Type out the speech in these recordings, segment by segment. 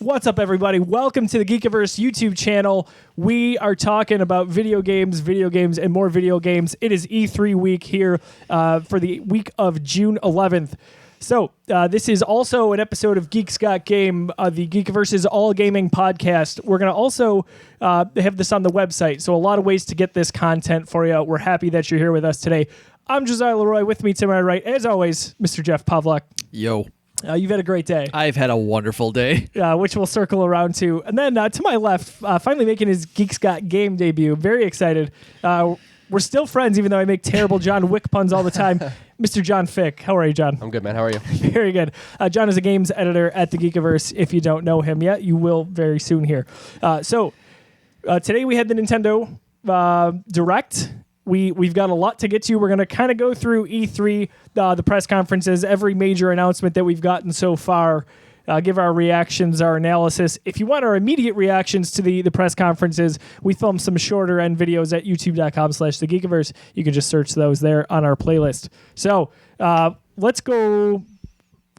What's up, everybody? Welcome to the Geekiverse YouTube channel. We are talking about video games, and more video games. It is E3 week here for the week of June 11th. So this is also an episode of Geeks Got Game, the Geekiverse's all gaming podcast. We're going to also have this on the website, so a lot of ways to get this content for you. We're happy that you're here with us today. I'm Josiah Leroy. With me to my right, as always, Mr. Jeff Pavlak. Yo. You've had a great day. I've had a wonderful day. Which we'll circle around to. And then to my left, finally making his Geeks Got Game debut. Very excited. We're still friends, even though I make terrible John Wick puns all the time. Mr. John Fick. How are you, John? I'm good, man. How are you? Very good. John is a games editor at the Geekiverse. If you don't know him yet, you will very soon here. So today we had the Nintendo Direct. We've got a lot to get to. We're going to kind of go through E3, the press conferences, every major announcement that we've gotten so far, give our reactions, our analysis. If you want our immediate reactions to the press conferences, we filmed some shorter end videos at youtube.com/thegeekiverse. You can just search those there on our playlist. So let's go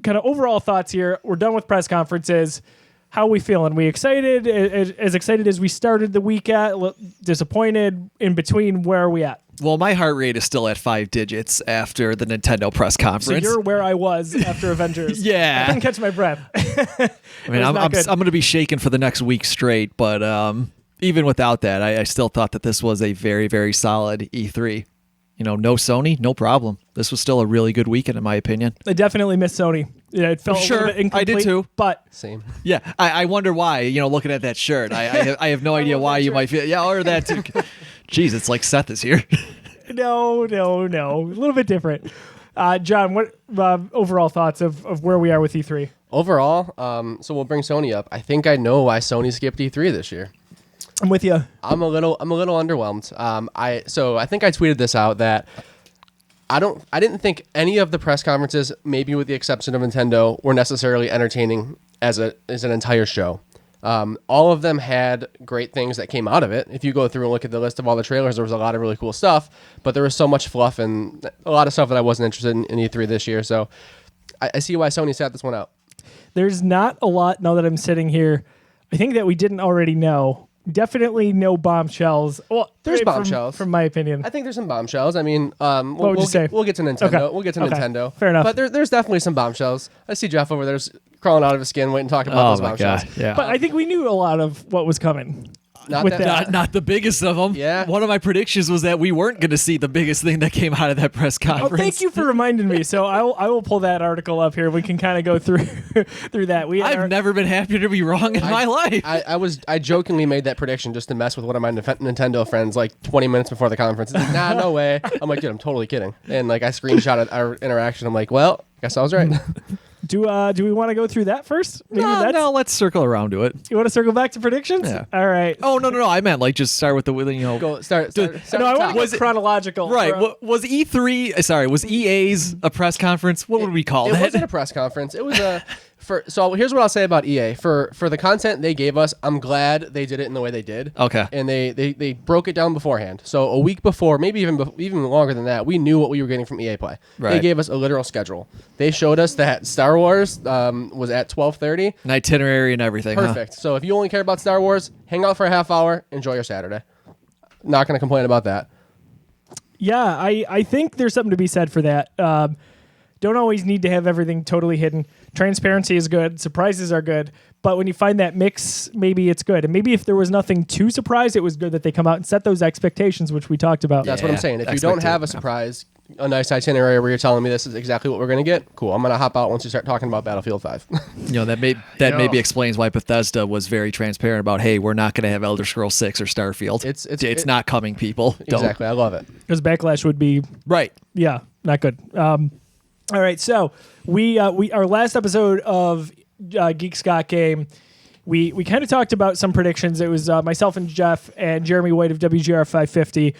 kind of overall thoughts here. We're done with press conferences. How are we feeling? We excited? As excited as we started the week at? Disappointed? In between? Where are we at? Well, my heart rate is still at 5 digits after the Nintendo press conference. So you're where I was after Avengers. Yeah. I couldn't catch my breath. I mean, I'm going to be shaking for the next week straight, but even without that, I still thought that this was a very, very solid E3. You know, no Sony, no problem. This was still a really good weekend, in my opinion. I definitely missed Sony. Yeah, it felt a little bit incomplete. I did too. But same. Yeah, I wonder why. You know, looking at that shirt, I have no idea why you might feel. Yeah, or that too. Jeez, it's like Seth is here. No. A little bit different. John, what overall thoughts of where we are with E3? Overall, so we'll bring Sony up. I think I know why Sony skipped E3 this year. I'm with you. I'm a little underwhelmed. I think I tweeted this out that I didn't think any of the press conferences, maybe with the exception of Nintendo, were necessarily entertaining as an entire show. All of them had great things that came out of it. If you go through and look at the list of all the trailers, there was a lot of really cool stuff, but there was so much fluff and a lot of stuff that I wasn't interested in E3 this year. So I see why Sony sat this one out. There's not a lot, now that I'm sitting here, I think that we didn't already know. Definitely no bombshells. Well, there's bombshells, from my opinion. I think there's some bombshells. I mean, what would you say? We'll get to Nintendo. Okay. We'll get to Nintendo. Fair enough. But there's definitely some bombshells. I see Jeff over there's crawling out of his skin, waiting to talk about those bombshells. God, yeah. But I think we knew a lot of what was coming. Not the biggest of them. Yeah. One of my predictions was that we weren't going to see the biggest thing that came out of that press conference. Oh, thank you for reminding me. So I will pull that article up here. We can kind of go through that. I've never been happier to be wrong in my life. I jokingly made that prediction just to mess with one of my Nintendo friends like 20 minutes before the conference. He's like, nah, no way. I'm like, dude, I'm totally kidding. And like I screenshotted our interaction. I'm like, well, guess I was right. Do we want to go through that first? No, let's circle around to it. You want to circle back to predictions? Yeah. All right. Oh, no. I meant like just start with the, Go start. No, I want to go chronological. Right. Was E3, was EA's a press conference? What would we call that? It wasn't a press conference. It was a... So here's what I'll say about EA. For the content they gave us, I'm glad they did it in the way they did. Okay. And they broke it down beforehand. So a week before, maybe even longer than that, we knew what we were getting from EA Play. Right. They gave us a literal schedule. They showed us that Star Wars was at 12:30. An itinerary and everything. Perfect. So if you only care about Star Wars, hang out for a half hour, enjoy your Saturday. Not going to complain about that. Yeah, I think there's something to be said for that. Don't always need to have everything totally hidden. Transparency is good. Surprises are good. But when you find that mix, maybe it's good. And maybe if there was nothing to surprise, it was good that they come out and set those expectations, which we talked about. That's what I'm saying. If you don't have a surprise, a nice itinerary where you're telling me this is exactly what we're going to get, cool. I'm going to hop out once you start talking about Battlefield 5. That maybe explains why Bethesda was very transparent about, hey, we're not going to have Elder Scrolls 6 or Starfield. It's not coming, people. Exactly. I love it. Because backlash would be... Right. Yeah, not good. All right, so we our last episode of Geeks Got Game, we kind of talked about some predictions. It was myself and Jeff and Jeremy White of WGR 550.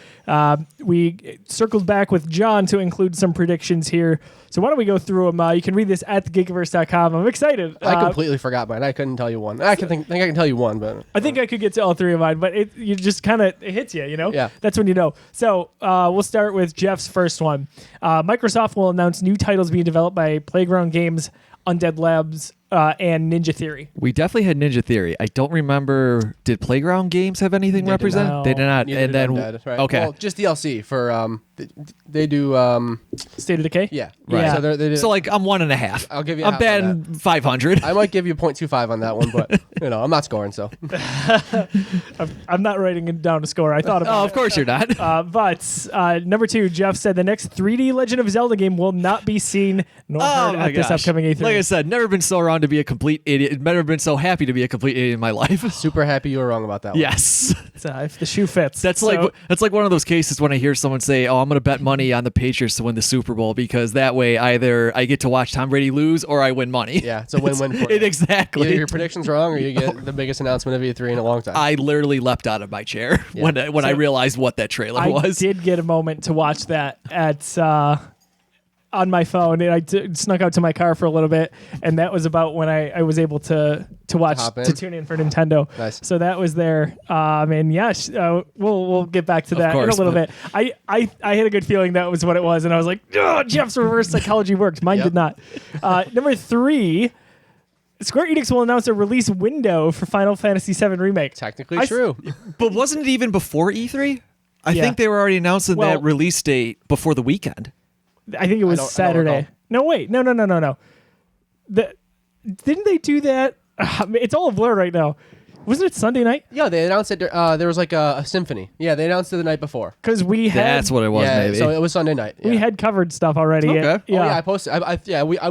We circled back with John to include some predictions here. So why don't we go through them? You can read this at thegeekiverse.com. I'm excited. I completely forgot mine. I couldn't tell you one. I think I can tell you one, but I think I could get to all three of mine. But you just kind of it hits you, you know. Yeah. That's when you know. So we'll start with Jeff's first one. Microsoft will announce new titles being developed by Playground Games, Undead Labs, and Ninja Theory. We definitely had Ninja Theory. I don't remember. Did Playground Games have anything represented? not. They did not. Neither and did then Undead, right? okay. Well, just DLC for they do State of Decay? yeah. Right. So they do, So like I'm 1.5. I'll give you. I'm half on batting 500. that. I might give you 0.25 on that one, but I'm not scoring. So I'm not writing it down to score. I thought about Oh, it. of course you're not. But number 2, Jeff said the next 3D Legend of Zelda game will not be seen nor heard at this upcoming E3. Like I said, never been so wrong to be a complete idiot. Never been so happy to be a complete idiot in my life. super happy you were wrong about that one. Yes. If the shoe fits. That's like one of those cases when I hear someone say, "Oh, I'm going to bet money on the Patriots to win the Super Bowl because that way either I get to watch Tom Brady lose or I win money." Yeah, it's a win-win for you. Exactly. Either your prediction's wrong or you get the biggest announcement of E3 in a long time. I literally leapt out of my chair when I realized what that trailer I was. did get a moment to watch that at on my phone, and I snuck out to my car for a little bit, and that was about when I was able to watch to tune in for Nintendo. Nice. So that was there, and yes, we'll get back to that in a course, little bit. I had a good feeling that was what it was, and I was like, oh, Jeff's reverse psychology worked. Mine did not. Number 3. Square Enix will announce a release window for Final Fantasy VII Remake. Technically true. But wasn't it even before E3? I think they were already announcing that release date before the weekend. I think it was Saturday. No, wait. No. Didn't they do that? It's all a blur right now. Wasn't it Sunday night? Yeah, they announced it. There was like a symphony. Yeah, they announced it the night before. Because we had. That's what it was, yeah, maybe. so it was Sunday night. We had covered stuff already. Okay. Yeah. Oh, yeah, I posted.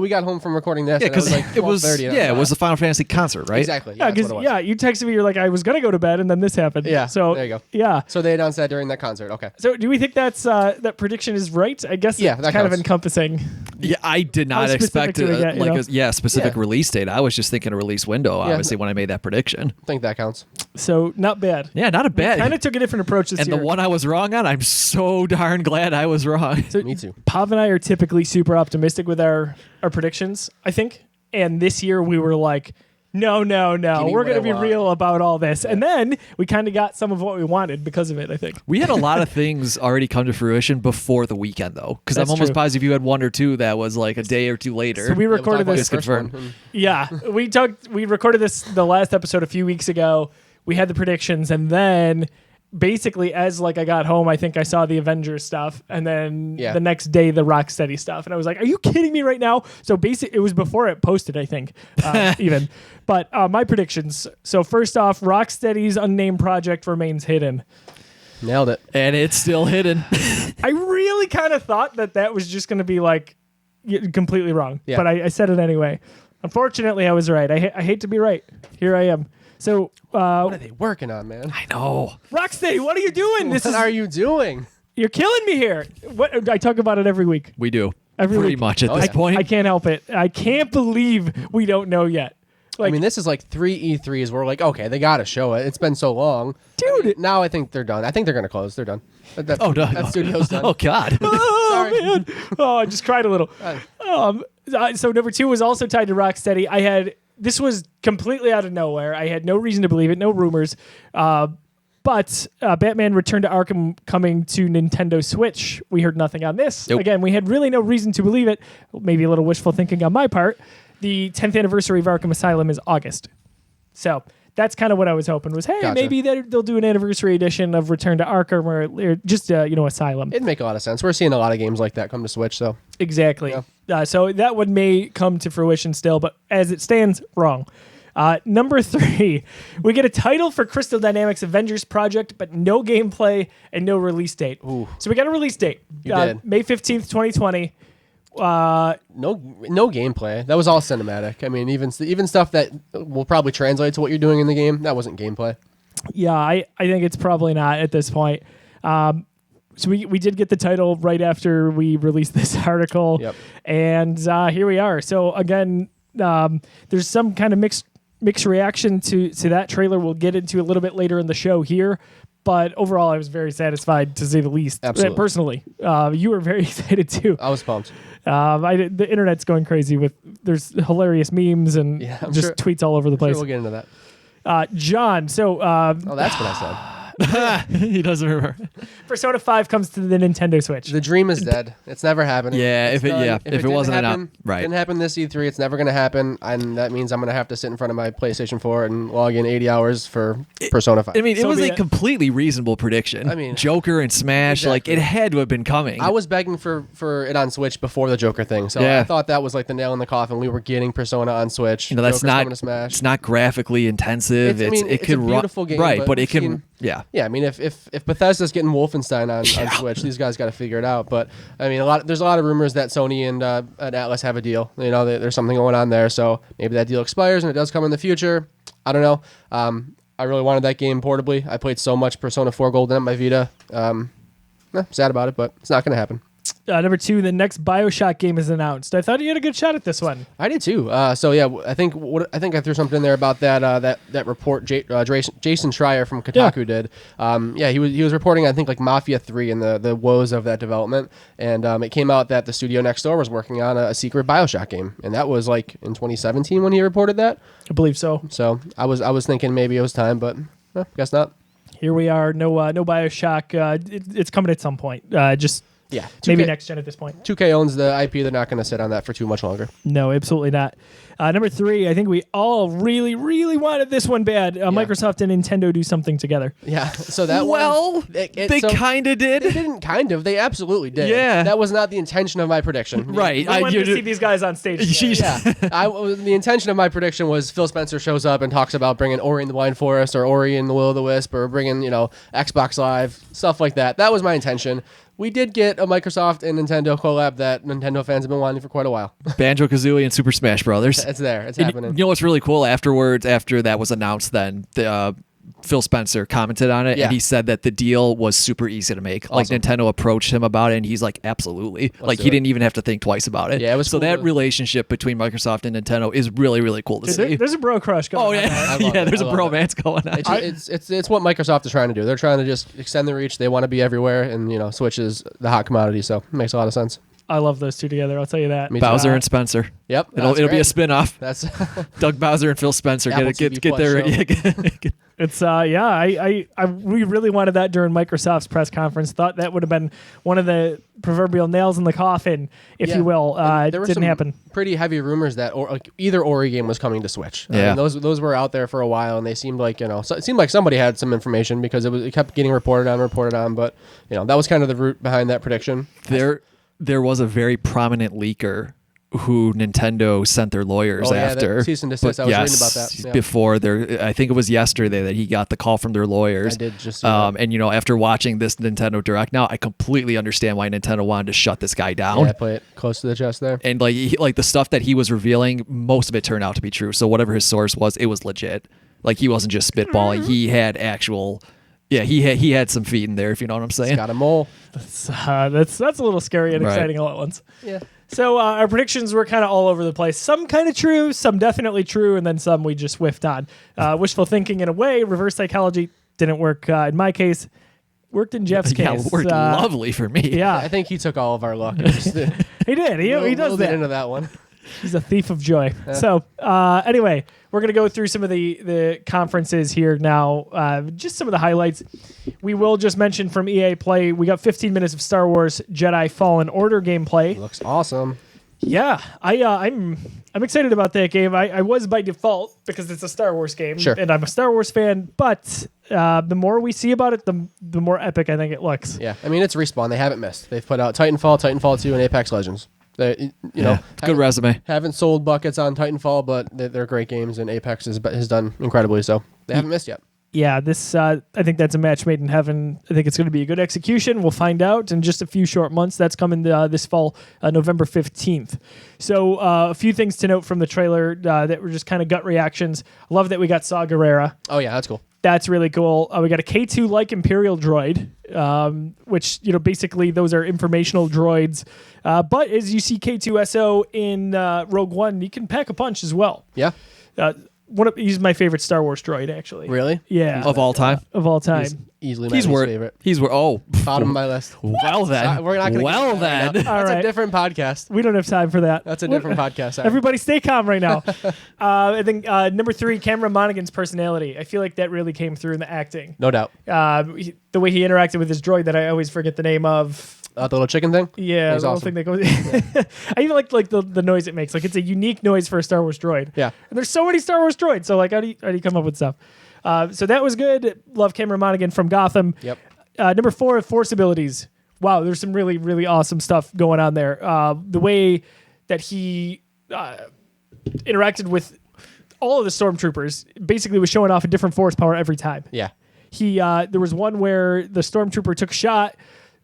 We got home from recording this. Yeah, because because it was the Final Fantasy concert, right? Exactly. Yeah, that's because what it was. you texted me. You're like, I was gonna go to bed, and then this happened. Yeah, So there you go. Yeah. So they announced that during that concert. Okay. So do we think that's that prediction is right? I guess Yeah, it's that kind of counts. encompassing. Yeah, I did not How specific expect do we get, you know? a specific Yeah. release date. I was just thinking a release window, obviously, when I made that prediction. I think that counts. So not bad. Yeah, not a bad. Kind of took a different approach this and year. the one I was wrong on, I'm so darn glad I was wrong. So Me too. Pav and I are typically super optimistic with our predictions, I think. And this year we were like, no. Give me We're what going to I be want. real about all this. And then we kind of got some of what we wanted because of it, I think. We had a lot of things already come to fruition before the weekend, though, because I'm That's almost true. positive you had one or two that was like a day or two later. So we Yeah, recorded we'll this. talk about the first confirmed. one. Yeah, we recorded this the last episode a few weeks ago. We had the predictions, and then basically as like I got home, I think I saw the Avengers stuff, and then Yeah. the next day the Rocksteady stuff, and I was like, "Are you kidding me right now?" So basically, it was before it posted, I think, even. But my predictions. So first off, Rocksteady's unnamed project remains hidden. Nailed it. And it's still hidden. I really kind of thought that was just going to be like completely wrong, Yeah. but I said it anyway. Unfortunately, I was right. I hate to be right. Here I am. So, What are they working on, man? I know. Rocksteady, what are you doing? What are you doing? You're killing me here. What I talk about it every week. We do. Every Pretty week. much at this yeah. point. I can't help it. I can't believe we don't know yet. Like, I mean, this is like 3 E3s where we're like, okay, they got to show it. It's been so long. dude. Now I think they're done. I think they're going to close. They're done. Oh, no. That studio's done. Oh, God. Oh Sorry. man. Oh, I just cried a little. So number 2 was also tied to Rocksteady. This was completely out of nowhere. I had no reason to believe it, no rumors. But Batman Return to Arkham coming to Nintendo Switch. We heard nothing on this. Nope. Again, we had really no reason to believe it. Maybe a little wishful thinking on my part. The 10th anniversary of Arkham Asylum is August. So that's kind of what I was hoping was, hey, Gotcha. maybe they'll do an anniversary edition of Return to Arkham or just, Asylum. It'd make a lot of sense. We're seeing a lot of games like that come to Switch, though. Exactly. So that one may come to fruition still, but as it stands, wrong. Number 3, we get a title for Crystal Dynamics Avengers Project, but no gameplay and no release date. Ooh. So we got a release date. You did. May 15th, 2020. No gameplay. That was all cinematic. I mean, even stuff that will probably translate to what you're doing in the game, that wasn't gameplay. Yeah, I think it's probably not at this point. So we did get the title right after we released this article. Yep. And here we are. So again, there's some kind of mixed reaction to that trailer we'll get into a little bit later in the show here. But overall, I was very satisfied, to say the least. Absolutely. Personally, you were very excited too. I was pumped. The internet's going crazy there's hilarious memes and Yeah, I'm just sure- tweets all over the Sure, place. we'll get into that. John, so Oh, that's what I said. He doesn't remember. Persona 5 comes to the Nintendo Switch. The dream is dead. It's never happening. Yeah, if it wasn't didn't happen this E3, it's never going to happen, and that means I'm going to have to sit in front of my PlayStation 4 and log in 80 hours for Persona 5. I mean, it was a completely reasonable prediction. I mean, Joker and Smash, exactly. like it had to have been coming. I was begging for it on Switch before the Joker thing, so I thought that was like the nail in the coffin. We were getting Persona on Switch. You know, that's Joker's not coming to Smash. It's not graphically intensive. It's could a beautiful game, right? But it can, seen, yeah. I mean, if Bethesda's getting Wolfenstein on Switch, these guys got to figure it out. But I mean, there's a lot of rumors that Sony and Atlas have a deal. You know, there's something going on there. So maybe that deal expires and it does come in the future. I don't know. I really wanted that game portably. I played so much Persona 4 Golden at my Vita. Sad about it, but it's not going to happen. Number 2, the next BioShock game is announced. I thought you had a good shot at this one. I did too. So yeah, I think I threw something in there about that report Jason Schreier from Kotaku did. He was reporting I think like Mafia 3 and the woes of that development, and it came out that the studio next door was working on a secret BioShock game, and that was like in 2017 when he reported that. I believe so. So I was thinking maybe it was time, but guess not. Here we are. No BioShock. It's coming at some point. Yeah, maybe next gen at this point. 2K owns the IP. They're not going to sit on that for too much longer. No, absolutely not. Number 3, I think we all really, really wanted this one bad. Microsoft and Nintendo do something together. Yeah, so that they kind of did. They didn't kind of. They absolutely did. Yeah. That was not the intention of my prediction. We Right. wanted to see these guys on stage. The intention of my prediction was Phil Spencer shows up and talks about bringing Ori in the Blind Forest or Ori in the Will of the Wisp or bringing, Xbox Live, stuff like that. That was my intention. We did get a Microsoft and Nintendo collab that Nintendo fans have been wanting for quite a while. Banjo-Kazooie and Super Smash Brothers. It's there. It's happening. You know what's really cool? After that was announced, then Phil Spencer commented on it, and he said that the deal was super easy to make. Awesome. Like Nintendo approached him about it, and he's like, absolutely. He didn't even have to think twice about it. Yeah, it was so cool. That relationship between Microsoft and Nintendo is really, really cool to see. There's a bro crush going on. Oh, yeah. There's a bromance going on. It's what Microsoft is trying to do. They're trying to just extend the reach. They want to be everywhere, and, Switch is the hot commodity, so it makes a lot of sense. I love those two together. I'll tell you that. Bowser and Spencer. Yep. It'll be a spin-off. That's Doug Bowser and Phil Spencer. Get there. It's we really wanted that during Microsoft's press conference. Thought that would have been one of the proverbial nails in the coffin, if you will. It didn't happen. Pretty heavy rumors that either Ori game was coming to Switch. Yeah. Those were out there for a while, and they seemed like it seemed like somebody had some information because it kept getting reported on. But that was kind of the root behind that prediction. There was a very prominent leaker who Nintendo sent their lawyers after. That cease and desist. I was reading about that. Yeah. Before I think it was yesterday that he got the call from their lawyers. I did just see that. And after watching this Nintendo Direct now, I completely understand why Nintendo wanted to shut this guy down. Yeah, play it close to the chest there. And like the stuff that he was revealing, most of it turned out to be true. So whatever his source was, it was legit. Like he wasn't just spitballing. He had actual. Yeah, he had some feet in there, if you know what I'm saying. He's got a mole. That's a little scary and exciting all at once. Yeah. So our predictions were kind of all over the place. Some kind of true, some definitely true, and then some we just whiffed on. Wishful thinking in a way, reverse psychology didn't work in my case. Worked in Jeff's case. Yeah, worked lovely for me. Yeah. I think he took all of our luck. He did. He does that. Into that one. He's a thief of joy. So anyway, we're going to go through some of the conferences here now. Just some of the highlights. We will just mention from EA Play, we got 15 minutes of Star Wars Jedi Fallen Order gameplay. Looks awesome. Yeah, I'm excited about that game. I was by default because it's a Star Wars game, and I'm a Star Wars fan. But the more we see about it, the more epic I think it looks. Yeah, I mean it's Respawn. They haven't missed. They've put out Titanfall 2, and Apex Legends. They, good resume. Haven't sold buckets on Titanfall, but they're great games, and Apex has done incredibly. So they haven't missed yet. Yeah, this I think that's a match made in heaven. I think it's going to be a good execution. We'll find out in just a few short months. That's coming this fall, November 15th. So a few things to note from the trailer that were just kind of gut reactions. I love that we got Saw Gerrera. Oh yeah, that's cool. That's really cool. We got a K2-like Imperial droid, which, basically those are informational droids. But as you see K2SO in Rogue One, he can pack a punch as well. Yeah. he's my favorite Star Wars droid, actually. Really? Yeah. Of all time? Of all time. He's easily my least favorite. Bottom of my list. Well then. We're not gonna then. That's All right. a different podcast. We don't have time for that. That's a different podcast. Sorry. Everybody stay calm right now. I think number 3, Cameron Monaghan's personality. I feel like that really came through in the acting. No doubt. The way he interacted with his droid that I always forget the name of. The little chicken thing? Yeah, the little thing that goes. I even like the noise it makes. Like it's a unique noise for a Star Wars droid. Yeah. And there's so many Star Wars droids. So like, how do you come up with stuff? So that was good. Love Cameron Monaghan from Gotham. Yep. Number 4, Force abilities. Wow, there's some really, really awesome stuff going on there. The way that he interacted with all of the stormtroopers basically was showing off a different force power every time. Yeah. There was one where the stormtrooper took a shot.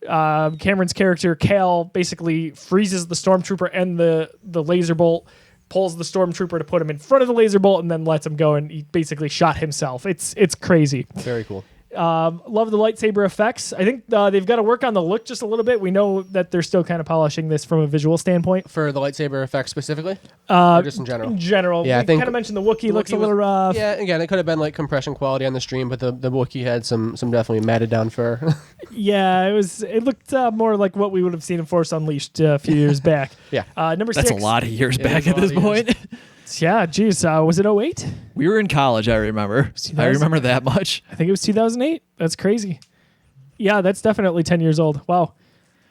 Cameron's character Cal basically freezes the stormtrooper and the laser bolt, pulls the stormtrooper to put him in front of the laser bolt, and then lets him go, and he basically shot himself. It's crazy. Very cool. Love the lightsaber effects. I think they've got to work on the look just a little bit. We know that they're still kind of polishing this from a visual standpoint. For the lightsaber effects specifically? Or just in general? In general. Yeah, I think kind of mentioned the Wookiee looks a little rough. Yeah, again, it could have been like compression quality on the stream, but the Wookiee had some definitely matted down fur. Yeah, it looked more like what we would have seen in Force Unleashed a few years back. Yeah. Number 6. That's a lot of years back at this point. Yeah, geez. Was it 08? We were in college, I remember. I remember that much. I think it was 2008. That's crazy. Yeah, that's definitely 10 years old. Wow.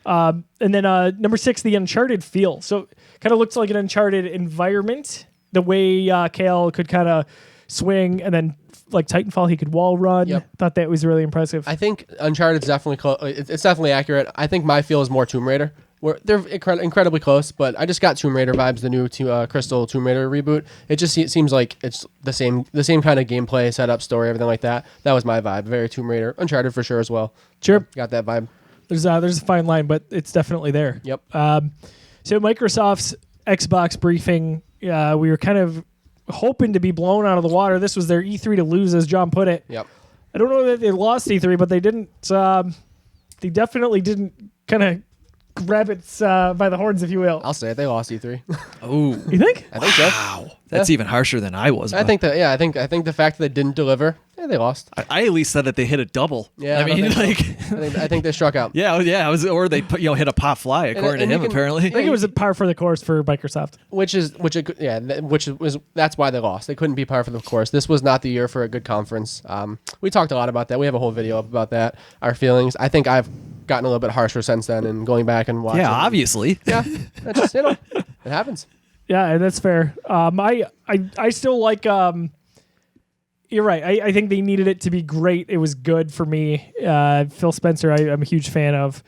And then number 6, the Uncharted feel. So kind of looks like an Uncharted environment. The way Kale could kind of swing, and then like Titanfall, he could wall run. Yep. Thought that was really impressive. I think Uncharted's definitely close. It's definitely accurate. I think my feel is more Tomb Raider. They're incredibly close, but I just got Tomb Raider vibes, the new Crystal Tomb Raider reboot. It just seems like it's the same kind of gameplay, setup, story, everything like that. That was my vibe. Very Tomb Raider. Uncharted for sure as well. Sure. Got that vibe. There's a fine line, but it's definitely there. Yep. So Microsoft's Xbox briefing, we were kind of hoping to be blown out of the water. This was their E3 to lose, as John put it. Yep. I don't know that they lost E3, but they didn't. They definitely didn't kind of grab it by the horns, if you will. I'll say it. They lost E3. Oh, You think? I think so. wow. That's even harsher than I was. I think that. Yeah, I think the fact that they didn't deliver, they lost. I at least said that they hit a double. Yeah, I mean, like, I think they struck out. yeah. Or they hit a pop fly according and to you him. can- Apparently, I think it was a par for the course for Microsoft. That's why they lost. They couldn't be par for the course. This was not the year for a good conference. We talked a lot about that. We have a whole video up about that. Our feelings. I think I've gotten a little bit harsher since then, and going back and watching. yeah, obviously. Yeah, that's just it happens. Yeah, and that's fair. I still like. You're right. I think they needed it to be great. It was good for me. Phil Spencer, I'm a huge fan of.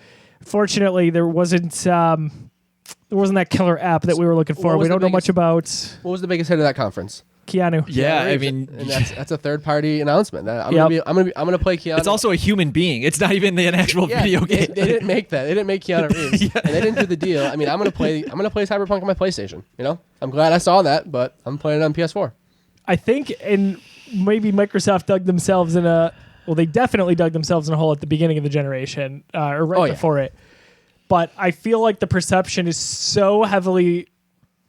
Fortunately, there wasn't that killer app that we were looking for. We don't know much about What was the biggest hit of that conference? Keanu. Yeah, I Reeves. mean, and that's a third party announcement. I'm Yep. gonna play Keanu. it's also a human being. It's not even an actual video game. They didn't make that. They didn't make Keanu Reeves, and they didn't do the deal. I mean, I'm gonna play Cyberpunk on my PlayStation. You know, I'm glad I saw that, but I'm playing it on PS4. I think, and maybe Microsoft dug themselves in a. Well, they definitely dug themselves in a hole at the beginning of the generation, or right before it. But I feel like the perception is so heavily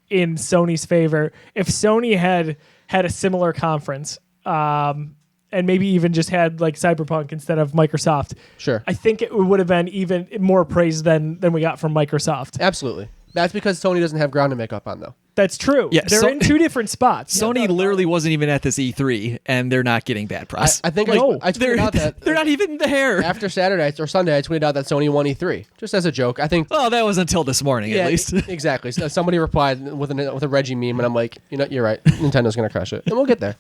in Sony's favor. If Sony had a similar conference, and maybe even just had like Cyberpunk instead of Microsoft, Sure. I think it would have been even more praise than we got from Microsoft. Absolutely. That's because Sony doesn't have ground to make up on, though. That's true. Yeah, they're in two different spots. Sony literally wasn't even at this E3, and they're not getting bad press. I think No. I tweeted out that they're not even there. after Saturday or Sunday, I tweeted out that Sony won E3 just as a joke. I think. Well, that was until this morning, at least. Exactly. So somebody replied with a Reggie meme, and I'm like, you're right. Nintendo's gonna crush it, and we'll get there.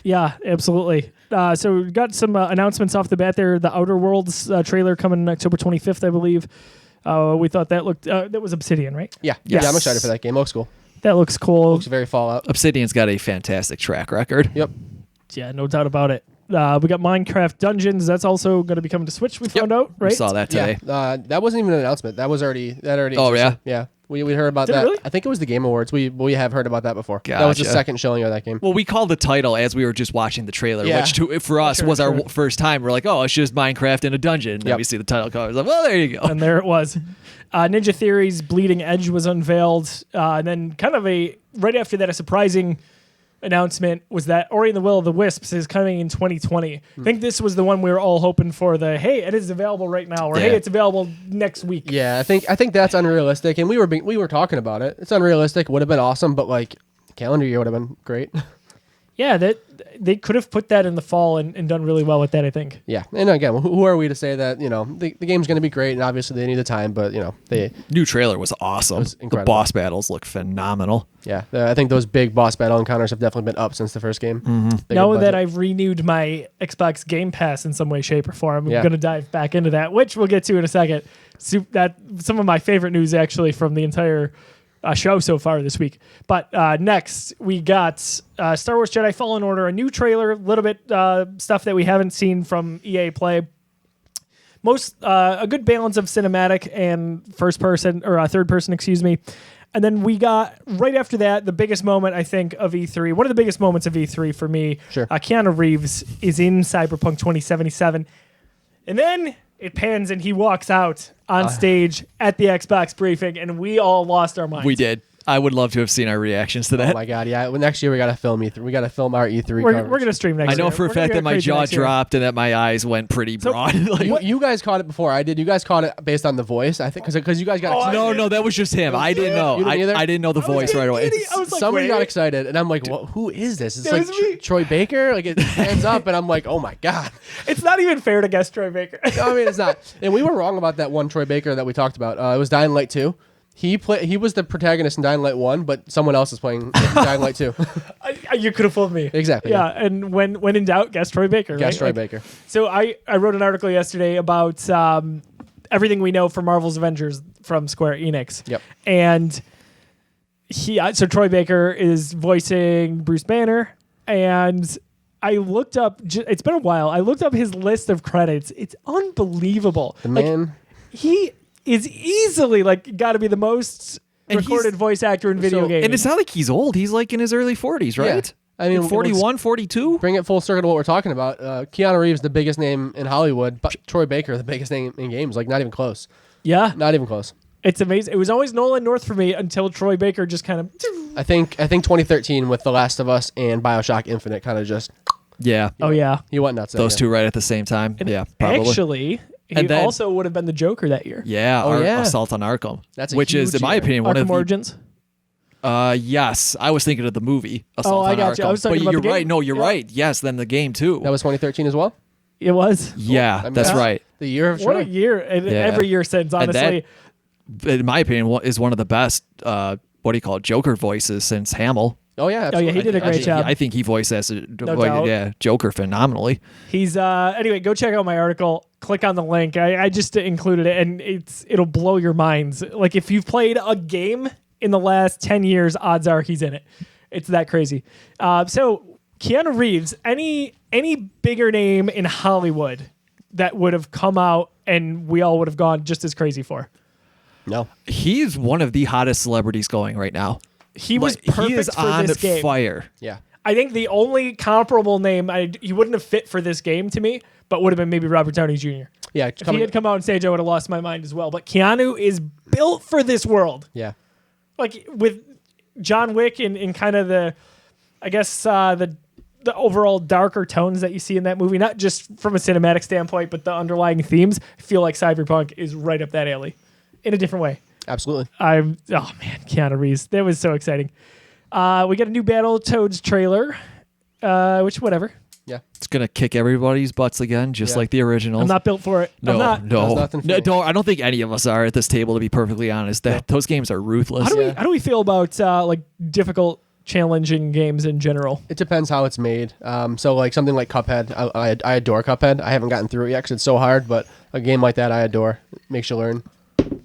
Yeah, absolutely. So we got some announcements off the bat there. The Outer Worlds trailer coming October 25th, I believe. We thought that looked that was Obsidian, right? Yeah. Yes. Yeah. I'm excited for that game. Looks cool. That looks cool. Looks very Fallout. Obsidian's got a fantastic track record. Yep. Yeah, no doubt about it. We got Minecraft Dungeons. That's also going to be coming to Switch. We found out, right? We saw that today. Yeah. That wasn't even an announcement. That already. Oh, yeah? Yeah. We heard about Did it that. really? I think it was the Game Awards. We have heard about that before. That was the Gotcha. second showing of that game. Well, we called the title as we were just watching the trailer, Yeah. which for us was our first time. We're like, oh, it's just Minecraft in a dungeon. And then Yep. we see the title card. Like, well, there you go. And there it was. Ninja Theory's Bleeding Edge was unveiled. And then kind of right after that, a surprising announcement was that Ori and the Will of the Wisps is coming in 2020. I think this was the one we were all hoping for. Hey, it is available right now, or hey, it's available next week. Yeah, I think that's unrealistic, and we were talking about it. It's unrealistic. Would have been awesome, but like calendar year would have been great. Yeah, they could have put that in the fall and done really well with that, I think. Yeah, and again, who are we to say that the game's going to be great, and obviously they need the time, but the new trailer was awesome. It was incredible. The boss battles look phenomenal. Yeah, I think those big boss battle encounters have definitely been up since the first game. Now that I've renewed my Xbox Game Pass in some way, shape, or form, I'm going to dive back into that, which we'll get to in a second. That some of my favorite news actually from the entire show so far this week. But next, we got Star Wars Jedi Fallen Order, a new trailer, a little bit stuff that we haven't seen from EA Play. A good balance of cinematic and third person, excuse me. And then we got, right after that, the biggest moment, I think, of E3. One of the biggest moments of E3 for me. Sure. Keanu Reeves is in Cyberpunk 2077. And then it pans and he walks out on stage at the Xbox briefing, and we all lost our minds. We did. I would love to have seen our reactions to that. Oh my god, yeah. Well, next year we got to film E3. We got to film our E3 We're coverage. going to stream next year. I know for a fact that my jaw dropped and that my eyes went pretty broad. You guys caught it before I did. You guys caught it based on the voice, I think, because you guys got excited. No, that was just him. I didn't know. You didn't either? I didn't know the voice right away. I was like, Somebody wait. got excited, and I'm like, who is this? It's It like was me. Troy Baker. Like, it hands up, and I'm like, oh my god. It's not even fair to guess Troy Baker. No, I mean, it's not. And we were wrong about that one Troy Baker that we talked about. It was Dying Light 2. He was the protagonist in Dying Light 1, but someone else is playing Dying Light 2. You could have fooled me. Exactly. Yeah, and when in doubt, guess Troy Baker. Guess right? Troy Baker. So I wrote an article yesterday about everything we know from Marvel's Avengers from Square Enix. Yep. And so Troy Baker is voicing Bruce Banner, and I looked up. It's been a while. I looked up his list of credits. It's unbelievable. The man. He is easily got to be the most recorded voice actor in video games. And it's not like he's old. He's like in his early 40s, right? Yeah. I mean, 41, 42? Bring it full circle to what we're talking about. Keanu Reeves, the biggest name in Hollywood, but Troy Baker, the biggest name in games. Like, not even close. Yeah. Not even close. It's amazing. It was always Nolan North for me until Troy Baker just kind of... I think 2013 with The Last of Us and BioShock Infinite kind of just... Yeah. Oh, yeah. He went nuts. Those two right at the same time. And yeah, probably. Actually, he also would have been the Joker that year. Yeah, Assault on Arkham. Which is, in my opinion, one Arkham of the... Origins? Yes. I was thinking of the movie, Assault on got Arkham. you. I was talking but about you're the game. right. No, you're right. Yes, then the game, too. That was 2013 as well? It was. Yeah, I mean, that's right. The year of What Troy. a year. And every year since, honestly. In my opinion, is one of the best, Joker voices since Hamill. Oh, yeah. Oh, yeah, he did a great job. I think he voiced as doubt. Joker phenomenally. He's anyway, go check out my article. Click on the link. I just included it, and it'll blow your minds. Like, if you've played a game in the last 10 years, odds are he's in it. It's that crazy. So Keanu Reeves, any bigger name in Hollywood that would have come out and we all would have gone just as crazy for? No. He's one of the hottest celebrities going right now. He was perfect he is for on this game. fire. Yeah. I think the only comparable name he wouldn't have fit for this game to me, but would have been maybe Robert Downey Jr. Yeah. If he had come out on stage, I would have lost my mind as well. But Keanu is built for this world. Yeah. Like with John Wick and kind of the overall darker tones that you see in that movie, not just from a cinematic standpoint, but the underlying themes, I feel like Cyberpunk is right up that alley in a different way. Absolutely. Keanu Reeves. That was so exciting. We got a new Battletoads trailer, which whatever. Yeah. It's going to kick everybody's butts again, just like the originals. I'm not built for it. I'm not. I don't think any of us are at this table, to be perfectly honest. Those games are ruthless. How do we feel about difficult, challenging games in general? It depends how it's made. So like something like Cuphead, I adore Cuphead. I haven't gotten through it yet because it's so hard, but a game like that I adore. Makes you learn.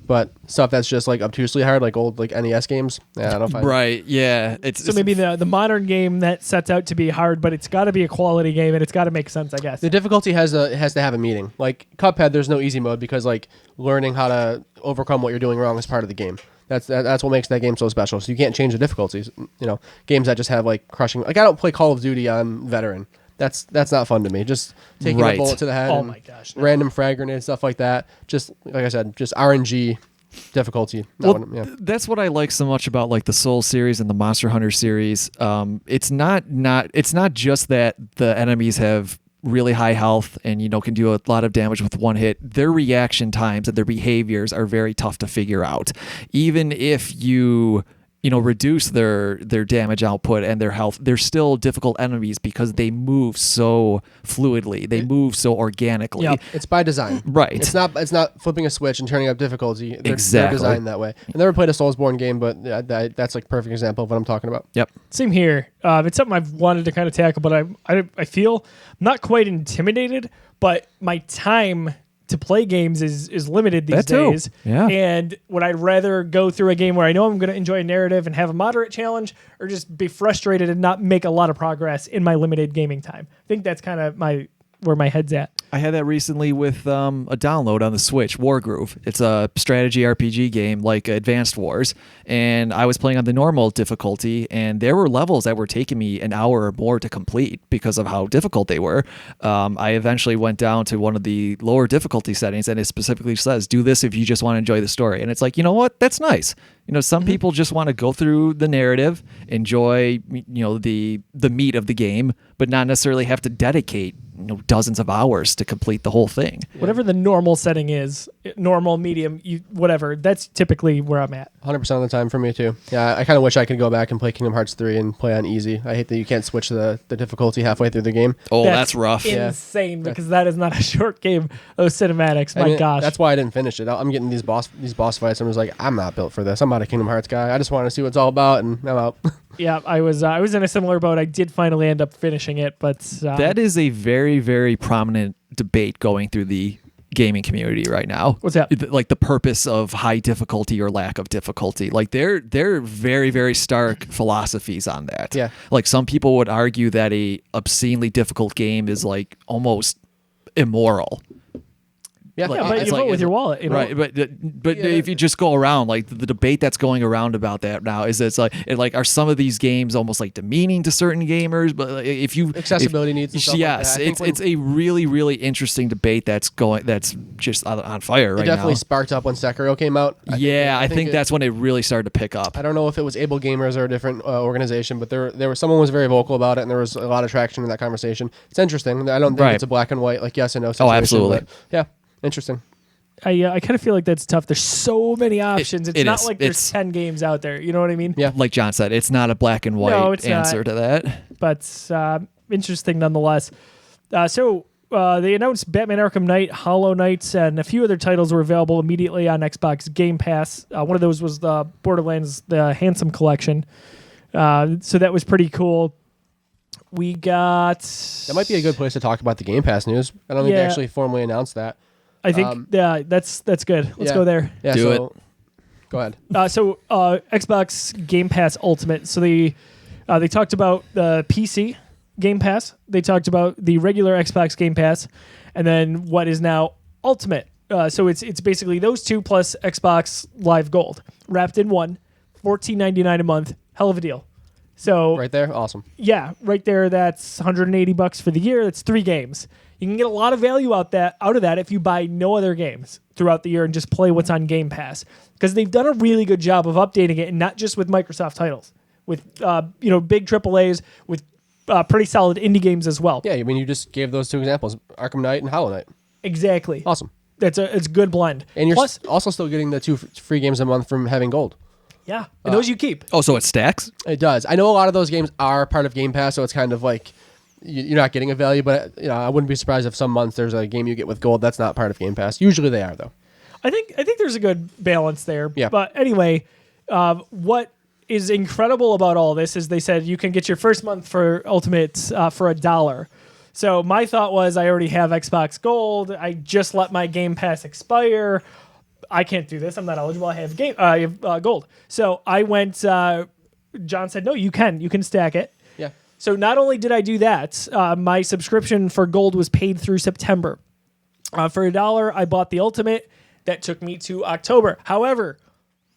But stuff that's just like obtusely hard, like old NES games, I don't find. Right? Yeah. So maybe the modern game that sets out to be hard, but it's got to be a quality game and it's got to make sense, I guess. The difficulty has to have a meaning. Like Cuphead, there's no easy mode because like learning how to overcome what you're doing wrong is part of the game. That's what makes that game so special. So you can't change the difficulties. Games that just have like crushing. Like I don't play Call of Duty on veteran. That's not fun to me. Just taking a bullet to the head. Oh my gosh! No. Random frag grenades, stuff like that. Just like I said, just RNG difficulty. That's what I like so much about like the Soul series and the Monster Hunter series. It's not just that the enemies have really high health and can do a lot of damage with one hit. Their reaction times and their behaviors are very tough to figure out. Even if you reduce their damage output and their health, they're still difficult enemies because they move so fluidly. They move so organically. Yep. It's by design. Right. It's not flipping a switch and turning up difficulty. They're designed that way. I never played a Soulsborne game, but that's like a perfect example of what I'm talking about. Yep. Same here. It's something I've wanted to kind of tackle, but I feel not quite intimidated, but my time to play games is limited these days. Yeah. And would I rather go through a game where I know I'm going to enjoy a narrative and have a moderate challenge, or just be frustrated and not make a lot of progress in my limited gaming time? I think that's kind of where my head's at. I had that recently with a download on the Switch, Wargroove. It's a strategy RPG game like Advanced Wars, and I was playing on the normal difficulty, and there were levels that were taking me an hour or more to complete because of how difficult they were. I eventually went down to one of the lower difficulty settings, and it specifically says, do this if you just want to enjoy the story. And it's like, you know what? That's nice. Some people just want to go through the narrative, enjoy, the meat of the game, but not necessarily have to dedicate, dozens of hours to complete the whole thing. Yeah. Whatever the normal setting is, normal, medium, whatever, that's typically where I'm at. 100% of the time for me too. Yeah, I kind of wish I could go back and play Kingdom Hearts 3 and play on easy. I hate that you can't switch the difficulty halfway through the game. Oh, that's rough. Insane, because that is not a short game. Those cinematics, my gosh. That's why I didn't finish it. I'm getting these boss fights. I'm just like, I'm not built for this. I'm not a Kingdom Hearts guy. I just want to see what it's all about, and I'm out. Yeah, I was in a similar boat. I did finally end up finishing it, but that is a very, very prominent debate going through the gaming community right now. What's that? Like the purpose of high difficulty or lack of difficulty. Like they're very, very stark philosophies on that. Yeah. Like some people would argue that a obscenely difficult game is like almost immoral. Yeah, but you vote with your wallet, right? But if you just go around, like the debate that's going around about that now is it's like are some of these games almost like demeaning to certain gamers? But if you accessibility needs, and stuff yes, like that. it's a really, really interesting debate that's just on fire right now. It definitely sparked up when Sekiro came out. I think that's when it really started to pick up. I don't know if it was Able Gamers or a different organization, but there was someone was very vocal about it, and there was a lot of traction in that conversation. It's interesting. I don't think it's a black and white, like yes and no situation. Oh, absolutely. Yeah. Interesting. I kind of feel like that's tough. There's so many options. It's not like there's 10 games out there. You know what I mean? Yeah. Like John said, it's not a black and white answer to that. But interesting nonetheless. So they announced Batman Arkham Knight, Hollow Knight, and a few other titles were available immediately on Xbox Game Pass. One of those was the Borderlands, the Handsome Collection. So that was pretty cool. We got... That might be a good place to talk about the Game Pass news. I don't think they actually formally announced that. I think that's good. Let's go there. Yeah, Do it. Go ahead. Xbox Game Pass Ultimate. So they talked about the PC Game Pass. They talked about the regular Xbox Game Pass, and then what is now Ultimate. So it's basically those two plus Xbox Live Gold wrapped in one. $14.99 a month. Hell of a deal. So right there, awesome. Yeah, right there. That's $180 for the year. That's 3 games. You can get a lot of value out of that if you buy no other games throughout the year and just play what's on Game Pass, because they've done a really good job of updating it, and not just with Microsoft titles, with big AAAs, with pretty solid indie games as well. Yeah, I mean you just gave those 2 examples: Arkham Knight and Hollow Knight. Exactly. Awesome. It's a good blend. And you're also still getting the 2 free games a month from having gold. Yeah, and those you keep. Oh, so it stacks? It does. I know a lot of those games are part of Game Pass, so it's kind of like you're not getting a value, but I wouldn't be surprised if some months there's a game you get with gold that's not part of Game Pass. Usually they are, though. I think there's a good balance there. Yeah. But anyway, what is incredible about all this is they said you can get your first month for Ultimate for $1. So my thought was I already have Xbox Gold. I just let my Game Pass expire. I can't do this. I'm not eligible. I have Gold. So I went. John said, no, you can stack it. Yeah. So not only did I do that, my subscription for Gold was paid through September. For $1, I bought the Ultimate. That took me to October. However,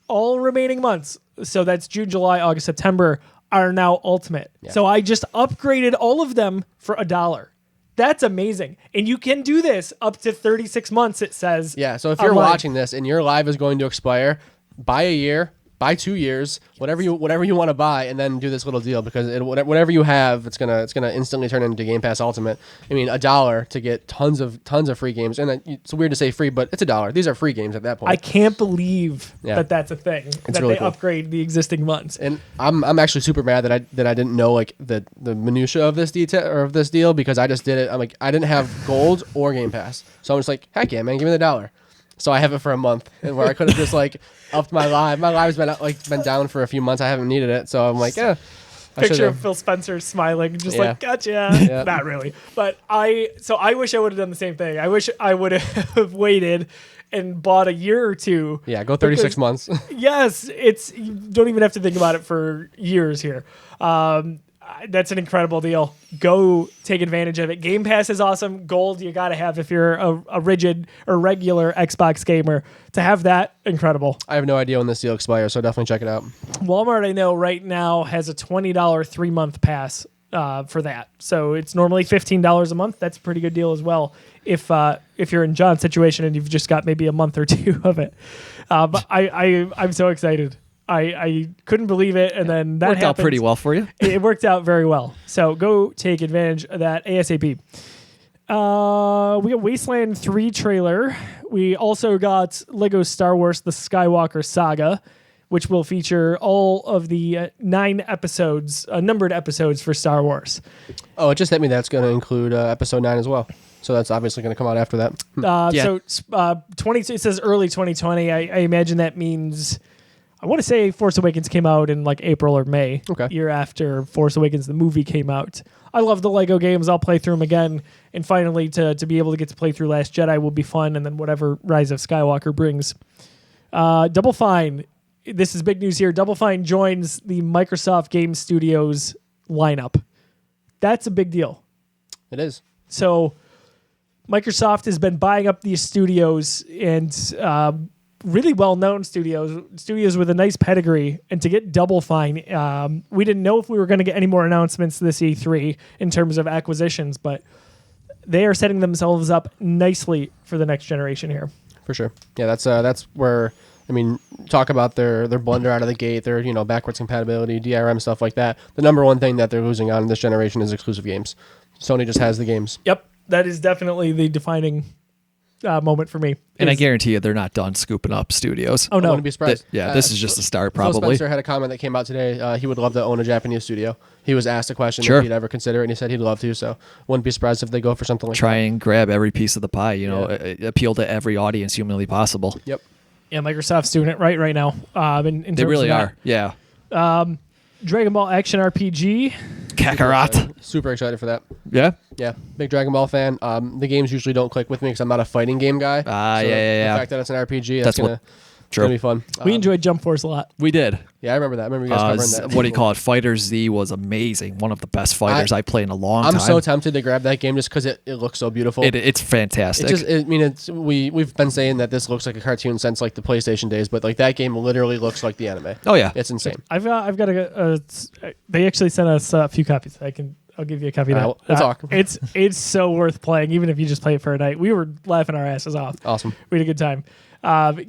all remaining months, so that's June, July, August, September, are now Ultimate. Yeah. So I just upgraded all of them for $1. That's amazing. And you can do this up to 36 months, it says. Yeah, so if you're watching this and your live is going to expire, buy a year, buy 2 years, whatever you want to buy, and then do this little deal because whatever you have, it's gonna instantly turn into Game Pass Ultimate. I mean, $1 to get tons of free games, and it's weird to say free, but it's $1. These are free games at that point. I can't believe that that's a thing. That really they cool. upgrade the existing months. And I'm actually super mad that I didn't know like the minutia of this detail or of this deal because I just did it. I'm like I didn't have gold or Game Pass, so I'm just like heck yeah, man, give me the $1. So I have it for a month, and where I could have just like upped my live. My live's been down for a few months. I haven't needed it, so I'm like, yeah. Picture of Phil Spencer smiling, just like gotcha. Yeah. Not really, but I wish I would have done the same thing. I wish I would have waited and bought a year or two. Yeah, go 36 months. Yes, you don't even have to think about it for years here. That's an incredible deal. Go take advantage of it. Game Pass is awesome. Gold you got to have if you're a rigid or regular Xbox gamer. To have that, incredible. I have no idea when this deal expires, so definitely check it out. Walmart, I know right now has a $20 3-month pass for that. So it's normally $15 a month. That's a pretty good deal as well. If you're in John's situation and you've just got maybe a month or two of it. But I'm so excited. I couldn't believe it, and then that worked out pretty well for you. It worked out very well. So go take advantage of that ASAP. We got Wasteland 3 trailer. We also got Lego Star Wars: The Skywalker Saga, which will feature all of the 9 episodes, numbered episodes for Star Wars. Oh, it just hit me that's going to include episode 9 as well. So that's obviously going to come out after that. So 20. It says early 2020. I imagine that means. I want to say Force Awakens came out in like April or May, year after Force Awakens, the movie came out. I love the Lego games. I'll play through them again. And finally, to be able to get to play through Last Jedi will be fun. And then whatever Rise of Skywalker brings. Double Fine. This is big news here. Double Fine joins the Microsoft Game Studios lineup. That's a big deal. It is. So Microsoft has been buying up these studios and really well-known studios with a nice pedigree, and to get Double Fine, we didn't know if we were going to get any more announcements this E3 in terms of acquisitions, but they are setting themselves up nicely for the next generation here. For sure. Yeah, that's where, I mean, talk about their blunder out of the gate, their backwards compatibility, DRM, stuff like that. The number one thing that they're losing on in this generation is exclusive games. Sony just has the games. Yep, that is definitely the defining moment for me. And I guarantee you they're not done scooping up studios. Oh, no. I wouldn't be surprised. This is just a start, probably. Phil Spencer had a comment that came out today. He would love to own a Japanese studio. He was asked a question if he'd ever consider it, and he said he'd love to, so wouldn't be surprised if they go for something like that. Try and grab every piece of the pie, appeal to every audience humanly possible. Yep. Yeah, Microsoft's doing it right now. They really are. Yeah. Dragon Ball Action RPG. Kakarot. Super excited for that. Yeah? Yeah, big Dragon Ball fan. The games usually don't click with me because I'm not a fighting game guy. Yeah. The fact that it's an RPG, that's going to be fun. We enjoyed Jump Force a lot. We did. Yeah, I remember that. I remember you guys covering that. What do you call it? Fighter Z was amazing. One of the best fighters I played in a long time. I'm so tempted to grab that game just because it looks so beautiful. It's fantastic. We've been saying that this looks like a cartoon since like the PlayStation days, but like that game literally looks like the anime. Oh yeah, it's insane. I've got they actually sent us a few copies. I'll give you a copy of that. We'll talk. It's so worth playing, even if you just play it for a night. We were laughing our asses off. Awesome. We had a good time.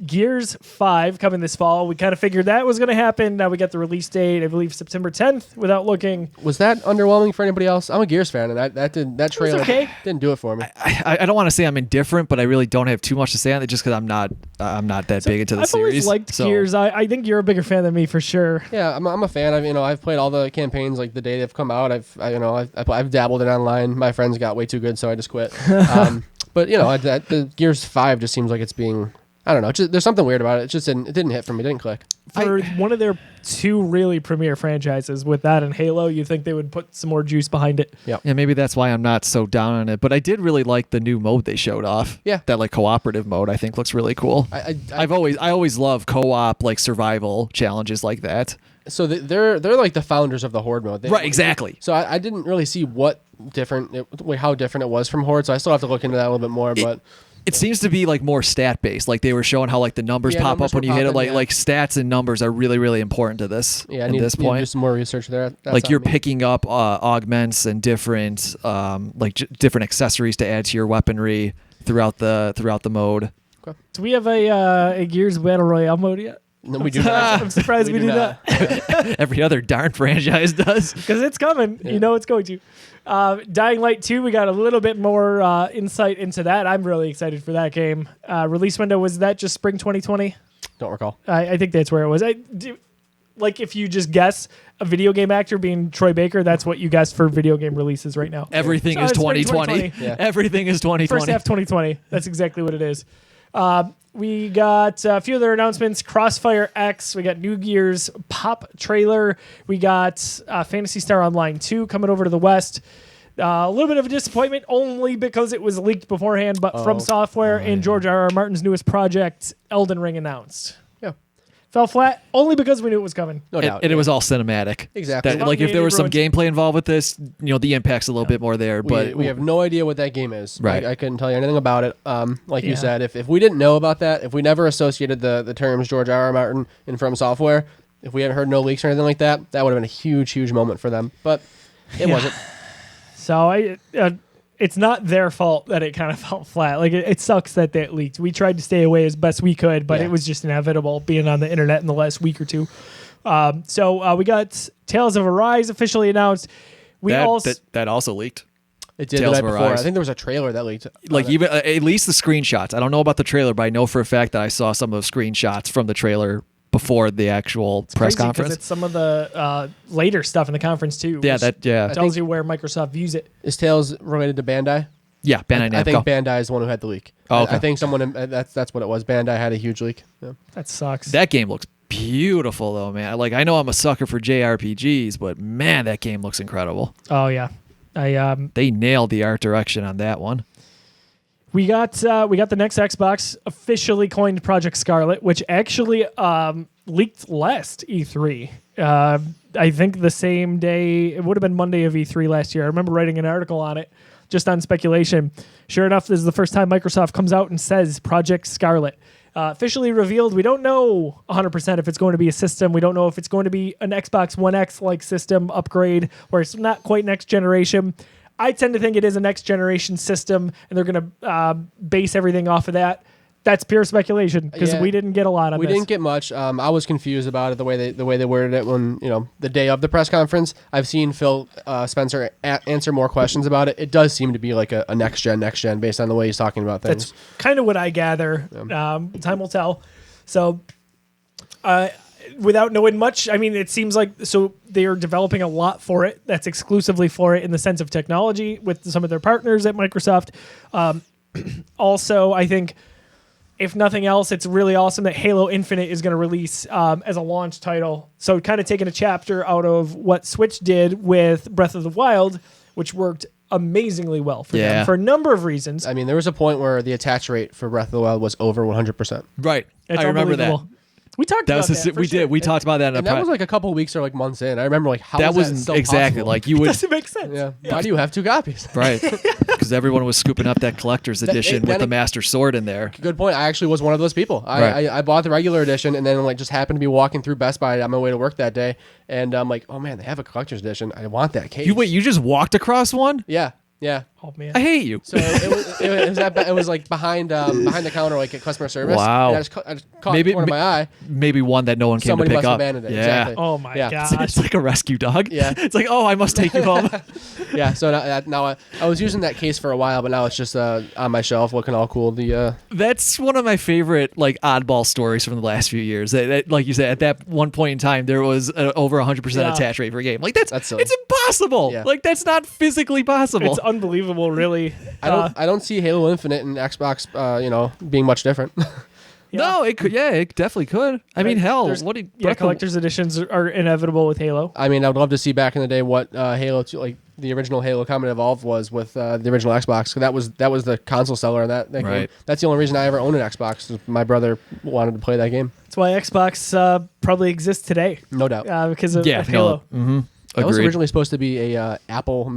Gears 5 coming this fall. We kind of figured that was going to happen. Now we got the release date, I believe September 10th, without looking. Was that underwhelming for anybody else? I'm a Gears fan, and that trailer didn't do it for me. I don't want to say I'm indifferent, but I really don't have too much to say on it just because I'm not that big into the series. I've always liked Gears. I think you're a bigger fan than me for sure. Yeah, I'm a fan. I've played all the campaigns like the day they've come out. I've dabbled in online. My friends got way too good, so I just quit. But the Gears 5 just seems like it's being. I don't know. There's something weird about it. It didn't hit for me. It didn't click. For one of their 2 really premier franchises, with that and Halo, you'd think they would put some more juice behind it. Yep. Yeah, maybe that's why I'm not so down on it. But I did really like the new mode they showed off. Yeah. That like cooperative mode I think looks really cool. I always love co-op like survival challenges like that. So they're like the founders of the Horde mode. Right, exactly. So I didn't really see how different it was from Horde. So I still have to look into that a little bit more. But It seems to be like more stat based. Like they were showing how like the numbers pop up when you hit it. Like stats and numbers are really, really important to this. Yeah, at this point, do some more research there. That's like you're picking up augments and different different accessories to add to your weaponry throughout the mode. Okay. Do we have a Gears Battle Royale mode yet? No, we do not. I'm surprised we do that. Every other darn franchise does. Because it's coming. Yeah. You know it's going to. Dying Light 2, we got a little bit more insight into that. I'm really excited for that game. Release window, was that just spring 2020? Don't recall. I think that's where it was. Like if you just guess a video game actor being Troy Baker, that's what you guess for video game releases right now. Everything is 2020. Yeah. Everything is 2020. First half 2020. That's exactly what it is. We got a few other announcements. Crossfire X. We got New Gear's Pop trailer. We got Phantasy Star Online 2 coming over to the West. A little bit of a disappointment only because it was leaked beforehand, but From Software and George R.R. Martin's newest project, Elden Ring, announced. Yeah. Fell flat only because we knew it was coming. No doubt. And it was all cinematic. Exactly. Like if there was some gameplay involved with this, the impact's a little bit more there. But we have no idea what that game is. Right. I couldn't tell you anything about it. Like you said, if we didn't know about that, if we never associated the terms George R.R. Martin and From Software, if we hadn't heard no leaks or anything like that, that would have been a huge, huge moment for them. But it wasn't. So it's not their fault that it kind of fell flat. Like it sucks that leaked. We tried to stay away as best we could, but it was just inevitable being on the internet in the last week or two. So we got Tales of Arise officially announced. That also leaked. It did Tales the night of before. Arise. I think there was a trailer that leaked. Like even at least the screenshots. I don't know about the trailer, but I know for a fact that I saw some of the screenshots from the trailer before the actual press conference. It's some of the later stuff in the conference too. Yeah, tells you where Microsoft views it. Is Tales related to Bandai? Yeah, Bandai Namco. I think Bandai is the one who had the leak. Oh, okay. I think someone that's what it was. Bandai had a huge leak. Yeah. That sucks. That game looks beautiful though, man. Like I know I'm a sucker for JRPGs, but man, that game looks incredible. Oh yeah, they nailed the art direction on that one. We got the next Xbox officially coined Project Scarlet, which actually leaked last E3. I think the same day, it would have been Monday of E3 last year. I remember writing an article on it just on speculation. Sure enough, this is the first time Microsoft comes out and says Project Scarlet. Officially revealed. We don't know 100% if it's going to be a system. We don't know if it's going to be an Xbox One X-like system upgrade where it's not quite next generation. I tend to think it is a next generation system, and they're going to base everything off of that. That's pure speculation because we didn't get a lot on this. We didn't get much. I was confused about it the way they worded it when the day of the press conference. I've seen Phil Spencer answer more questions about it. It does seem to be like a next gen based on the way he's talking about things. That's kind of what I gather. Yeah. Time will tell. So, without knowing much, I mean, it seems like they are developing a lot for it. That's exclusively for it in the sense of technology with some of their partners at Microsoft. Also, I think, if nothing else, it's really awesome that Halo Infinite is going to release as a launch title. So kind of taking a chapter out of what Switch did with Breath of the Wild, which worked amazingly well for them for a number of reasons. I mean, there was a point where the attach rate for Breath of the Wild was over 100%. Right. I remember that. We talked about that. We did. We talked about that. And that was like a couple of weeks or like months in. I remember like how that was was still exactly possible? like you would. Doesn't make sense. Yeah. Why do you have 2 copies? Right. Because everyone was scooping up that collector's edition with the Master Sword in there. Good point. I actually was one of those people. I bought the regular edition and then like just happened to be walking through Best Buy on my way to work that day, and I'm like, oh man, they have a collector's edition. I want that case. You just walked across one? Yeah. Yeah. Oh man. I hate you. So it was like behind the counter, like at customer service. Wow. And I just caught the corner of my eye. Maybe one that no one came Somebody to pick must have up. abandoned it. Yeah. Exactly. Oh my gosh. It's like a rescue dog. Yeah. It's like, oh, I must take you home. Yeah. So now I was using that case for a while, but now it's just on my shelf looking all cool. That's one of my favorite like oddball stories from the last few years. That, like you said, at that one point in time, there was over 100% attach rate for a game. Like that's silly. It's impossible. Yeah. Like that's not physically possible. It's unbelievable, really. I don't see Halo Infinite and Xbox, being much different. No, it could. Yeah, it definitely could. I mean, hell, collector's editions are inevitable with Halo. I mean, I would love to see back in the day what Halo 2, like the original Halo Combat Evolved was with the original Xbox. So that was the console seller in that game. Right. That's the only reason I ever owned an Xbox. My brother wanted to play that game. That's why Xbox probably exists today. No doubt. Because of Halo. Mm-hmm. That was originally supposed to be a Apple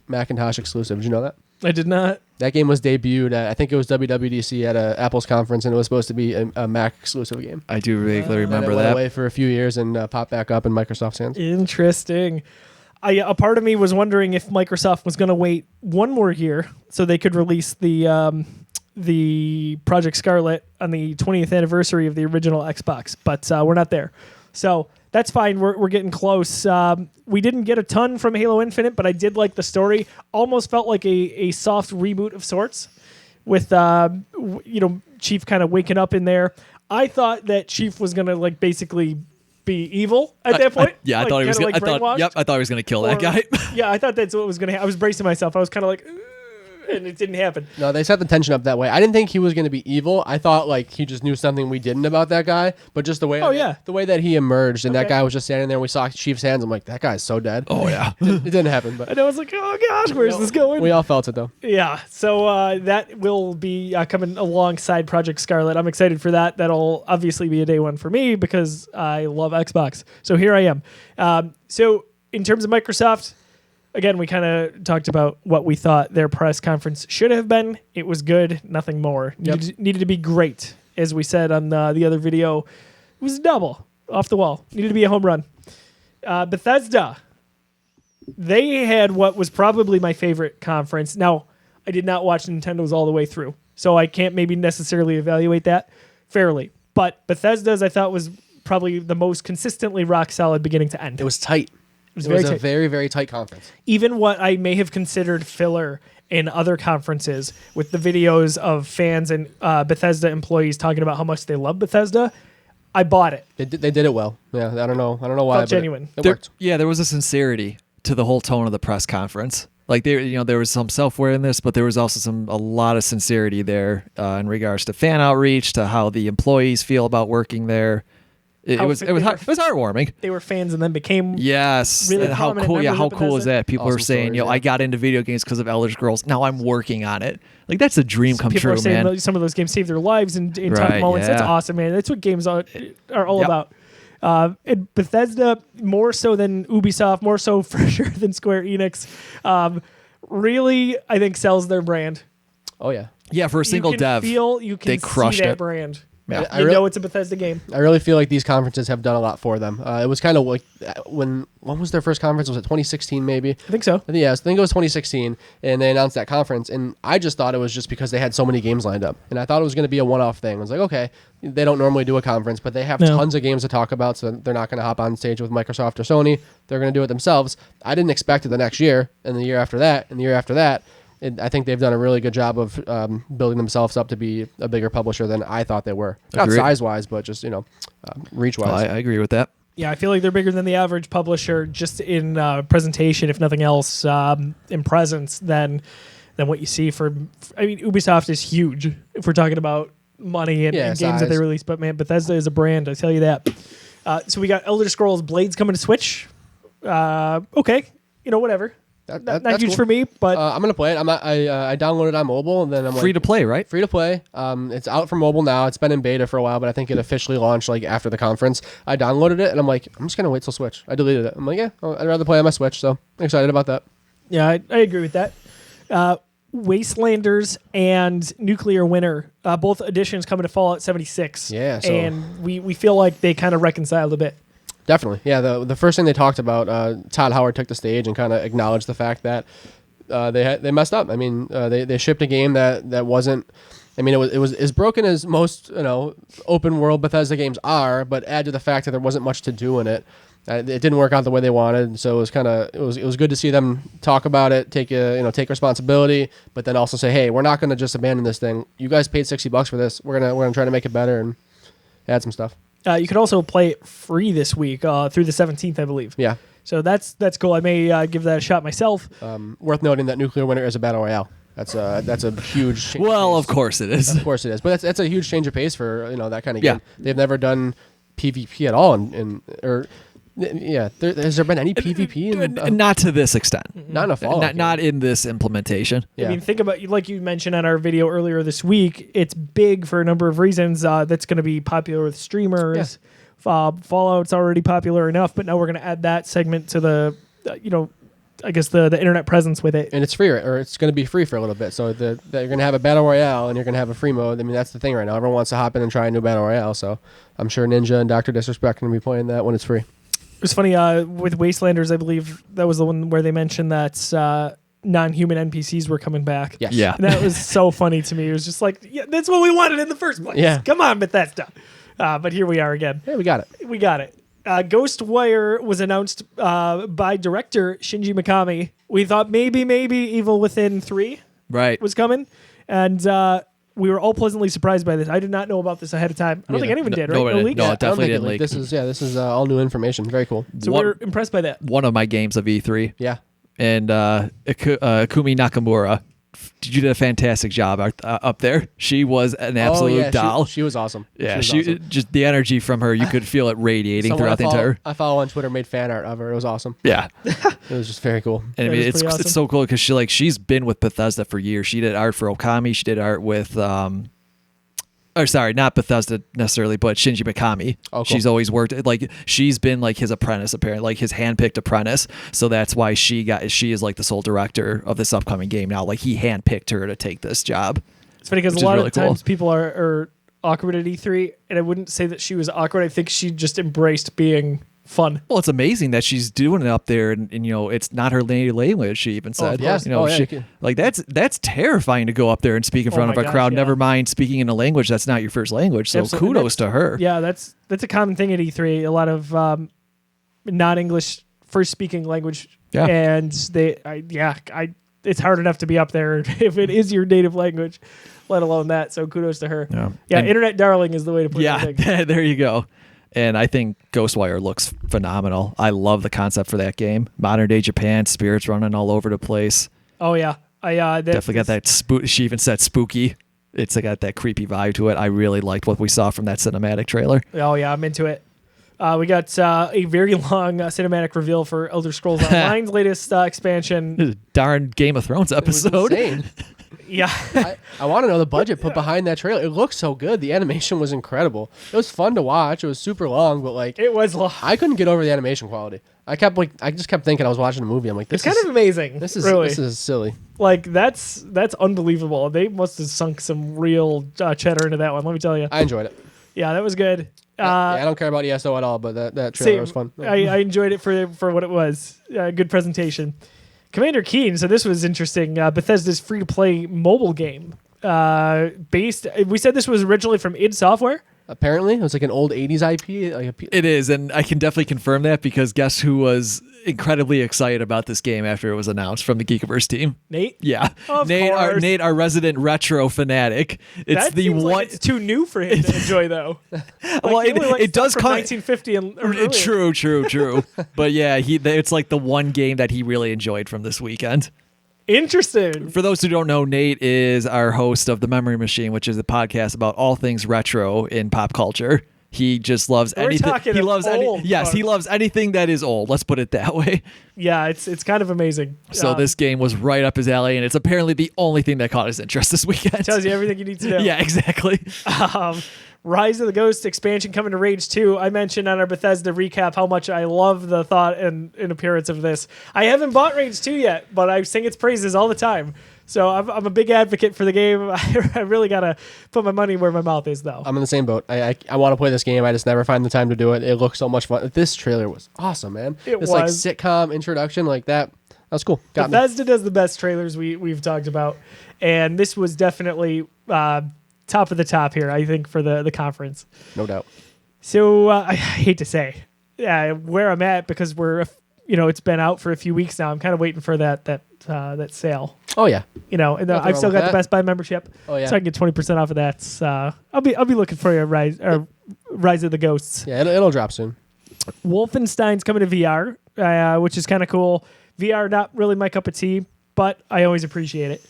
Macintosh exclusive. Did you know that? I did not. That game was debuted at, I think it was WWDC at Apple's conference, and it was supposed to be a Mac exclusive game. I do vaguely remember and it that. went away for a few years and popped back up in Microsoft's hands. Interesting. A part of me was wondering if Microsoft was going to wait one more year so they could release the Project Scarlet on the 20th anniversary of the original Xbox, but we're not there. So that's fine. We're getting close. We didn't get a ton from Halo Infinite, but I did like the story. Almost felt like a soft reboot of sorts with Chief kind of waking up in there. I thought that Chief was going to like basically be evil at that point. I thought he was going to I thought he was going to kill that guy. Yeah, I thought that's what was going to happen. I was bracing myself. I was kind of like and it didn't happen. No, they set the tension up that way. I didn't think he was going to be evil. I thought like he just knew something we didn't about that guy, but just the way the way that he emerged and that guy was just standing there and we saw Chief's hands, I'm like, that guy's so dead. Oh yeah. It didn't happen, but and I was like, oh gosh, where's this going? We all felt it though. Yeah, so that will be coming alongside Project Scarlet. I'm excited for that. That'll obviously be a day one for me because I love Xbox. So here I am. So in terms of Microsoft, again, we kind of talked about what we thought their press conference should have been. It was good, nothing more. Needed to be great. As we said on the other video, it was double, off the wall. Needed to be a home run. Bethesda, they had what was probably my favorite conference. Now, I did not watch Nintendo's all the way through, so I can't maybe necessarily evaluate that fairly. But Bethesda's, I thought, was probably the most consistently rock solid beginning to end. It was tight. It was a very, very tight conference. Even what I may have considered filler in other conferences with the videos of fans and Bethesda employees talking about how much they love Bethesda, I bought it. They did it well. Yeah, I don't know why. Felt genuine. It worked. Yeah, there was a sincerity to the whole tone of the press conference. Like there was some self-aware in this, but there was also a lot of sincerity there in regards to fan outreach, to how the employees feel about working there. It was heartwarming. They were fans and then became really and how cool is that? People Awesome are saying, stories, I got into video games because of Elder Scrolls. Now I'm working on it. Like that's a dream come People true, are saying man. some of those games saved their lives in tough moments. Yeah. That's awesome, man. That's what games are all about. And Bethesda, more so than Ubisoft, more so for sure than Square Enix, really, I think, sells their brand. Oh, yeah. Yeah, for a single dev, You can they crushed see that it. brand. Yeah. You know it's a Bethesda game. I really feel like these conferences have done a lot for them. It was kind of like when was their first conference? Was it 2016 maybe? I think so. Yeah, I think it was 2016, and they announced that conference, and I just thought it was just because they had so many games lined up, and I thought it was going to be a one-off thing. I was like, okay, they don't normally do a conference, but they have tons of games to talk about, so they're not going to hop on stage with Microsoft or Sony. They're going to do it themselves. I didn't expect it the next year, and the year after that, and the year after that. I think they've done a really good job of building themselves up to be a bigger publisher than I thought they were. Not size-wise, but just, reach-wise. I agree with that. Yeah, I feel like they're bigger than the average publisher just in presentation, if nothing else, in presence than what you see for... I mean, Ubisoft is huge if we're talking about money and games that they release. But, man, Bethesda is a brand, I tell you that. So we got Elder Scrolls Blades coming to Switch. Okay, whatever. Not huge cool for me, but I'm gonna play it. I downloaded it on mobile, and then I'm free to play, right? Free to play. It's out for mobile now. It's been in beta for a while, but I think it officially launched like after the conference. I downloaded it, and I'm like, I'm just gonna wait till Switch. I deleted it. I'm like, I'd rather play on my Switch. So I'm excited about that. Yeah, I agree with that. Wastelanders and Nuclear Winter, both editions coming to Fallout 76. Yeah, so and we feel like they kind of reconciled a bit. Definitely. Yeah, the first thing they talked about, Todd Howard took the stage and kind of acknowledged the fact that they messed up. I mean, they shipped a game that wasn't. I mean, it was as broken as most open world Bethesda games are, but add to the fact that there wasn't much to do in it. It didn't work out the way they wanted, so it was good to see them talk about it, take responsibility, but then also say, hey, we're not going to just abandon this thing. You guys paid $60 for this. We're gonna try to make it better and add some stuff. You can also play it free this week through the 17th, I believe. Yeah. So that's cool. I may give that a shot myself. Worth noting that Nuclear Winter is a battle royale. That's a huge change. Well, of course it is. Of course it is. But that's a huge change of pace for that kind of game. They've never done PvP at all, has there been any PvP? Not to this extent. Not in a Fallout. Not in this implementation. Yeah. I mean, think about, like you mentioned on our video earlier this week, it's big for a number of reasons. That's going to be popular with streamers. Yeah. Fallout's already popular enough, but now we're going to add that segment to the, I guess the internet presence with it. And it's free, or it's going to be free for a little bit. So that you're going to have a battle royale and you're going to have a free mode. I mean, that's the thing right now. Everyone wants to hop in and try a new battle royale. So I'm sure Ninja and Dr. Disrespect are going to be playing that when it's free. It was funny with Wastelanders. I believe that was the one where they mentioned that non-human NPCs were coming back. Yes. Yeah. And that was so funny to me. It was just like, yeah, that's what we wanted in the first place. Yeah. Come on, Bethesda. But here we are again. Hey, we got it. We got it. Ghostwire was announced by director Shinji Mikami. We thought maybe Evil Within 3 Right. was coming. And we were all pleasantly surprised by this. I did not know about this ahead of time. I don't think anyone did, right? No, No leaks? no, Yeah, it definitely I don't didn't leak. think this is all new information. Very cool. So we were impressed by that. One of my games of E3. Yeah. And Akumi Nakamura, you did a fantastic job up there. She was an absolute doll. She was awesome. Yeah, she was awesome. just the energy from her, you could feel it radiating Someone throughout the entire. I follow on Twitter made fan art of her. It was awesome. Yeah, It was just very cool. and I That mean was pretty awesome. it's so cool because she's been with Bethesda for years. She did art for Okami. She did art with or sorry, not Bethesda necessarily, but Shinji Mikami. Oh, cool. She's always worked she's been like his apprentice, apparently, like his handpicked apprentice. So that's why she is like the sole director of this upcoming game now. Like he handpicked her to take this job. It's funny because Which a is lot really of times cool. people are awkward at E3, and I wouldn't say that she was awkward. I think she just embraced being fun. Well, it's amazing that she's doing it up there, and it's not her native language. She even said, yes. like that's terrifying to go up there and speak in front my of a gosh, crowd. yeah. Never mind speaking in a language that's not your first language. So Absolutely. kudos to her. Yeah, that's a common thing at E3. A lot of non-English first speaking language, Yeah. and it's hard enough to be up there if it is your native language, let alone that. So kudos to her. Yeah. And- internet darling is the way to put it. I Yeah, think. there you go. And I think Ghostwire looks phenomenal. I love the concept for that game. Modern day Japan, spirits running all over the place. Oh yeah, Definitely got that. She even said spooky. It's got that creepy vibe to it. I really liked what we saw from that cinematic trailer. Oh yeah, I'm into it. We got a very long cinematic reveal for Elder Scrolls Online's latest expansion. Darn Game of Thrones It was episode. insane. Yeah, I want to know the budget put behind that trailer. It looked so good. The animation was incredible. It was fun to watch. It was super long, but like it was long. I couldn't get over the animation quality. I just kept thinking I was watching a movie. I'm like, this It's kind of amazing. this is really this is silly. like that's unbelievable. They must have sunk some real cheddar into that one. Let me tell you. I enjoyed it. Yeah, that was good. Yeah, I don't care about ESO at all, but that trailer Same. was fun. I enjoyed it for what it was. Good presentation. Commander Keen. So this was interesting. Bethesda's free-to-play mobile game. Based. We said this was originally from id Software. Apparently, it was like an old '80s IP. It is, and I can definitely confirm that because guess who was incredibly excited about this game after it was announced from the Geekiverse team? Nate. Yeah, Of Nate, course. our resident retro fanatic. It's That the seems one. like it's too new for him to enjoy, though. Well, He only likes it does stuff from come. 1950 and earlier. True. But yeah, it's like the one game that he really enjoyed from this weekend. Interesting. For those who don't know, Nate is our host of The Memory Machine, which is a podcast about all things retro in pop culture. He just loves We're anything. talking He loves old, yes, he folks. loves anything that is old. Let's put it that way. Yeah, it's kind of amazing. So this game was right up his alley, and it's apparently the only thing that caught his interest this weekend. tells you everything you need to know. Yeah, exactly. Rise of the Ghost expansion coming to Rage 2. I mentioned on our Bethesda recap how much I love the thought and appearance of this. I haven't bought Rage 2 yet, but I sing its praises all the time. So I'm a big advocate for the game. I really got to put my money where my mouth is, though. I'm in the same boat. I want to play this game. I just never find the time to do it. It looks so much fun. This trailer was awesome, man. It It's like was. sitcom introduction like that. That's cool. Got me. Bethesda does the best trailers we've talked about. And this was definitely top of the top here, I think, for the conference. No doubt. So I hate to say where I'm at because it's been out for a few weeks now. I'm kind of waiting for that sale. Oh yeah. And Nothing I've still wrong with got the that. Best Buy membership, Oh yeah. so I can get 20% off of that. I'll be looking for a Rise of the Ghosts. Yeah, it'll drop soon. Wolfenstein's coming to VR, which is kind of cool. VR not really my cup of tea, but I always appreciate it.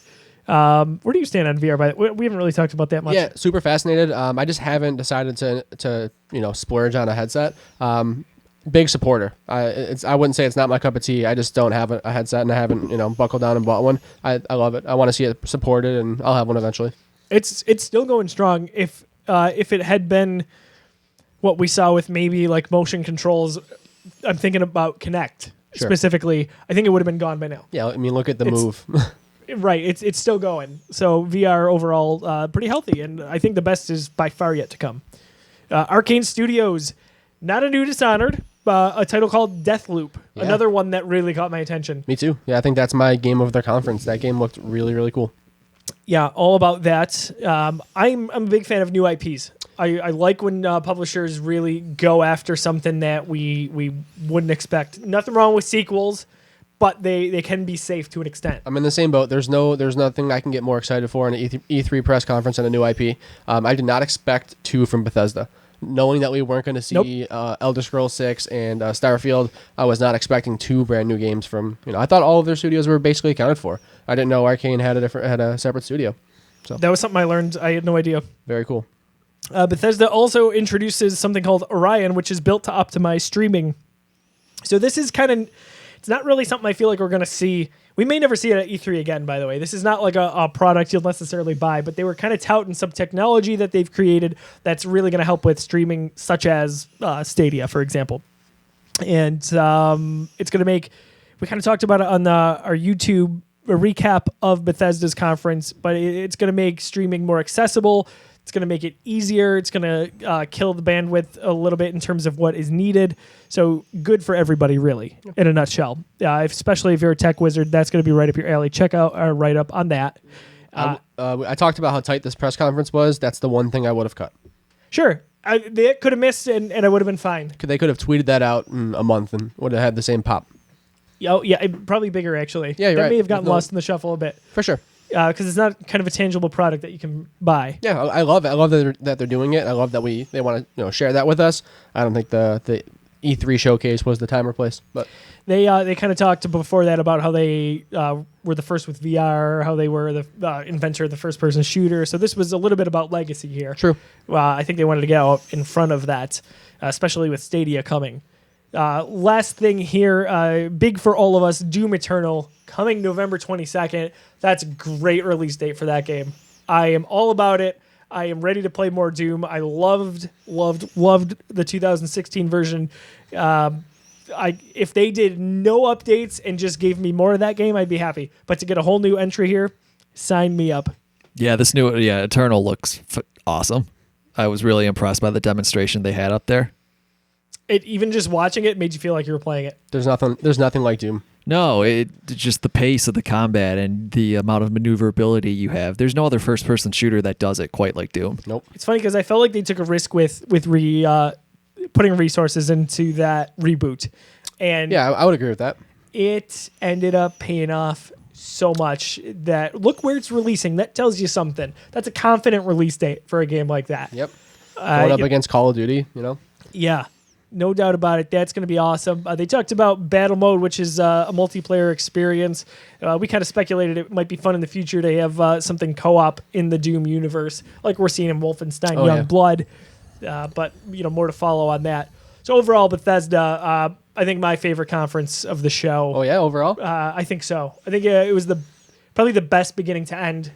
Where do you stand on VR? By the way? We haven't really talked about that much. Yeah, super fascinated. I just haven't decided to splurge on a headset. Big supporter. I wouldn't say it's not my cup of tea. I just don't have a headset, and I haven't buckled down and bought one. I love it. I want to see it supported, and I'll have one eventually. It's still going strong. If it had been what we saw with maybe like motion controls, I'm thinking about Kinect. specifically, I think it would have been gone by now. Yeah, I mean, look at the Move. Right, it's still going. So VR overall pretty healthy, and I think the best is by far yet to come. Arcane Studios, not a new Dishonored, a title called Deathloop, another one that really caught my attention. Me too. Yeah, I think that's my game of their conference. That game looked really, really cool. Yeah, all about that. I'm a big fan of new IPs. I like when publishers really go after something that we wouldn't expect. Nothing wrong with sequels, but they can be safe to an extent. I'm in the same boat. There's nothing I can get more excited for in an E3 press conference than a new IP. I did not expect 2 from Bethesda. Knowing that we weren't going to see Elder Scrolls 6 and Starfield, I was not expecting 2 brand new games from. I thought all of their studios were basically accounted for. I didn't know Arcane had a separate studio. So that was something I learned. I had no idea. Very cool. Bethesda also introduces something called Orion, which is built to optimize streaming. So this is it's not really something I feel like we're going to see. We may never see it at E3 again, by the way. This is not like a product you'll necessarily buy, but they were kind of touting some technology that they've created that's really going to help with streaming, such as Stadia, for example. And it's going to make, we kind of talked about it on our YouTube recap of Bethesda's conference, but it's going to make streaming more accessible. It's going to make it easier. It's going to kill the bandwidth a little bit in terms of what is needed. So good for everybody, really, in a nutshell. Especially if you're a tech wizard, that's going to be right up your alley. Check out our write-up on that. I talked about how tight this press conference was. That's the one thing I would have cut. Sure. They could have missed, and I would have been fine. They could have tweeted that out in a month and would have had the same pop. Oh, yeah, probably bigger, actually. Yeah, you're that right. may have gotten lost in the shuffle a bit. For sure. Because it's not kind of a tangible product that you can buy. Yeah, I love it. I love that they're doing it. I love that they want to share that with us. I don't think the E3 showcase was the time or place, but they kind of talked before that about how they were the first with VR, how they were the inventor of the first-person shooter. So this was a little bit about legacy here. True. I think they wanted to get out in front of that, especially with Stadia coming. Last thing here, big for all of us, Doom Eternal, coming November 22nd. That's a great release date for that game. I am all about it. I am ready to play more Doom. I loved the 2016 version. If they did no updates and just gave me more of that game, I'd be happy. But to get a whole new entry here, sign me up. Yeah, this new Eternal looks awesome. I was really impressed by the demonstration they had up there. Even just watching it made you feel like you were playing it. There's nothing like Doom. No, just the pace of the combat and the amount of maneuverability you have. There's no other first-person shooter that does it quite like Doom. Nope. It's funny because I felt like they took a risk with putting resources into that reboot, and yeah, I would agree with that. It ended up paying off so much that look where it's releasing. That tells you something. That's a confident release date for a game like that. Yep. Going up against Call of Duty, Yeah. No doubt about it. That's going to be awesome. They talked about battle mode, which is a multiplayer experience. We kind of speculated it might be fun in the future to have something co-op in the Doom universe, like we're seeing in Wolfenstein Youngblood. But more to follow on that. So overall, Bethesda, I think my favorite conference of the show. Oh yeah, overall. I think so. I think it was probably the best beginning to end.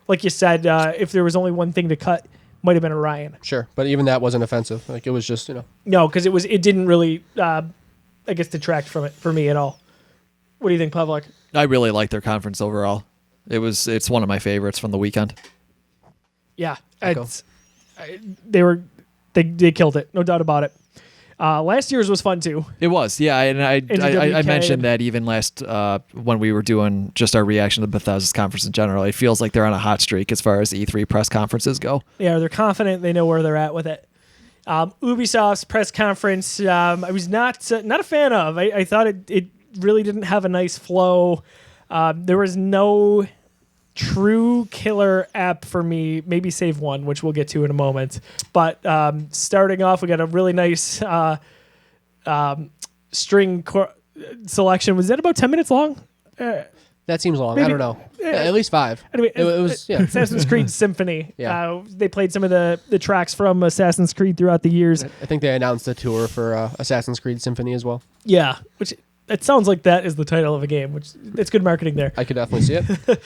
Like you said, if there was only one thing to cut, might have been Orion. Sure, but even that wasn't offensive. Like it was just No, because it didn't really, I guess, detract from it for me at all. What do you think, Pavlik? I really like their conference overall. It's one of my favorites from the weekend. Yeah, they killed it, no doubt about it. Last year's was fun too. It was, yeah, and I mentioned that even last when we were doing just our reaction to Bethesda's conference in general. It feels like they're on a hot streak as far as E3 press conferences go. Yeah, they're confident. They know where they're at with it. Ubisoft's press conference, I was not a fan of. I thought it really didn't have a nice flow. There was no true killer app for me, maybe save one, which we'll get to in a moment. But starting off, we got a really nice string selection. Was that about 10 minutes long? That seems long. Maybe, I don't know. At least 5. Anyway, it was Assassin's Creed Symphony. Yeah. They played some of the tracks from Assassin's Creed throughout the years. I think they announced a tour for Assassin's Creed Symphony as well. Yeah, which it sounds like that is the title of a game, which it's good marketing there. I could definitely see it.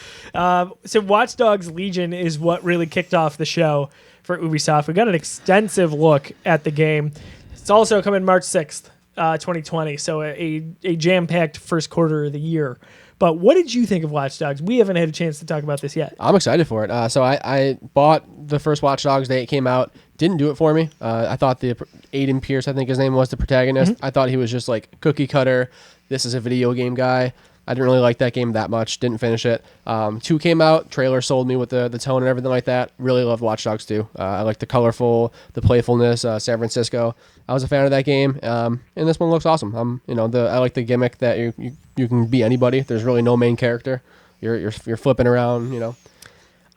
So Watch Dogs Legion is what really kicked off the show for Ubisoft. We got an extensive look at the game. It's also coming March 6th. 2020. So a jam-packed first quarter of the year. But what did you think of Watch Dogs? We haven't had a chance to talk about this yet. I'm excited for it. So I bought the first Watch Dogs day it came out. Didn't do it for me. I thought the Aiden Pierce, I think his name was, the protagonist. I thought he was just like cookie cutter. This is a video game guy. I didn't really like that game that much. Didn't finish it. 2 came out. Trailer sold me with the tone and everything like that. Really loved Watch Dogs 2. I like the colorful, the playfulness. San Francisco. I was a fan of that game. And this one looks awesome. I like the gimmick that you can be anybody. There's really no main character. You're flipping around.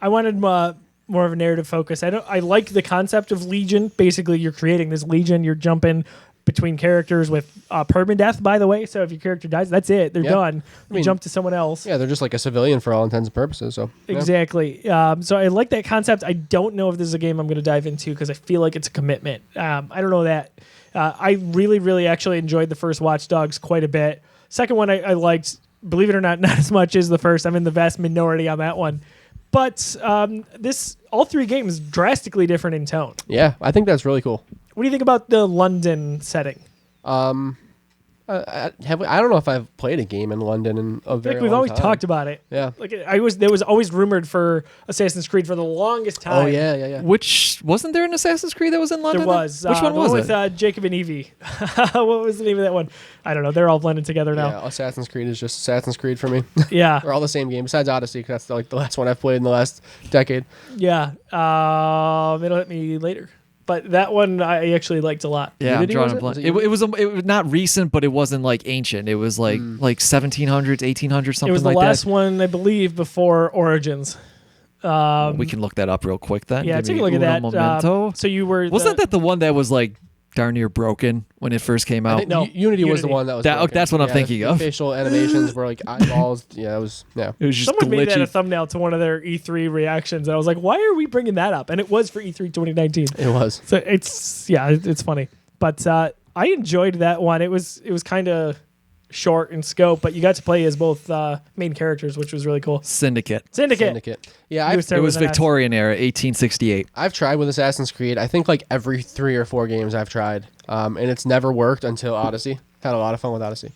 I wanted more of a narrative focus. I like the concept of Legion. Basically, you're creating this Legion. You're jumping between characters with permadeath, by the way. So if your character dies, that's it. They're done. You jump to someone else. Yeah, they're just like a civilian for all intents and purposes. So exactly. So I like that concept. I don't know if this is a game I'm going to dive into because I feel like it's a commitment. I don't know that. I really, really actually enjoyed the first Watch Dogs quite a bit. Second one I liked, believe it or not as much as the first. I'm in the vast minority on that one. But all 3 games drastically different in tone. Yeah, I think that's really cool. What do you think about the London setting? I don't know if I've played a game in London in a very long time. We've always talked about it. Yeah. There was always rumored for Assassin's Creed for the longest time. Oh yeah. Which wasn't there an Assassin's Creed that was in London? There was. Which one was it? With Jacob and Evie. What was the name of that one? I don't know. They're all blended together now. Yeah, Assassin's Creed is just Assassin's Creed for me. Yeah. They're all the same game besides Odyssey, because that's the last one I've played in the last decade. Yeah. It'll hit me later. But that one I actually liked a lot. Yeah, Unity, I'm drawing a was blank. It was not recent, but it wasn't like ancient. It was like 1700s, 1800s, something like that. It was the last one, I believe, before Origins. We can look that up real quick then. Yeah, Give take me a look at uno that. momento. So you were Wasn't that the one that was like darn near broken when it first came out? No, Unity was the one that was broken. That's what I'm thinking the of. Facial animations were like eyeballs. Yeah, it was It was just someone glitchy. made that a thumbnail to one of their E3 reactions. And I was like, why are we bringing that up? And it was for E3 2019. It was. So it's funny. But I enjoyed that one. It was kind of short in scope, but you got to play as both main characters, which was really cool. Syndicate. Yeah, It It was Victorian era, 1868. I've tried with Assassin's Creed. I think like every 3 or 4 games I've tried, and it's never worked until Odyssey. Had a lot of fun with Odyssey.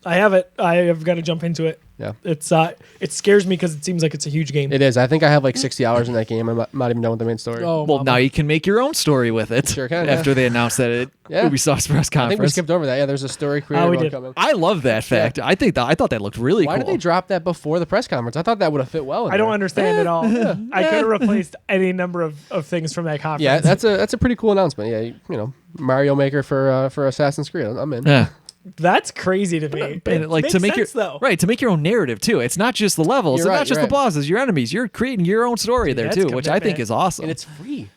I have it. I have got to jump into it. Yeah, it scares me because it seems like it's a huge game. it is. I think I have like 60 hours in that game. I'm not even done with the main story. Oh, Well, mama. now you can make your own story with it. Sure can, After they announced that at Ubisoft's press I think we conference. skipped over that. Yeah, there's a story creator we one did. coming. I love that fact. I thought that looked really Why cool. did they drop that before the press conference? I thought that would have fit well. I don't understand at all. I could have replaced any number of things from that conference. Yeah, that's a pretty cool announcement. Yeah, Mario Maker for Assassin's Creed. I'm in. Yeah. That's crazy to me. And like to make sense, though. to make your own narrative too. It's not just the levels, You're it's right, not just you're the bosses, your enemies. You're creating your own story there that's too, which I think commitment. is awesome. And it's free.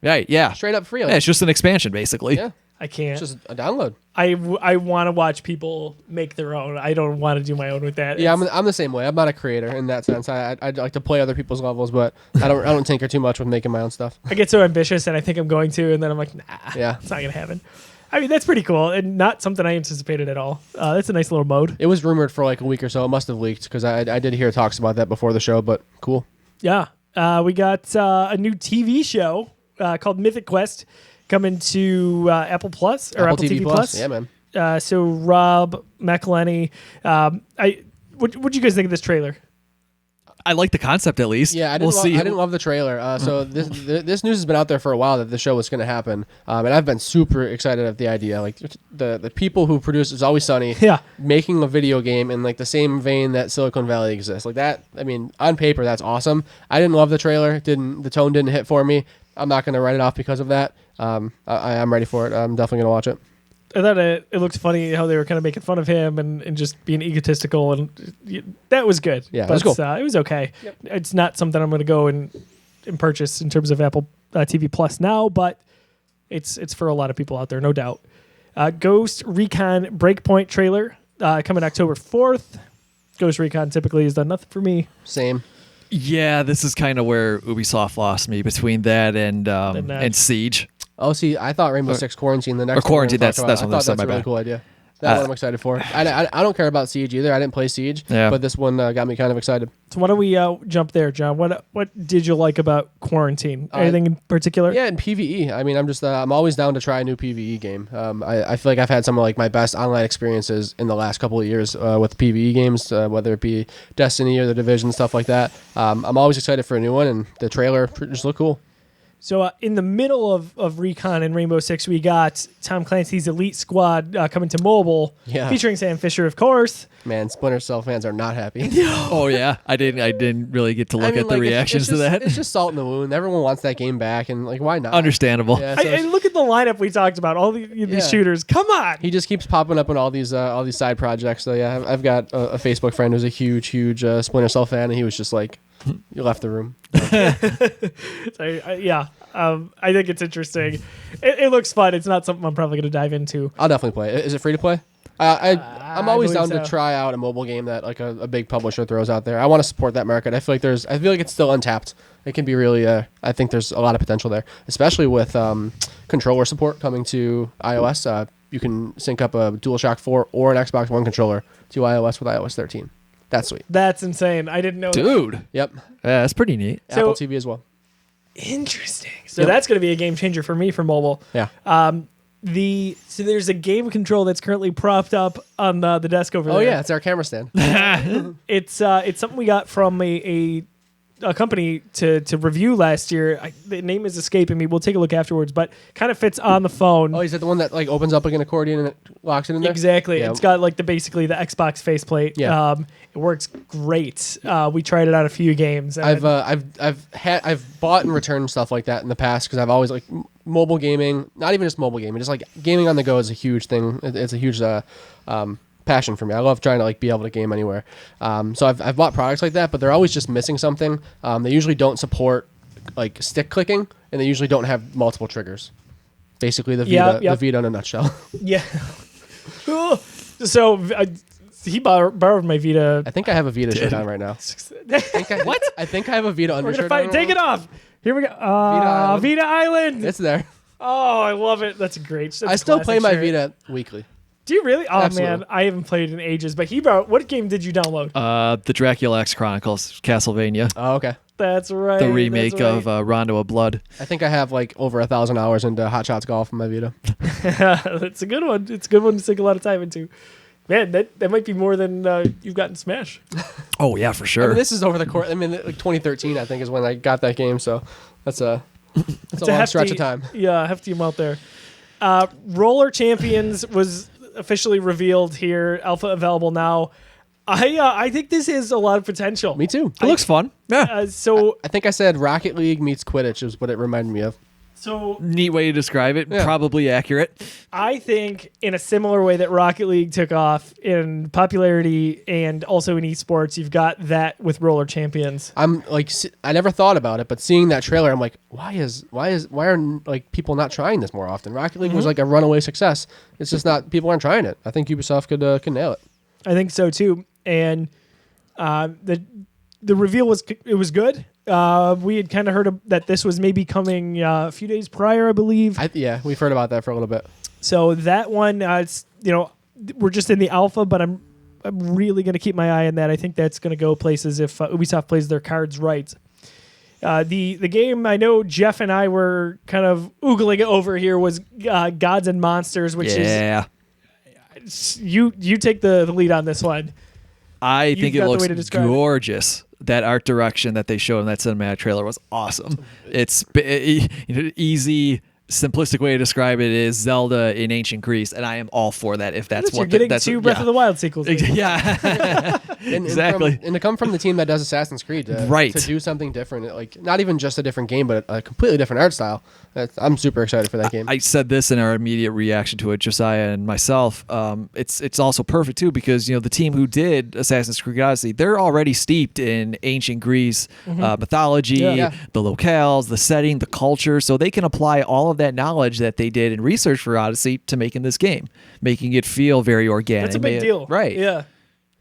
Right? Yeah. Straight up free. Yeah, it's just an expansion basically. Yeah, I can't. it's just a download. I want to watch people make their own. I don't want to do my own with that. Yeah, I'm the same way. I'm not a creator in that sense. I'd like to play other people's levels, but I don't tinker too much with making my own stuff. I get so ambitious, and I think I'm going to, and then I'm like, nah, Yeah. it's not gonna happen. I mean, that's pretty cool, and not something I anticipated at all. That's a nice little mode. It was rumored for like a week or so. It must have leaked because I did hear talks about that before the show, but cool. Yeah, we got a new TV show called Mythic Quest coming to Apple Plus or Apple TV Plus. Yeah, man. So Rob McElhenney, what'd you guys think of this trailer? I like the concept at least. Yeah, I didn't love the trailer. So this news has been out there for a while that the show was going to happen, and I've been super excited at the idea. Like the people who produce It's Always Sunny, Yeah. making a video game in like the same vein that Silicon Valley exists. Like that. I mean, on paper, that's awesome. I didn't love the trailer. The tone didn't hit for me. I'm not going to write it off because of that. I'm ready for it. I'm definitely going to watch it. I thought it looked funny how they were kind of making fun of him and just being egotistical, and that was good. Yeah, it but was cool. It was okay. Yep. It's not something I'm going to go and purchase in terms of Apple TV Plus now, but it's for a lot of people out there, no doubt. Ghost Recon Breakpoint trailer coming October 4th. Ghost Recon typically has done nothing for me. Same. Yeah, this is kind of where Ubisoft lost me between that and Siege. Oh, see, I thought Rainbow Six Quarantine the next Quarantine, one. that's what I thought I said, that's my a really bad. cool idea. That one I'm excited for. I don't care about Siege either. I didn't play Siege, but this one got me kind of excited. So why don't we jump there, John? What did you like about Quarantine? Anything in particular? Yeah, in PvE. I mean, I'm always down to try a new PvE game. I feel like I've had some of like my best online experiences in the last couple of years with PvE games, whether it be Destiny or The Division, stuff like that. I'm always excited for a new one, and the trailer just looked cool. So in the middle of Recon and Rainbow Six, we got Tom Clancy's Elite Squad coming to mobile, featuring Sam Fisher, of course. Man, Splinter Cell fans are not happy. Oh yeah, I didn't really get to look at the reactions to that. It's just salt in the wound. Everyone wants that game back, and like, why not? Understandable. Yeah, and look at the lineup we talked about. All these shooters. Come on. He just keeps popping up in all these side projects. So yeah, I've got a Facebook friend who's a huge Splinter Cell fan, and he was just like, "You left the room." I think it's interesting. It looks fun. It's not something I'm probably going to dive into. I'll definitely play it. Is it free to play? I'm always down to try out a mobile game that like a big publisher throws out there. I want to support that market. I feel like it's still untapped. It can be really. I think there's a lot of potential there, especially with controller support coming to iOS. You can sync up a DualShock 4 or an Xbox One controller to iOS with iOS 13. That's sweet. That's insane. I didn't know Dude. that. Yep. Yeah, that's pretty neat. Apple TV as well. Interesting. So that's going to be a game changer for me for mobile. Yeah. So there's a game control that's currently propped up on the desk over there. Oh yeah, it's our camera stand. It's something we got from a company to review last year. The name is escaping me. We'll take a look afterwards, but kind of fits on the phone. Oh, is that the one that like opens up like an accordion and it locks it in there? Exactly. Yeah. It's got like basically the Xbox faceplate. Yeah. It works great. We tried it on a few games. I've bought and returned stuff like that in the past because I've always like mobile gaming. Not even just mobile gaming, just like gaming on the go is a huge thing. It's a huge passion for me. I love trying to like be able to game anywhere. So I've bought products like that, but they're always just missing something. They usually don't support like stick clicking, and they usually don't have multiple triggers. Basically, the Vita in a nutshell. Yeah. So he borrowed my Vita. I think I have a Vita shirt on right now. What? I think I have a Vita undershirt on. Take it off. Here we go. Vita Island. It's there. Oh, I love it. That's great. I still play my Vita weekly. Do you really? Oh, Absolutely. man. I haven't played in ages. But what game did you download? The Dracula X Chronicles, Castlevania. Oh, okay. That's right. The remake of Rondo of Blood. I think I have like over 1,000 hours into Hot Shots Golf on my Vita. That's a good one. It's a good one to sink a lot of time into. Man, that might be more than you've gotten Smash. Oh, yeah, for sure. I mean, this is over the course. I mean, like 2013, I think, is when I got that game. So that's a long stretch of time. Yeah, hefty amount there. Roller Champions was officially revealed here. Alpha available now. I think this has a lot of potential. Me too. It looks fun. Yeah. So I think I said Rocket League meets Quidditch is what it reminded me of. So neat way to describe it. Yeah. Probably accurate. I think in a similar way that Rocket League took off in popularity and also in esports, you've got that with Roller Champions. I'm like, I never thought about it, but seeing that trailer, I'm like, why are like people not trying this more often? Rocket League was like a runaway success. It's just not, people aren't trying it. I think Ubisoft could nail it. I think so too. And the reveal was good. We had kind of heard that this was maybe coming a few days prior, I believe. Yeah, we've heard about that for a little bit. So that one, we're just in the alpha, but I'm really going to keep my eye on that. I think that's going to go places if Ubisoft plays their cards right. The game I know Jeff and I were kind of oogling over here was Gods and Monsters, which is you take the lead on this one. I think it looks gorgeous. That art direction that they showed in that cinematic trailer was awesome. It's easy, simplistic way to describe it is Zelda in ancient Greece, and I am all for that. If that's what you're getting two Breath of the Wild sequels. Yeah, exactly. And to come from the team that does Assassin's Creed, to do something different, like not even just a different game, but a completely different art style. I'm super excited for that game. I said this in our immediate reaction to it, Josiah and myself. It's also perfect too because the team who did Assassin's Creed Odyssey, they're already steeped in ancient Greece mythology, the locales, the setting, the culture, so they can apply all of that knowledge that they did in research for Odyssey to making this game, making it feel very organic. That's a big deal, right? Yeah.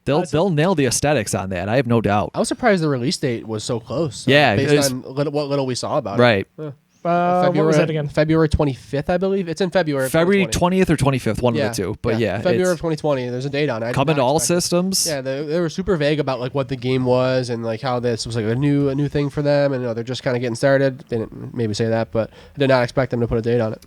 They'll nail the aesthetics on that. I have no doubt. I was surprised the release date was so close. Yeah, based on what little we saw about it. Right. What was that again? February 25th, I believe. It's in February. February 20th or 25th, one of the two. But February of 2020. There's a date on it. Coming to all systems. Yeah, they were super vague about like what the game was and like how this was like a new thing for them, and they're just kind of getting started. They didn't maybe say that, but I did not expect them to put a date on it.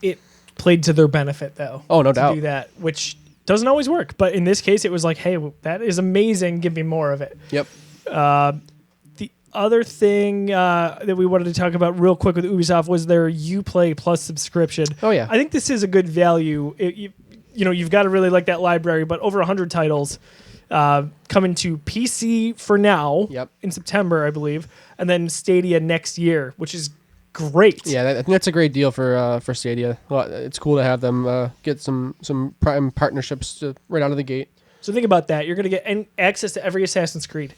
It played to their benefit, though. Oh, no doubt. To do that, which doesn't always work, but in this case, it was like, hey, that is amazing. Give me more of it. Yep. The other thing that we wanted to talk about real quick with Ubisoft was their Uplay Plus subscription. Oh, yeah. I think this is a good value. You've got to really like that library, but over 100 titles coming to PC for now in September, I believe, and then Stadia next year, which is great. Yeah, I think that's a great deal for Stadia. Well, it's cool to have them get some prime partnerships right out of the gate. So think about that. You're going to get access to every Assassin's Creed,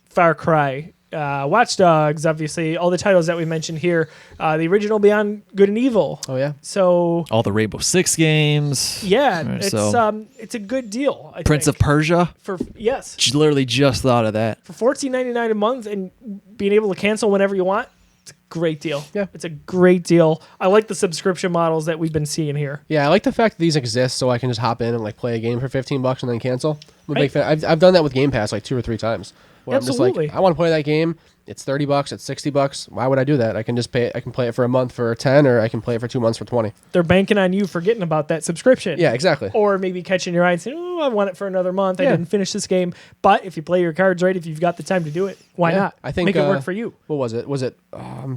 Far Cry, Watch Dogs, obviously, all the titles that we mentioned here. The original Beyond Good and Evil. Oh, yeah. So all the Rainbow Six games. Yeah, it's a good deal. I Prince think. of Persia. Yes. Literally just thought of that. For $14.99 a month and being able to cancel whenever you want, it's a great deal. Yeah. It's a great deal. I like the subscription models that we've been seeing here. Yeah, I like the fact that these exist so I can just hop in and like play a game for $15 and then cancel. I'm a big fan. I've done that with Game Pass like 2 or 3 times. Where Absolutely. I'm just like, I want to play that game. It's $30. It's $60. Why would I do that? I can just pay. I can play it for a month for 10, or I can play it for 2 months for 20. They're banking on you forgetting about that subscription. Yeah, exactly. Or maybe catching your eye and saying, "Oh, I want it for another month. I didn't finish this game." But if you play your cards right, if you've got the time to do it, why not? I think make it work for you. What was it? Was it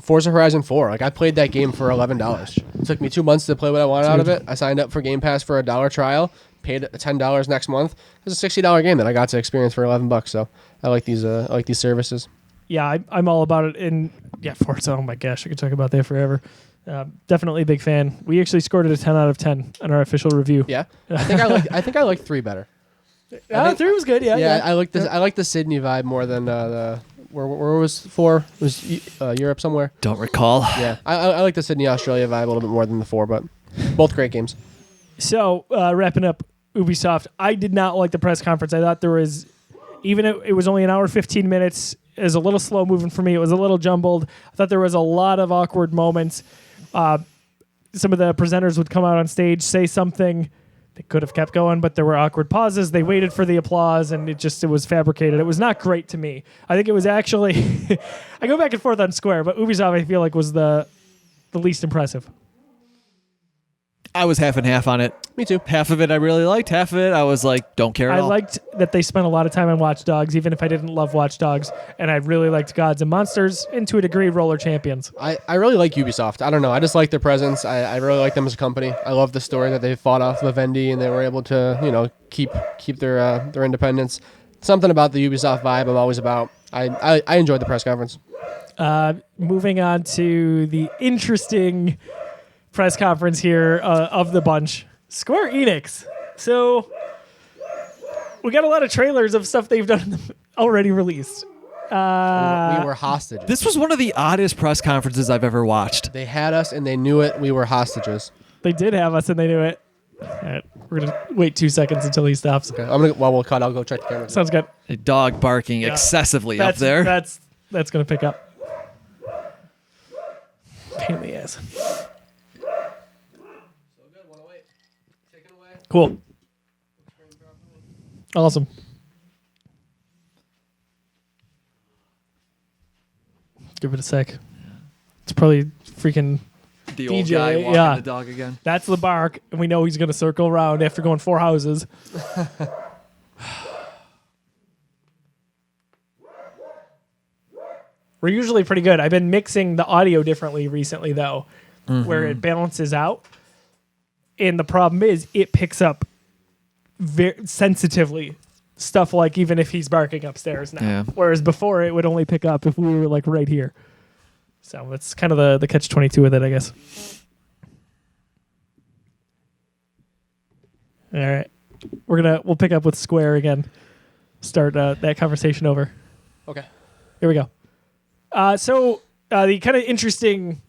Forza Horizon 4? Like I played that game for $11. It took me 2 months to play what I wanted out of it. I signed up for Game Pass for $1 trial. Paid $10 next month. It's a $60 game that I got to experience for $11. So I like these services. Yeah, I'm all about it. And yeah, Forza. Oh my gosh, I could talk about that forever. Definitely a big fan. We actually scored it a 10 out of 10 on our official review. Yeah, I think I like 3 better. 3 was good. Yeah. I like this. I like the Sydney vibe more than the where was 4? It was Europe somewhere. Don't recall. Yeah, I like the Sydney Australia vibe a little bit more than the 4, but both great games. So wrapping up Ubisoft, I did not like the press conference. I thought there was, even it was only an hour 15 minutes. It was a little slow moving for me. It was a little jumbled. I thought there was a lot of awkward moments. Some of the presenters would come out on stage, say something. They could have kept going, but there were awkward pauses. They waited for the applause, and it was fabricated. It was not great to me. I think it was actually, I go back and forth on Square, but Ubisoft I feel like was the least impressive. I was half and half on it. Me too. Half of it I really liked. Half of it I was like, don't care at all. I liked that they spent a lot of time on Watch Dogs, even if I didn't love Watch Dogs. And I really liked Gods and Monsters, and to a degree, Roller Champions. I really like Ubisoft. I don't know. I just like their presence. I really like them as a company. I love the story that they fought off Vivendi and they were able to, keep their independence. Something about the Ubisoft vibe I'm always about. I enjoyed the press conference. Moving on to the interesting press conference here of the bunch. Square Enix. So we got a lot of trailers of stuff they've done already released. We were hostages. This was one of the oddest press conferences I've ever watched. They had us and they knew it. We were hostages. They did have us and they knew it. All right, we're going to wait 2 seconds until he stops. Okay, while we'll cut, I'll go check the camera. Sounds good. A dog barking excessively up there. That's going to pick up. Pain in the ass. Cool. Awesome. Give it a sec. It's probably freaking The old DJ, guy walking yeah. the dog again. That's the bark, and we know he's going to circle around after going 4 houses. We're usually pretty good. I've been mixing the audio differently recently, though, where it balances out. And the problem is it picks up very sensitively stuff like even if he's barking upstairs now. Yeah. Whereas before it would only pick up if we were like right here. So that's kind of the catch-22 with it, I guess. All right. We'll pick up with Square again. Start that conversation over. Okay. Here we go. So the kind of interesting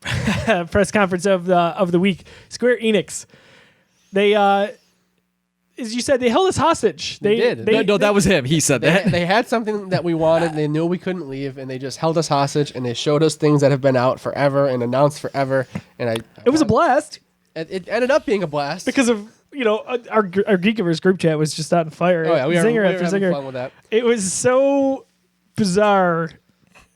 press conference of the week, Square Enix. They as you said, they held us hostage. They did. That was him. He said that. They had something that we wanted. They knew we couldn't leave, and they just held us hostage. And they showed us things that have been out forever and announced forever. And it was a blast. It ended up being a blast because of our Geekiverse group chat was just on fire. Oh yeah, we zinger were after having zinger. fun with that. It was so bizarre.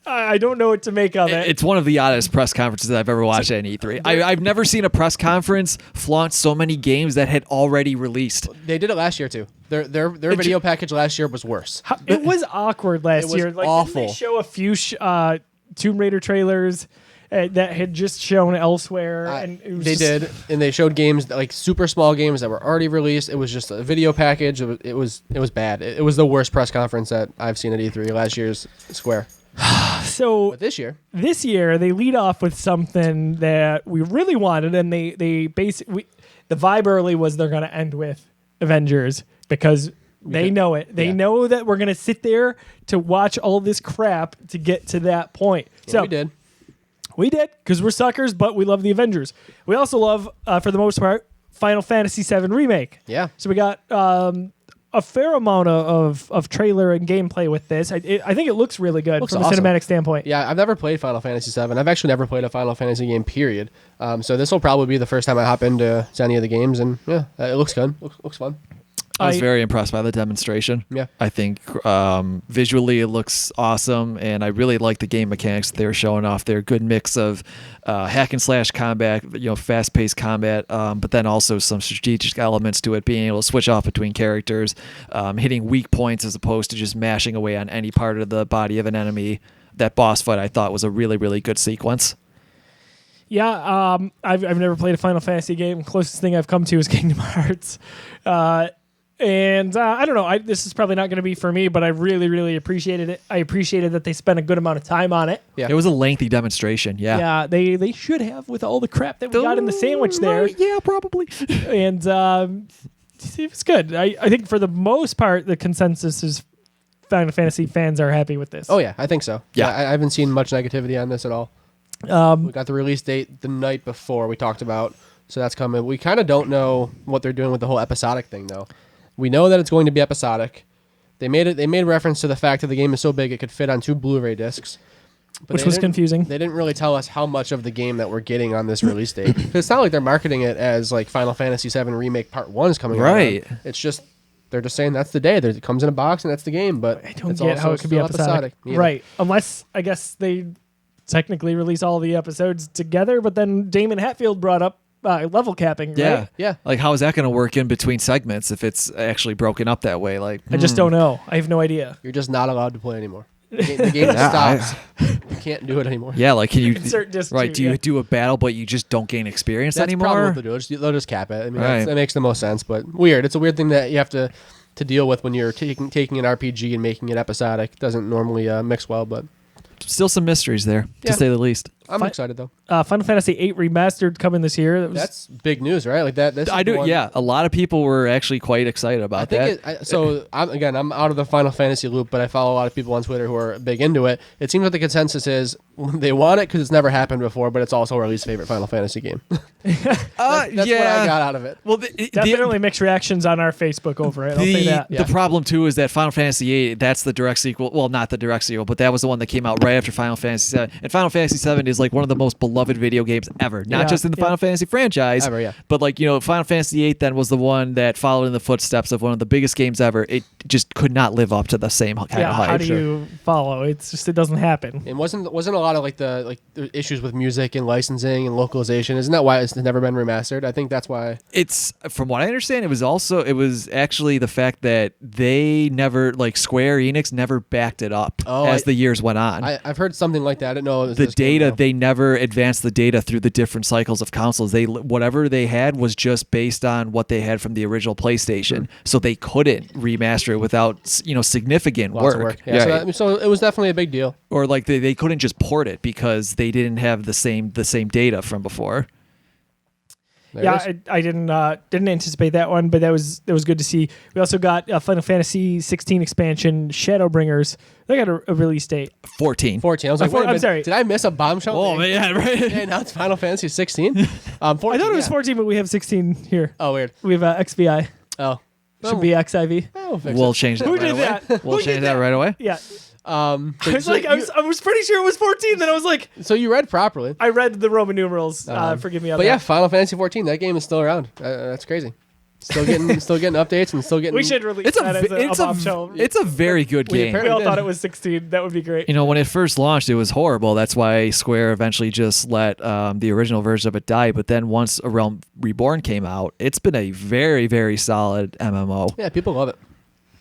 I don't know what to make of it. It's one of the oddest press conferences I've ever watched at E3. I've never seen a press conference flaunt so many games that had already released. They did it last year too. Their video package last year was worse. It was awkward last year. Like, awful. Didn't they show a few Tomb Raider trailers that had just shown elsewhere? And they did, and they showed games like super small games that were already released. It was just a video package. It was bad. It was the worst press conference that I've seen at E3. Last year's Square. So but this year they lead off with something that we really wanted, and they basically the vibe early was they're going to end with Avengers because they know it. They know that we're going to sit there to watch all this crap to get to that point. Yeah, so we did because we're suckers, but we love the Avengers. We also love, for the most part, Final Fantasy VII Remake. Yeah. So we got a fair amount of trailer and gameplay with this. I think it looks really good from a cinematic standpoint. Yeah, I've never played Final Fantasy VII. I've actually never played a Final Fantasy game, period. So this will probably be the first time I hop into any of the games, and yeah, it looks good. Looks fun. I was very impressed by the demonstration. Yeah. I think visually it looks awesome, and I really like the game mechanics that they were showing off. They're a good mix of hack and slash combat, fast-paced combat, but then also some strategic elements to it, being able to switch off between characters, hitting weak points as opposed to just mashing away on any part of the body of an enemy. That boss fight I thought was a really, really good sequence. Yeah, I've never played a Final Fantasy game. Closest thing I've come to is Kingdom Hearts. And I don't know. This is probably not going to be for me, but I really, really appreciated it. I appreciated that they spent a good amount of time on it. Yeah, it was a lengthy demonstration. Yeah, yeah. They should have with all the crap that we got in the sandwich there. Yeah, probably. And it was good. I think for the most part, the consensus is Final Fantasy fans are happy with this. Oh yeah, I think so. Yeah, I haven't seen much negativity on this at all. We got the release date the night before we talked about, so that's coming. We kind of don't know what they're doing with the whole episodic thing though. We know that it's going to be episodic. They made reference to the fact that the game is so big it could fit on 2 Blu-ray discs. Which was confusing. They didn't really tell us how much of the game that we're getting on this release date. It's not like they're marketing it as like Final Fantasy VII Remake Part 1 is coming out. Right. It's just they're just saying that's the day. It comes in a box and that's the game. But I don't get how it could be episodic. Right. Unless, I guess, they technically release all the episodes together, but then Damon Hatfield brought up level capping, right? Yeah. Like, how is that going to work in between segments if it's actually broken up that way? Like, I just don't know. I have no idea. You're just not allowed to play anymore. The game stops. You can't do it anymore. Yeah, like, can you insert disc right? two, Do you do a battle, but you just don't gain experience That's anymore? probably what they'll do. They'll just cap it. I mean, that makes the most sense. But weird. It's a weird thing that you have to deal with when you're taking an RPG and making it episodic. It doesn't normally mix well, but still some mysteries there, to say the least. I'm excited though. Final Fantasy VIII Remastered coming this year. That's big news, right? Like that. I do. Yeah, a lot of people were actually quite excited about that. I'm out of the Final Fantasy loop, but I follow a lot of people on Twitter who are big into it. It seems like the consensus is they want it because it's never happened before, but it's also our least favorite Final Fantasy game. That's what I got out of it. Well, definitely mixed reactions on our Facebook over it. I'll say that. The problem too is that Final Fantasy VIII, that's the direct sequel. Well, not the direct sequel, but that was the one that came out right after Final Fantasy VII. And Final Fantasy VII is like one of the most beloved video games ever, not just in the Final Fantasy franchise, but like, Final Fantasy VIII then was the one that followed in the footsteps of one of the biggest games ever. It just could not live up to the same kind of hype. How do you follow? It's just, it doesn't happen. And wasn't a lot of the issues with music and licensing and localization? Isn't that why it's never been remastered? I think that's why. It's, from what I understand, it was actually the fact that they never, Square Enix never backed it up as the years went on. I've heard something like that. I didn't know it was the data. They never advanced the data through the different cycles of consoles. Whatever they had was just based on what they had from the original PlayStation, so they couldn't remaster it without significant work. Yeah, so it was definitely a big deal. Or they couldn't just port it because they didn't have the same data from before. I didn't anticipate that one, but that was good to see. We also got Final Fantasy 16 expansion Shadowbringers. They got a release date. 14. I was like, I'm sorry. Did I miss a bombshell? Oh man, right. They announced Final Fantasy 16. 14, I thought it was 14, but we have 16 here. Oh, weird. We have XVI. Oh. Should be XIV. We'll change that. Who right did away. that? We'll Who change did that right away. Yeah. I I was pretty sure it was 14. Then I was like, so you read properly. I read the Roman numerals. Forgive me on But that. yeah, Final Fantasy 14. That game is still around. That's crazy. Still getting updates and still getting. We should release that as a bombshell. It's a very good game. We all thought it was 16. That would be great. You know, when it first launched, it was horrible. That's why Square eventually just let the original version of it die. But then once A Realm Reborn came out, it's been a very, very solid MMO. Yeah, people love it.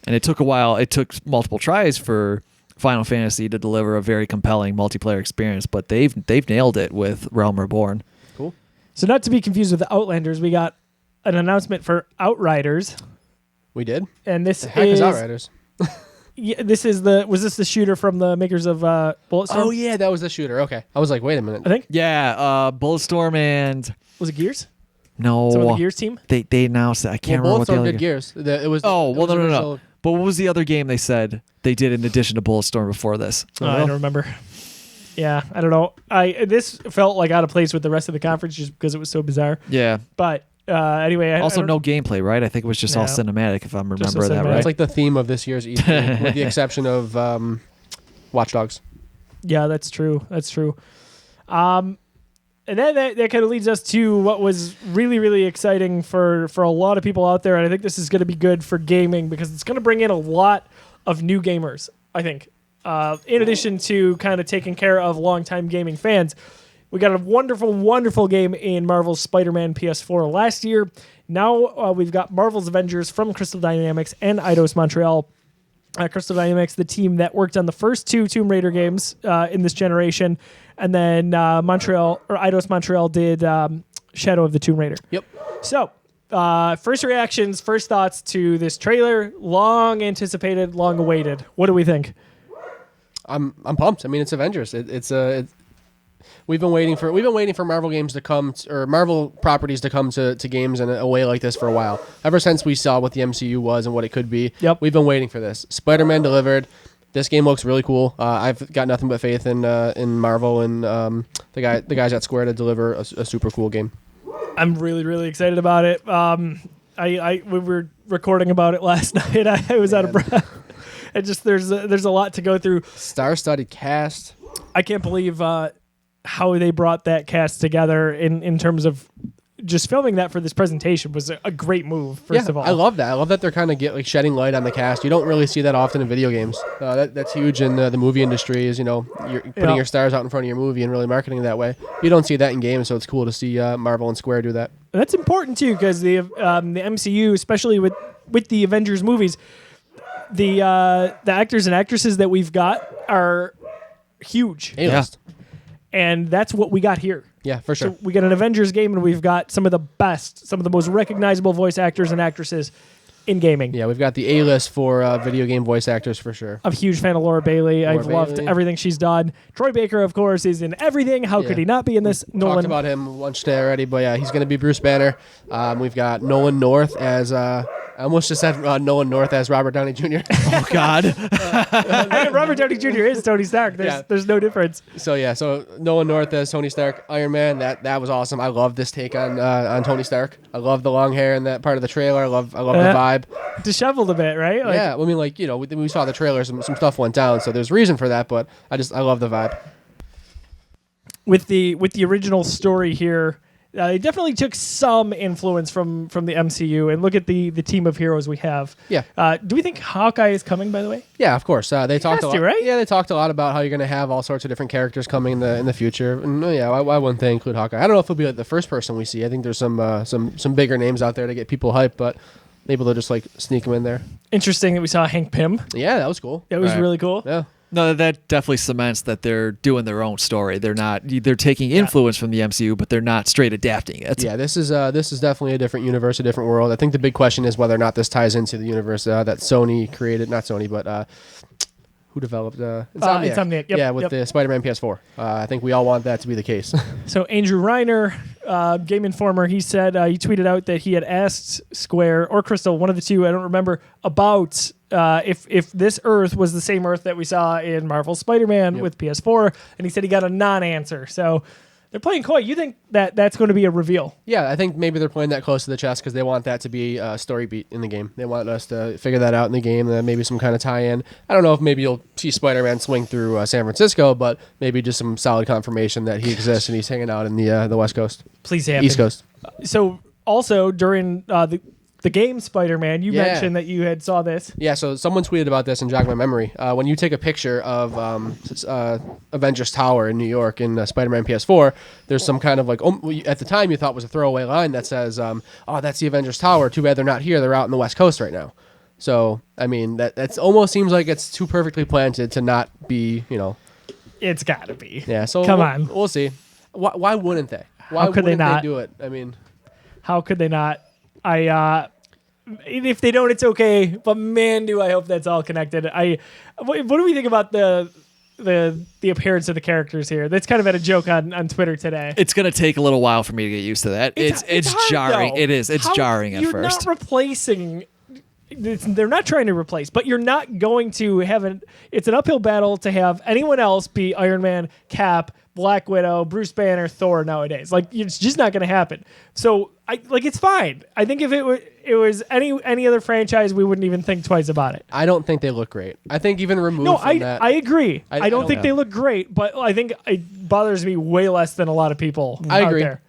And it took a while. It took multiple tries for Final Fantasy to deliver a very compelling multiplayer experience, but they've nailed it with Realm Reborn. Cool. So not to be confused with the Outlanders, we got an announcement for Outriders. We did. And this The heck is Outriders? Yeah, this is was this the shooter from the makers of Bulletstorm? Oh yeah, that was the shooter. Okay, I was like, wait a minute. I think. Yeah, Bulletstorm and Was it Gears? no, Some of the Gears team? they announced it. I can't Well, remember what the Bulletstorm other did game. Gears. It was. Oh it well, was no. original- But what was the other game they said they did in addition to Bulletstorm before this? I don't remember. Yeah, I don't know. This felt like out of place with the rest of the conference just because it was so bizarre. Yeah. But anyway, Also, I no gameplay, right? I think it was just all No. cinematic, if I'm Just remembering that cinematic. right. It's like the theme of this year's E3, with the exception of Watch Dogs. Yeah, that's true. That's true. And then that kind of leads us to what was really, really exciting for a lot of people out there. And I think this is going to be good for gaming because it's going to bring in a lot of new gamers, I think. In addition to kind of taking care of longtime gaming fans. We got a wonderful, wonderful game in Marvel's Spider-Man PS4 last year. Now we've got Marvel's Avengers from Crystal Dynamics and Eidos Montreal. Crystal Dynamics, the team that worked on the first two Tomb Raider games in this generation, and then Eidos Montreal did Shadow of the Tomb Raider. Yep. So, first reactions, first thoughts to this trailer. Long anticipated, long awaited. What do we think? I'm pumped. I mean, it's Avengers. We've been waiting for Marvel games to come, or Marvel properties to come to games in a way like this for a while. Ever since we saw what the MCU was and what it could be, Yep. We've been waiting for this. Spider-Man delivered. This game looks really cool. I've got nothing but faith in Marvel and the guys at Square to deliver a super cool game. I'm really, really excited about it. We were recording about it last night. I was out of breath. And just there's a lot to go through. Star-studded cast. I can't believe how they brought that cast together in terms of just filming that for this presentation was a great move. First of all, I love that. I love that they're kind of shedding light on the cast. You don't really see that often in video games. That's huge in the movie industry. Is you're putting your stars out in front of your movie and really marketing it that way. You don't see that in games, so it's cool to see Marvel and Square do that. And that's important too because the MCU, especially with the Avengers movies, the actors and actresses that we've got are huge. A-list. And that's what we got here. Yeah, for sure. So we got an Avengers game, and we've got some of the most recognizable voice actors and actresses in gaming. Yeah, we've got the A-list for video game voice actors for sure. I'm a huge fan of Laura Bailey. Laura I've loved Bailey. everything she's done. Troy Baker, of course, is in everything. How could he not be in this? Talked about him once today already, but yeah, he's going to be Bruce Banner. We've got Nolan North as... I almost just said Nolan North as Robert Downey Jr. Oh God! I mean, Robert Downey Jr. is Tony Stark. There's no difference. So Nolan North as Tony Stark, Iron Man. That was awesome. I love this take on Tony Stark. I love the long hair in that part of the trailer. I love the vibe. Disheveled a bit, right? Yeah, I mean, we saw the trailer. Some stuff went down, so there's reason for that. But I love the vibe. With the original story here. They definitely took some influence from the MCU, and look at the team of heroes we have. Yeah. Do we think Hawkeye is coming, by the way? Yeah, of course. They talked a lot, right? Yeah, they talked a lot about how you're going to have all sorts of different characters coming in the future. And yeah, why wouldn't they include Hawkeye? I don't know if it'll be the first person we see. I think there's some bigger names out there to get people hyped, but maybe they'll just sneak them in there. Interesting that we saw Hank Pym. Yeah, that was cool. That was really cool. Yeah. No, that definitely cements that they're doing their own story. They're taking influence from the MCU, but they're not straight adapting it. Yeah, this is definitely a different universe, a different world. I think the big question is whether or not this ties into the universe that Sony created. Not Sony, but who developed Insomniac. Insomniac. Yep, yeah, with the Spider-Man PS4. I think we all want that to be the case. So Andrew Reiner, Game Informer, he said he tweeted out that he had asked Square or Crystal, one of the two, I don't remember, about if this Earth was the same Earth that we saw in Marvel Spider-Man with PS4, and he said he got a non-answer. So They're playing coy. You think that that's going to be a reveal? Yeah, I think maybe they're playing that close to the chest because they want that to be a story beat in the game. They want us to figure that out in the game, and then maybe some kind of tie-in. I don't know if maybe you'll see Spider-Man swing through San Francisco, but maybe just some solid confirmation that he exists and he's hanging out in the West Coast. Please happen. East Coast. So also during the game Spider-Man, you mentioned that you had saw this. Yeah, so someone tweeted about this and jogged my memory. When you take a picture of Avengers Tower in New York in Spider-Man PS4, there's some kind of like, at the time you thought was a throwaway line that says, that's the Avengers Tower. Too bad they're not here. They're out in the West Coast right now. So, I mean, that's almost seems like it's too perfectly planted to not be, It's got to be. Yeah, so Come on. We'll see. Why wouldn't they? Why How could they wouldn't not? do it? I mean, how could they not? If they don't, it's okay. But man, do I hope that's all connected. What do we think about the appearance of the characters here? That's kind of had a joke on Twitter today. It's gonna take a little while for me to get used to that. It's hard, jarring. though. It is. It's jarring at you're first. Not replacing. They're not trying to replace, but you're not going to have it's an uphill battle to have anyone else be Iron Man, Cap, Black Widow, Bruce Banner, Thor nowadays. Like, it's just not going to happen. So it's fine. I think if it was any other franchise, we wouldn't even think twice about it. I don't think they look great. I think even removed from that. I agree. I don't think know. they look great, but I think it bothers me way less than a lot of people I out agree. there.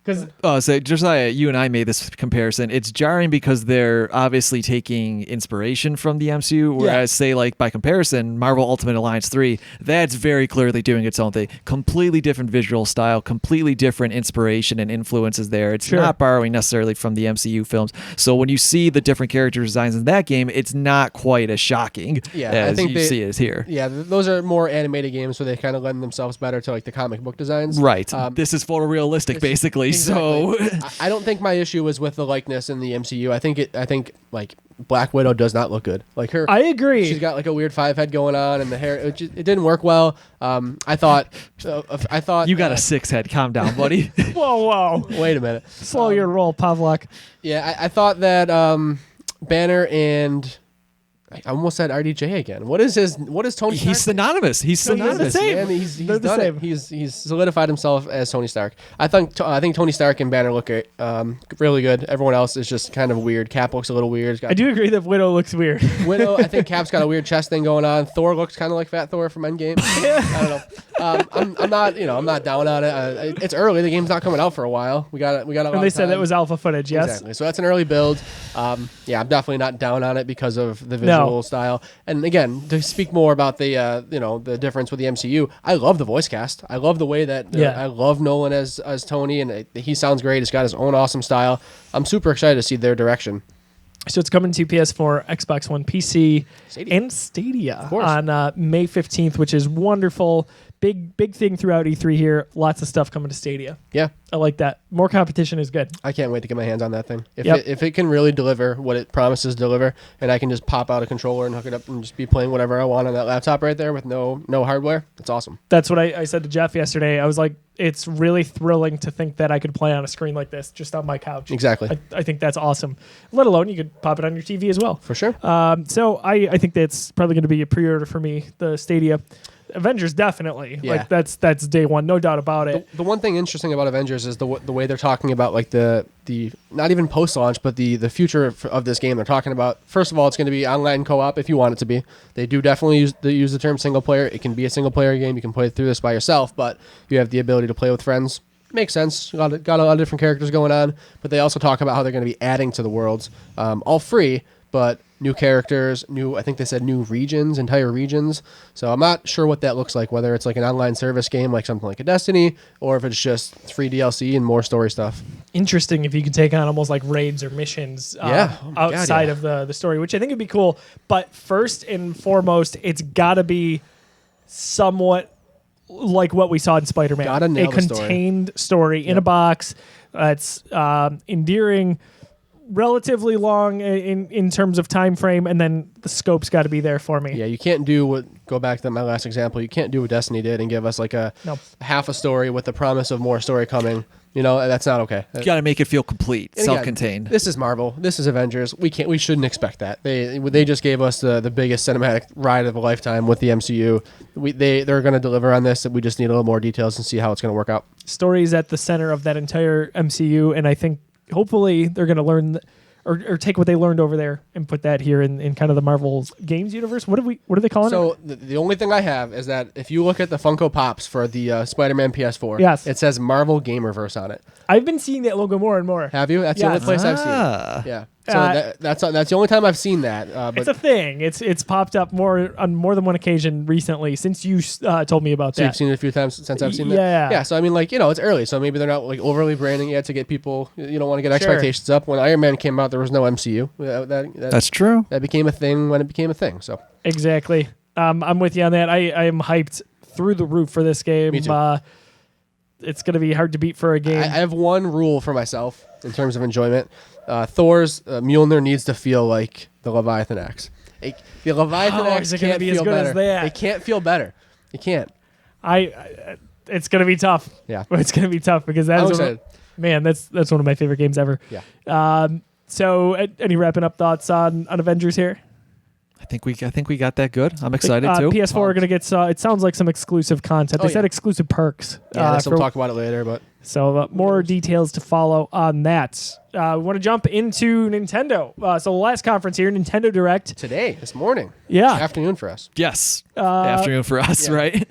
Because So Josiah, you and I made this comparison. It's jarring because they're obviously taking inspiration from the MCU, whereas say like by comparison, Marvel Ultimate Alliance 3, that's very clearly doing its own thing. Completely different visual style, completely different inspiration and influences there. It's not borrowing necessarily from the MCU films. So when you see the different character designs in that game, it's not quite as shocking as I think you see it here. Yeah, those are more animated games, so they kind of lend themselves better to like the comic book designs. Right. This is photorealistic, basically. Exactly. So I don't think my issue was with the likeness in the MCU. I think like Black Widow does not look good. Like her, I agree. She's got like a weird 5 head going on, and the hair it didn't work well. I thought you got a 6 head. Calm down, buddy. Whoa. Wait a minute. Slow your roll, Pavlak. Yeah, I thought that Banner and I almost said RDJ again. What is Tony Stark? He's synonymous. He's synonymous. the same. Man, he's They're the done same. it. He's solidified himself as Tony Stark. I think Tony Stark and Banner look really good. Everyone else is just kind of weird. Cap looks a little weird. I do agree that Widow looks weird. Widow, I think Cap's got a weird chest thing going on. Thor looks kind of like Fat Thor from Endgame. I don't know. I'm not down on it. It's early. The game's not coming out for a while. We got a lot And they of said that time. was alpha footage, yes? Exactly. So that's an early build. I'm definitely not down on it because of the visual style. And again, to speak more about the difference with the MCU, I love the voice cast. I love the way that I love Nolan as Tony, and he sounds great. He's got his own awesome style. I'm super excited to see their direction. So it's coming to PS4, Xbox One, PC, Stadia. and Stadia Of course. on May 15th, which is wonderful. Big thing throughout E3 here. Lots of stuff coming to Stadia. Yeah. I like that. More competition is good. I can't wait to get my hands on that thing. Yep. If it can really deliver what it promises to deliver, and I can just pop out a controller and hook it up and just be playing whatever I want on that laptop right there with no hardware, it's awesome. That's what I said to Jeff yesterday. I was like, it's really thrilling to think that I could play on a screen like this just on my couch. Exactly. I think that's awesome. Let alone you could pop it on your TV as well. For sure. So I think that's probably going to be a pre-order for me, the Stadia. Avengers definitely. Yeah. Like that's day one, no doubt about it. The one thing interesting about Avengers is the way they're talking about like the not even post-launch, but the future of this game. They're talking about, first of all, it's going to be online co-op if you want it to be. They do definitely use the term single player. It can be a single player game. You can play through this by yourself, but you have the ability to play with friends. Makes sense. Got a lot of different characters going on, but they also talk about how they're going to be adding to the worlds, all free, but new characters, I think they said new regions, entire regions. So I'm not sure what that looks like, whether it's like an online service game like something like a Destiny, or if it's just free DLC and more story stuff. Interesting if you could take on almost like raids or missions outside of the story, which I think would be cool. But first and foremost, it's got to be somewhat like what we saw in Spider-Man. Gotta nail a the story. contained story in a box. It's endearing. relatively long in terms of time frame, and then the scope's got to be there for me. Yeah, you can't do go back to my last example, you can't do what Destiny did and give us like a half a story with the promise of more story coming. That's not okay. You got to make it feel complete, And self-contained. Again, this is Marvel. This is Avengers. We shouldn't expect that. They just gave us the biggest cinematic ride of a lifetime with the MCU. They're going to deliver on this. We just need a little more details and see how it's going to work out. Story's at the center of that entire MCU, and I think hopefully they're going to learn or take what they learned over there and put that here in kind of the Marvel's games universe. What are they calling it? So the only thing I have is that if you look at the Funko Pops for the Spider-Man PS4, yes, it says Marvel Gamerverse on it. I've been seeing that logo more and more. Have you? That's the only place I've seen it. Yeah. So that's the only time I've seen that. But it's a thing. It's popped up on more than one occasion recently since you told me about so that. you've seen it a few times since I've seen that? Yeah. Yeah, so I mean, it's early, so maybe they're not overly branding yet to get people, you don't want to get expectations up. When Iron Man came out, there was no MCU. That's true. That became a thing when it became a thing, so. Exactly. I'm with you on that. I am hyped through the roof for this game. Me too. It's going to be hard to beat for a game. I have one rule for myself in terms of enjoyment. Thor's Mjolnir needs to feel like the Leviathan axe. The Leviathan axe can't feel better. It can't feel better. It can't. It's going to be tough. Yeah. It's going to be tough because that's that's one of my favorite games ever. Yeah. So any wrapping up thoughts on Avengers here? I think we got that good. I'm excited too. PS4 are going to get it sounds like some exclusive content. They said exclusive perks. Yeah, we'll talk about it later, but so more details to follow on that. We want to jump into Nintendo. So the last conference here, Nintendo Direct this morning. Yeah, afternoon for us. Yes, afternoon for us, right?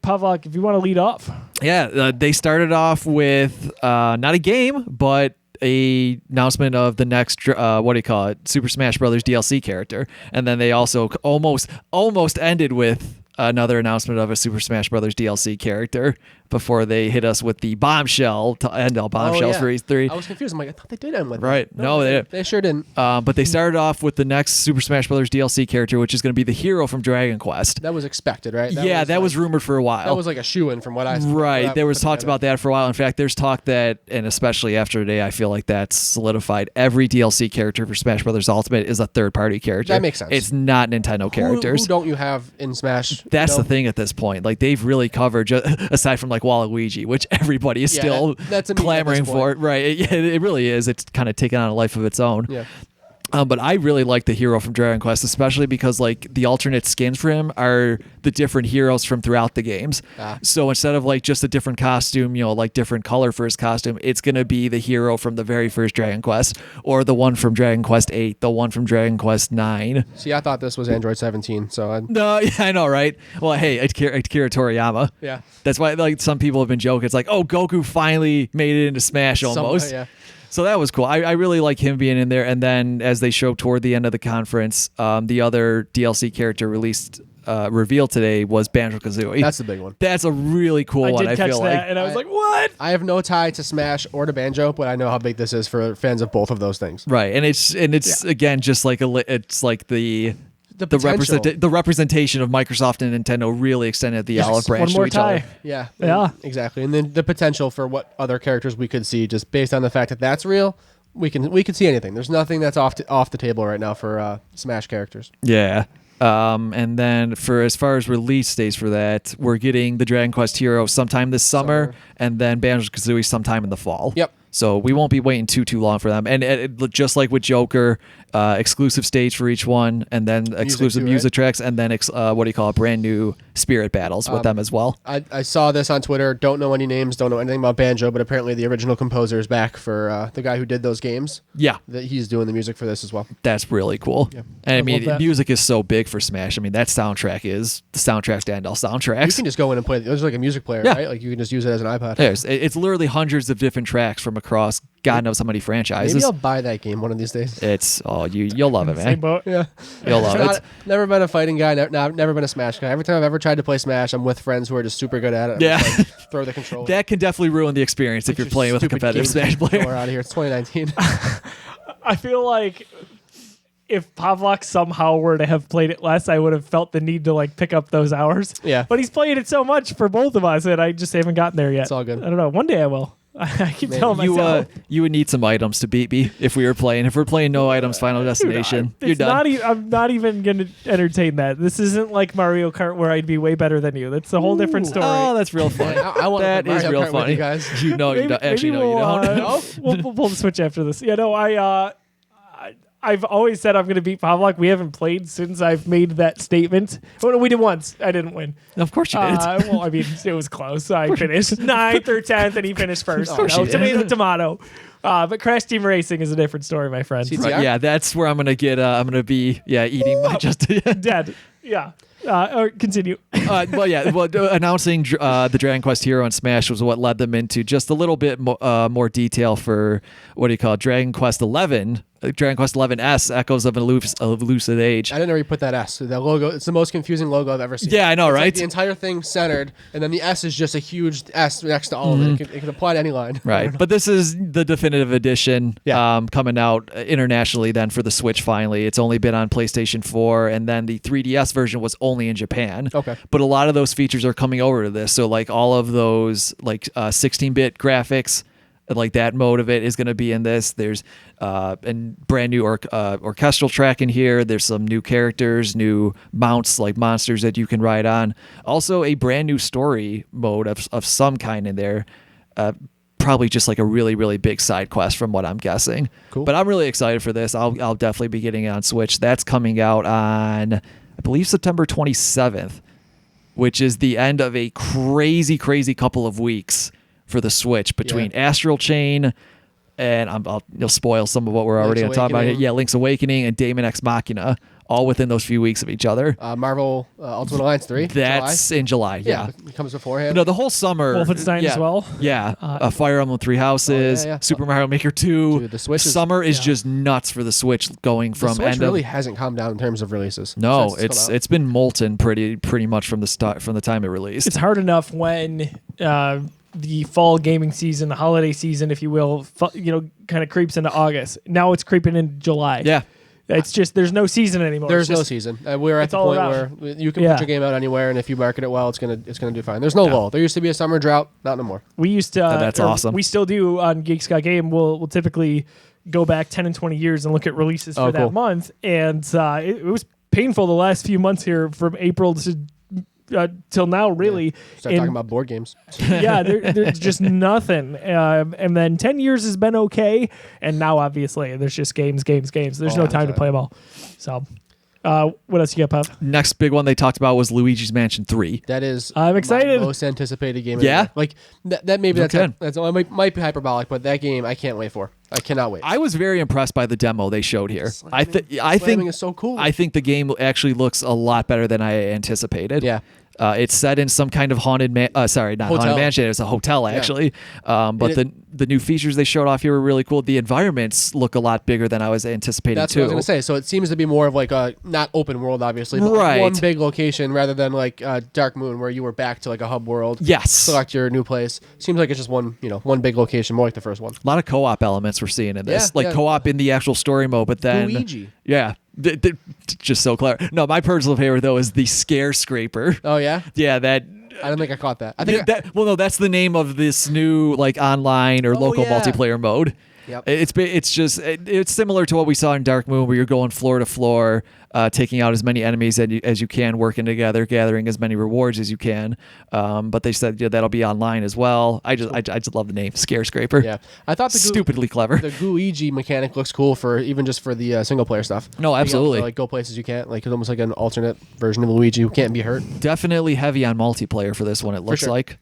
Pavlak, if you want to lead off. Yeah, they started off with not a game, but a announcement of the next Super Smash Brothers DLC character, and then they also almost ended with another announcement of a Super Smash Brothers DLC character before they hit us with the bombshell to end all bombshells for E3. I was confused. I'm like, I thought they did end with right. that. No, they didn't. They sure didn't. But they started off with the next Super Smash Brothers DLC character, which is going to be the hero from Dragon Quest. That was expected, right? That was rumored for a while. That was like a shoo-in from what I saw. Right. There was talks about that for a while. In fact, there's talk that, and especially after today, I feel like that's solidified. Every DLC character for Smash Brothers Ultimate is a third-party character. That makes sense. It's not Nintendo characters. Who don't you have in Smash? That's the thing at this point. Like, they've really covered, aside from like Waluigi, which everybody is still that's clamoring for. Right. It really is. It's kind of taken on a life of its own. Yeah. But I really like the hero from Dragon Quest, especially because like the alternate skins for him are the different heroes from throughout the games. So instead of like just a different costume, like different color for his costume, it's going to be the hero from the very first Dragon Quest, or the one from Dragon Quest 8, the one from Dragon Quest 9. See, I thought this was Android 17, so No, yeah, I know, right? Well, hey, Akira Toriyama. Yeah. That's why like some people have been joking. It's like, oh, Goku finally made it into Smash almost. Yeah. So that was cool. I really like him being in there. And then as they showed toward the end of the conference, the other DLC character revealed today was Banjo-Kazooie. That's the big one. That's a really cool one. I did catch that, and I was like, what? I have no tie to Smash or to Banjo, but I know how big this is for fans of both of those things. Right, and it's again just like it's like the representation of Microsoft and Nintendo really extended the olive branch to each other. Yeah, exactly. And then the potential for what other characters we could see, just based on the fact that that's real, we could see anything. There's nothing that's off the table right now for Smash characters. Yeah. And then for as far as release dates for that, we're getting the Dragon Quest hero sometime this summer. And then Banjo-Kazooie sometime in the fall. Yep. So we won't be waiting too long for them. And just like with Joker, exclusive stage for each one, and then exclusive music tracks, and then brand new spirit battles with them as well. I saw this on Twitter. Don't know any names, don't know anything about Banjo, but apparently the original composer is back for the guy who did those games. Yeah. That he's doing the music for this as well. That's really cool. Yeah. And I mean, music is so big for Smash. I mean, that soundtrack is the soundtrack to end all soundtracks. You can just go in and play. There's like a music player, right? Like you can just use it as an iPod. It's literally hundreds of different tracks from across God knows how many franchises. Maybe I'll buy that game one of these days. You'll love it, man. Same boat. Yeah. You'll love it. Never been a fighting guy. Never been a Smash guy. Every time I've ever tried to play Smash, I'm with friends who are just super good at it. Yeah. Just, like, throw the controller. That can definitely ruin the experience if you're playing with a competitive Smash player. We're out of here. It's 2019. I feel like if Pavlak somehow were to have played it less, I would have felt the need to like pick up those hours. Yeah. But he's played it so much for both of us, and I just haven't gotten there yet. It's all good. I don't know. One day I will. I keep telling myself. You would need some items to beat me if we were playing. If we're playing no items Final Destination, you're done. I'm not even going to entertain that. This isn't like Mario Kart where I'd be way better than you. That's a whole different story. Oh, that's real funny. I want that is Mario real Kart funny. with you guys. You know, you don't. Actually, no, you don't. No? We'll pull the Switch after this. Yeah, no, I've always said I'm going to beat Pavlok. We haven't played since I've made that statement. Oh, no, we did once. I didn't win. Of course you did. Well, I mean, it was close. I finished 9th or 10th, and he finished first. Tomato. But Crash Team Racing is a different story, my friend. Right, yeah, that's where I'm going to get. I'm going to be eating my just dead. Yeah. Or continue. Announcing the Dragon Quest Hero and Smash was what led them into just a little bit more detail for Dragon Quest 11. Dragon Quest 11S, Echoes of a Lucid Age. I didn't know you put that S. That logo, it's the most confusing logo I've ever seen. Yeah, I know, right? Like the entire thing centered, and then the S is just a huge S next to all of it. It can apply to any line. Right, but this is the definitive edition coming out internationally then for the Switch finally. It's only been on PlayStation 4, and then the 3DS version was only in Japan. Okay. But a lot of those features are coming over to this. So like all of those like 16-bit graphics, like that mode of it is going to be in this. There's a brand new orchestral track in here. There's some new characters, new mounts like monsters that you can ride on. Also a brand new story mode of some kind in there. Probably just like a really, really big side quest from what I'm guessing. Cool. But I'm really excited for this. I'll definitely be getting it on Switch. That's coming out on, I believe, September 27th, which is the end of a crazy, crazy couple of weeks for the Switch between Astral Chain and you'll spoil some of what we're already going to talk about here. Yeah, Link's Awakening and Daemon X Machina, all within those few weeks of each other. Marvel Ultimate Alliance 3. That's in July. Yeah, it comes beforehand. No, the whole summer. Wolfenstein as well. Yeah, Fire Emblem Three Houses, Super Mario Maker 2. Dude, the Switch summer is just nuts for the Switch, going from the Switch really hasn't calmed down in terms of releases. No, it's been molten pretty much from the time it released. It's hard enough when the fall gaming season, the holiday season, if you will, kind of creeps into August. Now it's creeping into July. Yeah. It's just there's no season anymore. There's no season. We're at the point where you can put your game out anywhere, and if you market it well, it's gonna do fine. There's no lull. There used to be a summer drought, not no more. We used to. That's awesome. We still do on Geeks Got Game. We'll typically go back 10 and 20 years and look at releases for that month, and it was painful the last few months here from April to till now, really. Start talking about board games. There's just nothing. And then 10 years has been okay. And now, obviously, there's just games. There's no time to play them all. So, what else you got, Pop? Next big one they talked about was Luigi's Mansion 3. That is I'm excited. My most anticipated game. Yeah? Like, that maybe that's might be hyperbolic, but that game I can't wait for. I cannot wait. I was very impressed by the demo they showed here. I think is so cool. I think the game actually looks a lot better than I anticipated. Yeah. It's set in some kind of haunted haunted mansion. It's a hotel actually. But the new features they showed off here were really cool. The environments look a lot bigger than I was anticipating That's too. what I was going to say. So it seems to be more of like a not open world, obviously, but right. One big location rather than like Dark Moon, where you were back to like a hub world. Yes. Select your new place. Seems like it's just one big location, more like the first one. A lot of co-op elements we're seeing in this, co-op in the actual story mode, but then Luigi. Yeah. Just so clever. No, my personal favorite though is the Scare Scraper. Oh yeah, yeah. That I don't think I caught that. I think that's the name of this new like online or local multiplayer mode. Yep. It's similar to what we saw in Dark Moon, where you're going floor to floor, taking out as many enemies as you can, working together, gathering as many rewards as you can. But they said that'll be online as well. I just love the name Scare Scraper. Yeah, I thought stupidly clever. The Luigi mechanic looks cool for the single player stuff. No, absolutely. Like go places you can't, like it's almost like an alternate version of Luigi who can't be hurt. Definitely heavy on multiplayer for this one. It looks like.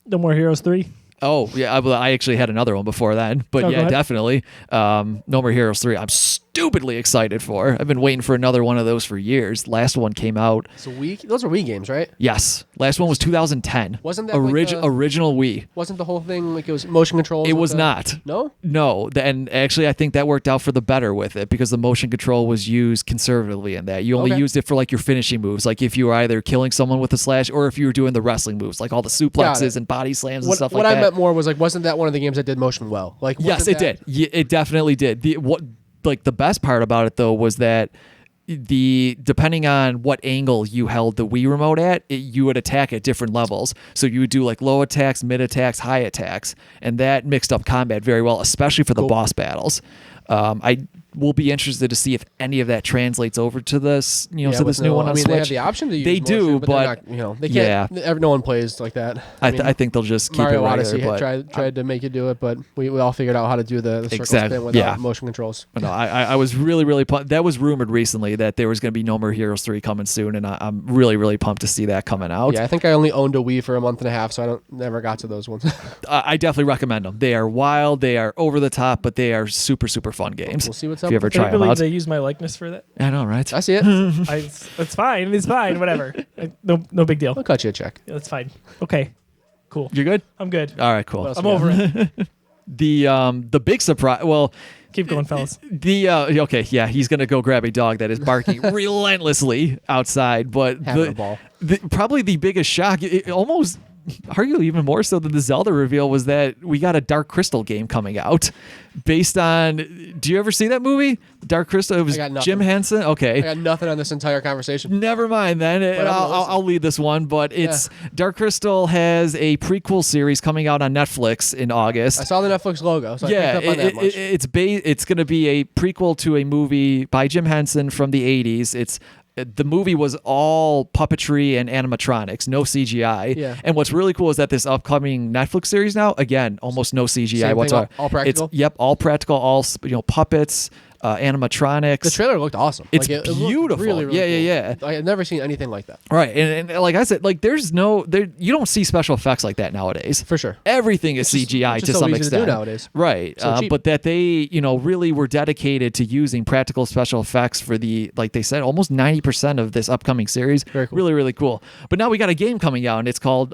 No More Heroes 3. Oh, yeah, I actually had another one before that. But definitely. No More Heroes 3. I'm stupidly excited for. I've been waiting for another one of those for years. Last one came out. So those are Wii games, right? Yes. Last one was 2010. Wasn't that original Wii? Wasn't the whole thing like it was motion controls? It was not. No? No. And actually, I think that worked out for the better with it because the motion control was used conservatively in that. You only used it for like your finishing moves, like if you were either killing someone with a slash or if you were doing the wrestling moves, like all the suplexes and body slams and stuff like that. What I meant more was like, wasn't that one of the games that did motion well? Like, yes, it did. It definitely did. The best part about it though was that depending on what angle you held the Wii remote at, you would attack at different levels. So you would do like low attacks, mid attacks, high attacks, and that mixed up combat very well, especially for the boss battles. I will be interested to see if any of that translates over to this, to this new one on Switch. They have the option to use They do, but not, they can't. Yeah. No one plays like that. I think they'll just keep Mario it right Odyssey there. tried to make you do it, but we all figured out how to do the circle spin without motion controls. No, I was really pumped. That was rumored recently that there was going to be No More Heroes 3 coming soon, and I'm really pumped to see that coming out. Yeah, I think I only owned a Wii for a month and a half, so I never got to those ones. I definitely recommend them. They are wild, they are over the top, but they are super fun games. We'll see what's up. If you ever try them out. They use my likeness for that. I know, right? I see it. It's fine. It's fine. Whatever. No big deal. I'll cut you a check. Yeah, that's fine. Okay. Cool. You're good? I'm good. All right, cool. I'm over it. The big surprise. Well, keep going, fellas. Okay, yeah, he's gonna go grab a dog that is barking relentlessly outside. But probably the biggest shock, almost arguably even more so than the Zelda reveal, was that we got a Dark Crystal game coming out based on. Do you ever see that movie, Dark Crystal? It was Jim Henson. Okay, I got nothing on this entire conversation. Never mind then. I'll lead this one. But it's Dark Crystal has a prequel series coming out on Netflix in August. I saw the Netflix logo, so I picked up on that much. It's going to be a prequel to a movie by Jim Henson from the 80s. The movie was all puppetry and animatronics, no CGI. Yeah. And what's really cool is that this upcoming Netflix series now, again, almost no CGI whatsoever. All practical? All practical, all puppets, animatronics. The trailer looked awesome. It's beautiful. Really cool. Yeah. I had never seen anything like that. Right. And like I said, like you don't see special effects like that nowadays. For sure. Everything is CGI to some extent. To do nowadays. Right. But that they, really were dedicated to using practical special effects for like they said, almost 90% of this upcoming series. Very cool. Really cool. But now we got a game coming out, and it's called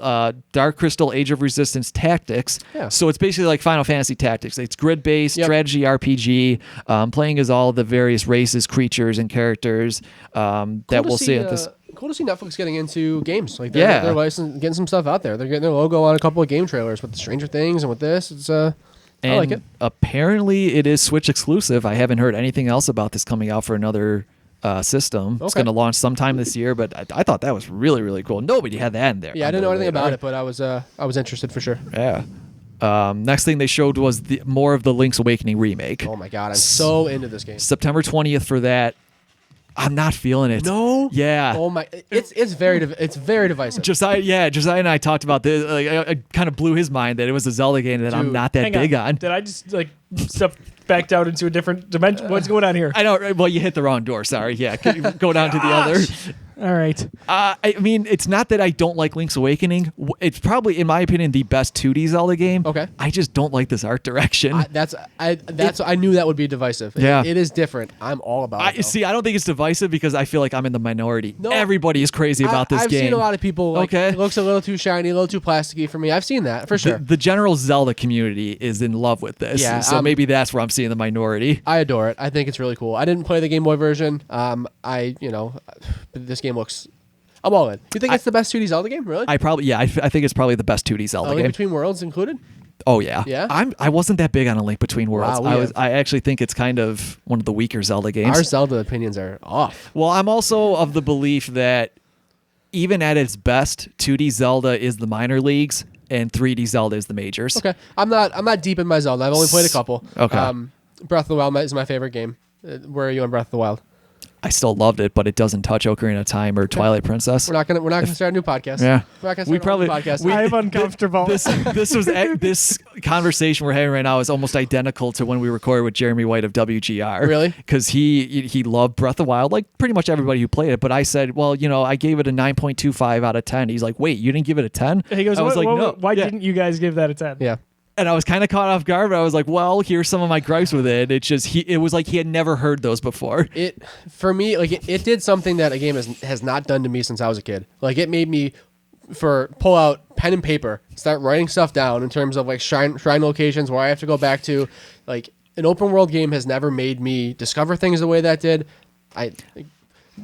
Dark Crystal Age of Resistance Tactics. Yeah. So it's basically like Final Fantasy Tactics. It's grid-based strategy RPG, playing as all the various races, creatures, and characters that we'll see at this. Cool to see Netflix getting into games. Like they're getting some stuff out there. They're getting their logo on a couple of game trailers with the Stranger Things and with this. It's I like it. Apparently, it is Switch exclusive. I haven't heard anything else about this coming out for another system. Okay. It's going to launch sometime this year, but I thought that was really cool. Nobody had that in there. Yeah, I didn't know anything about it, but I was interested for sure. Yeah. Next thing they showed was more of the Link's Awakening remake. Oh my god, I'm so into this game. September 20th for that. I'm not feeling it. No. Yeah. Oh my! It's very divisive. Josiah and I talked about this. Like, I kind of blew his mind that it was a Zelda game that I'm not that big on. Did I just step backed out into a different dimension? What's going on here? I know. Well, you hit the wrong door. Sorry. Yeah. Go down to the other. All right. I mean, it's not that I don't like Link's Awakening. It's probably, in my opinion, the best 2D Zelda game. Okay. I just don't like this art direction. I knew that would be divisive. Yeah. It is different. I'm all about it. See, I don't think it's divisive because I feel like I'm in the minority. No, everybody is crazy about this game. I've seen a lot of people. It looks a little too shiny, a little too plasticky for me. I've seen that for sure. The general Zelda community is in love with this. Yeah. So maybe that's where I'm seeing the minority. I adore it. I think it's really cool. I didn't play the Game Boy version. This game looks. I'm all in. You think it's the best 2D Zelda game? Really? I think it's probably the best 2D Zelda game. Between Worlds included? Oh yeah. Yeah. I wasn't that big on A Link Between Worlds. Wow, I actually think it's kind of one of the weaker Zelda games. Our Zelda opinions are off. Well, I'm also of the belief that even at its best, 2D Zelda is the minor leagues and 3D Zelda is the majors. Okay. I'm not deep in my Zelda. I've only played a couple. Okay. Breath of the Wild is my favorite game. Where are you on Breath of the Wild? I still loved it, but it doesn't touch Ocarina of Time or Twilight Princess. We're not gonna start a new podcast. Yeah, we're not gonna start a new podcast. I'm uncomfortable. This conversation we're having right now is almost identical to when we recorded with Jeremy White of WGR. Really? Because he loved Breath of the Wild, like pretty much everybody who played it. But I said, well, I gave it a 9.25 out of 10. He's like, wait, you didn't give it a 10? He goes, I was no. Why didn't you guys give that a 10? Yeah. And I was kind of caught off guard, but I was like, well, here's some of my gripes with it. It's just, it was like he had never heard those before. For me, it did something that a game has not done to me since I was a kid. Like, it made me pull out pen and paper, start writing stuff down in terms of like shrine locations where I have to go back to. Like, an open world game has never made me discover things the way that did.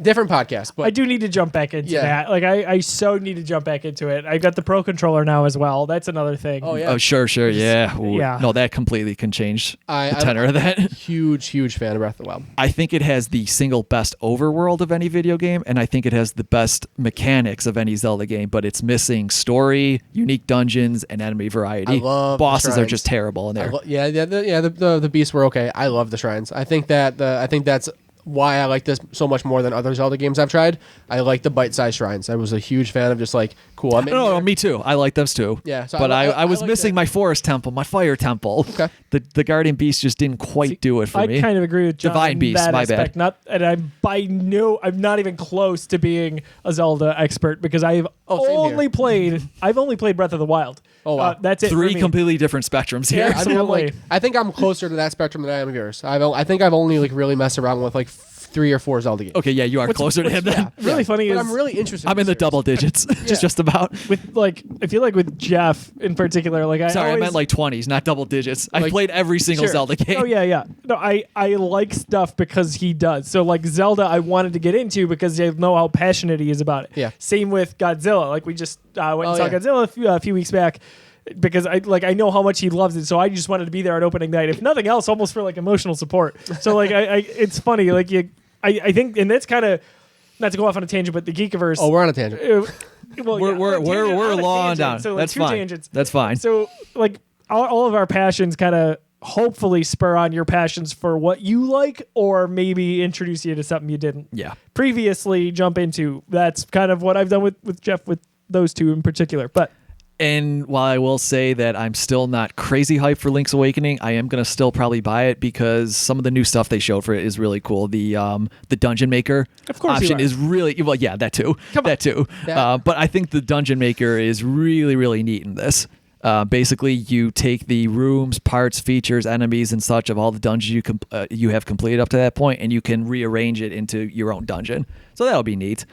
Different podcast, but I do need to jump back into that. Like I so need to jump back into it. I've got the Pro Controller now as well. That's another thing. Oh yeah. Oh sure, yeah. Ooh, yeah. No, that completely can change the tenor of that. Huge fan of Breath of the Wild. I think it has the single best overworld of any video game, and I think it has the best mechanics of any Zelda game, but it's missing story, unique dungeons, and enemy variety. I love Bosses the are just terrible in there. The beasts were okay. I love the shrines. I think that's why I like this so much more than other Zelda games I've tried. I like the bite-sized shrines. I was a huge fan of just like, cool. No, me too. I like those too. Yeah, so but I was like missing that. my forest temple, my fire temple. Okay. The guardian beast just didn't quite do it for me. I kind of agree with John. Divine in Beast, that my aspect. bad. I'm not even close to being a Zelda expert because I've only played Breath of the Wild. Oh, wow. That's it. Three for me. completely different spectrums here. Absolutely. I think I'm closer to that spectrum than I am yours. I think I've only like really messed around with like 3 or 4 Zelda games. Okay, yeah, you are closer to him then. Really funny But is I'm really interested. I'm in the double digits, just about. with like I feel like with Jeff in particular, like Sorry, I always, meant like 20s, not double digits. I've Like- played every single Sure. Zelda game. Oh yeah. No, I like stuff because he does. So like Zelda, I wanted to get into because I know how passionate he is about it. Yeah. Same with Godzilla. Like we just went and Oh, saw yeah. Godzilla a few weeks back because I know how much he loves it. So I just wanted to be there on opening night, if nothing else, almost for like emotional support. So like it's funny. Like I think, and that's kind of not to go off on a tangent, but the Geekiverse. Oh, we're on a tangent. Well, We're on a long tangent. down. So like That's two fine. tangents. That's fine. So like all of our passions kind of hopefully spur on your passions for what you like, or maybe introduce you to something you didn't Yeah. previously jump into. That's kind of what I've done with Jeff with those two in particular. But And while I will say that I'm still not crazy hyped for Link's Awakening, I am going to still probably buy it because some of the new stuff they showed for it is really cool. The Dungeon Maker Of course you option are. is really, well, yeah, that too. Come on. That too. That- But I think the Dungeon Maker is really, really neat in this. Basically, you take the rooms, parts, features, enemies, and such of all the dungeons you have completed up to that point, and you can rearrange it into your own dungeon. So that'll be neat.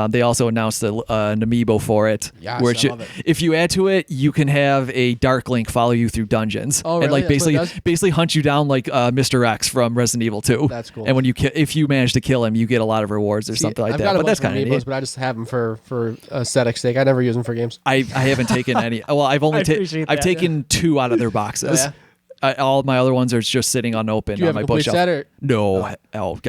They also announced an amiibo for it, Yes, where I love it. if you add to it, you can have a Dark Link follow you through dungeons, Oh, and really? like That's what it basically hunt you down like Mr. X from Resident Evil 2. That's cool. And when if you manage to kill him, you get a lot of rewards or something like I've that. got a But that's bunch of kind of amiibos, neat. but I just have them for aesthetic sake. I never use them for games. I haven't taken any. Well, I've only I appreciate I've that, taken 2 out of their boxes. Oh, yeah? All my other ones are just sitting unopened Do you on have my a complete bookshelf. set or- No,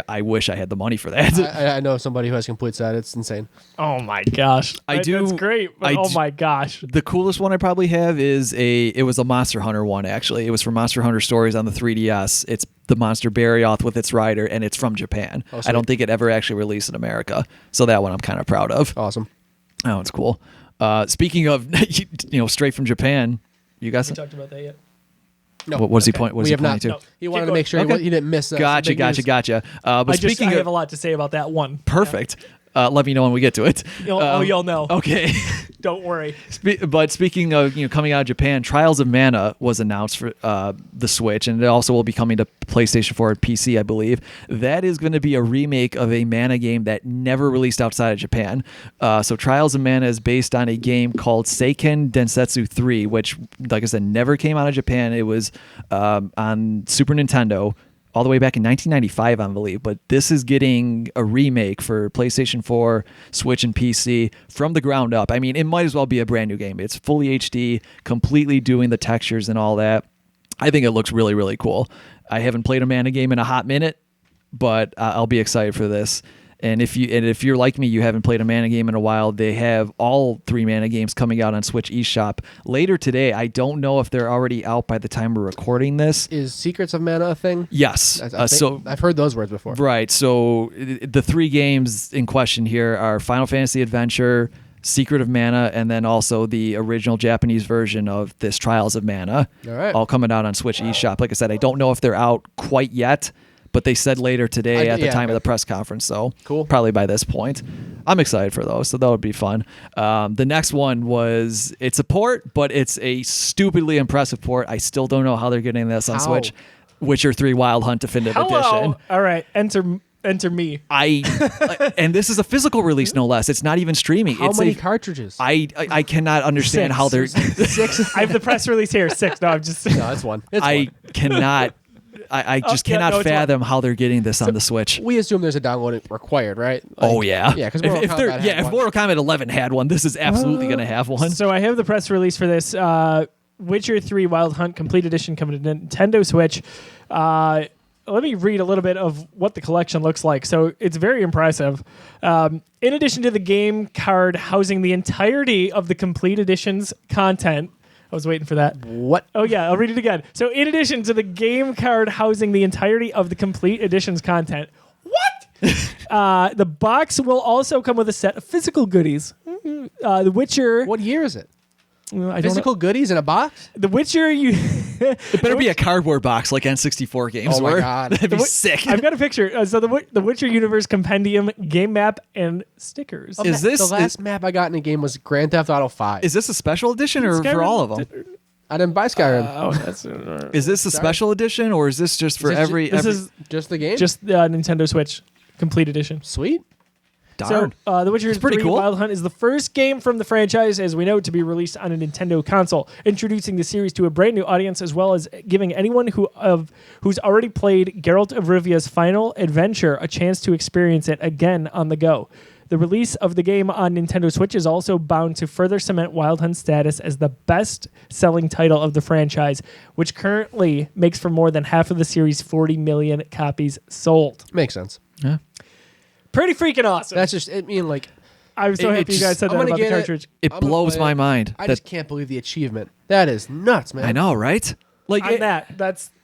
I wish I had the money for that. I know somebody who has complete set. It's insane. oh my gosh, I do- That's great. But I oh do- my gosh, The coolest one I probably have is it was a Monster Hunter one, actually. It was from Monster Hunter Stories on the 3DS. It's the monster Barioth with its rider, and it's from Japan. Oh, I sweet. don't think it ever actually released in America. So that one I'm kind of proud of. Awesome. Oh, it's cool. Speaking of, straight from Japan, you guys. we talked about that yet? No, What was he point? What was we he have not. pointing to? No. He Keep wanted to going. make sure Okay. he didn't miss. Gotcha. big news. But I speaking have of, a lot to say about that one. perfect. Let me know when we get to it. You'll know. Okay. Don't worry. But speaking of coming out of Japan, Trials of Mana was announced for the Switch, and it also will be coming to PlayStation 4 and PC, I believe. That is going to be a remake of a Mana game that never released outside of Japan. So Trials of Mana is based on a game called Seiken Densetsu 3, which, like I said, never came out of Japan. It was on Super Nintendo all the way back in 1995, I believe. But this is getting a remake for PlayStation 4, Switch, and PC from the ground up. I mean, it might as well be a brand new game. It's fully HD, completely doing the textures and all that. I think it looks really, really cool. I haven't played a Mana game in a hot minute, but I'll be excited for this. And if you're like me, you haven't played a Mana game in a while, they have all 3 Mana games coming out on Switch eShop later today. I don't know if they're already out by the time we're recording this. Is Secrets of Mana a thing? Yes. I think- So I've heard those words before. right. So the 3 games in question here are Final Fantasy Adventure, Secret of Mana, and then also the original Japanese version of this Trials of Mana. All right. All coming out on Switch eShop. Like I said, I don't know if they're out quite yet, but they said later today at the time of the press conference. So Cool. probably by this point. I'm excited for those, so that would be fun. The next one it's a port, but it's a stupidly impressive port. I still don't know how they're getting this on How? Switch. Witcher 3 Wild Hunt Definitive Hello. Edition. All right. Enter me. And this is a physical release, no less. It's not even streaming. How it's many cartridges? I cannot understand how they're. 6. I have the press release here. 6. No, I'm just. No, that's one. It's I one. cannot. I just cannot fathom how they're getting this on the Switch. We assume there's a download required, right? Oh yeah, yeah. Because if Mortal Kombat 11 had one, this is absolutely going to have one. So I have the press release for this Witcher 3 Wild Hunt Complete Edition coming to Nintendo Switch. Let me read a little bit of what the collection looks like. So it's very impressive. In addition to the game card housing the entirety of the Complete Edition's content. I was waiting for that. What? Oh, yeah, I'll read it again. So in addition to the game card housing the entirety of the Complete Edition's content. What? The box will also come with a set of physical goodies. The Witcher. What year is it? I Physical goodies in a box? The Witcher, It better be a cardboard box like N64 games Oh my were. God. That'd be sick. I've got a picture. So the Witcher Universe Compendium, game map, and stickers. Is this the last map I got in a game was Grand Theft Auto 5. Is this a special edition or for all of them? I didn't buy Skyrim. That's Is this a special edition or is this just for every? This is just the game? just Nintendo Switch Complete Edition. Sweet. Darn. So, The Witcher 3 cool. Wild Hunt is the first game from the franchise, as we know, to be released on a Nintendo console, introducing the series to a brand new audience, as well as giving anyone who's already played Geralt of Rivia's final adventure a chance to experience it again on the go. The release of the game on Nintendo Switch is also bound to further cement Wild Hunt's status as the best-selling title of the franchise, which currently makes for more than half of the series' 40 million copies sold. Makes sense. Yeah. Pretty freaking awesome. That's just, I mean, like, I'm so happy you guys said that about the cartridge. It blows my mind. I just can't believe the achievement. That is nuts, man. I know, right? Like On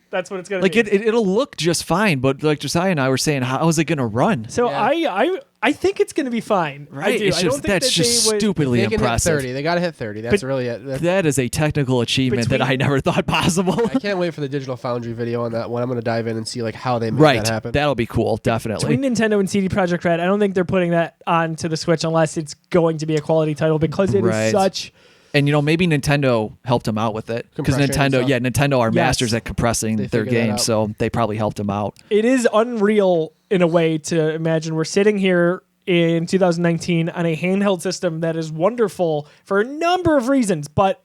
that's what it's gonna like be. it'll look just fine, but like Josiah and I were saying, how is it going to run? So Yeah. I think it's gonna be fine. Right? I do. It's I don't just think that's that just they would, stupidly They can hit impressive. 30. They got to hit 30. That's But- really it. That is a technical achievement that I never thought possible. I can't wait for the Digital Foundry video on that one. I'm going to dive in and see like how they make Right, that happen. that'll be cool, definitely. between Nintendo and CD Projekt Red, I don't think they're putting that onto the Switch unless it's going to be a quality title because it Right. is such. And maybe Nintendo helped them out with it because Compression and stuff. Nintendo are Yes. masters at compressing They their figured that games, out. so they probably helped them out. It is unreal in a way to imagine we're sitting here in 2019 on a handheld system that is wonderful for a number of reasons, but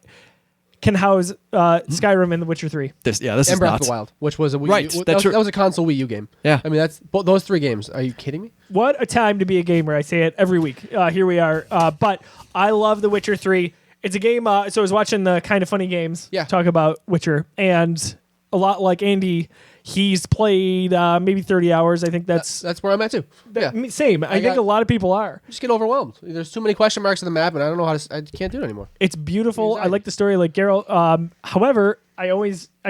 can house Skyrim and The Witcher 3. This and is Breath of nuts. the Wild, which was a Wii Right, U. that's That true. was a console Wii U game. Yeah. I mean, that's those three games. Are you kidding me? What a time to be a gamer. I say it every week. Here we are. But I love The Witcher 3. It's a game. So I was watching the Kind of Funny Games talk about Witcher. And a lot like Andy, he's played maybe 30 hours. I think that's where I'm at too. Yeah. same. I think a lot of people are. Just get overwhelmed. There's too many question marks on the map, and I don't know how to. I can't do it anymore. It's beautiful. Exactly. I like the story like Geralt. However, I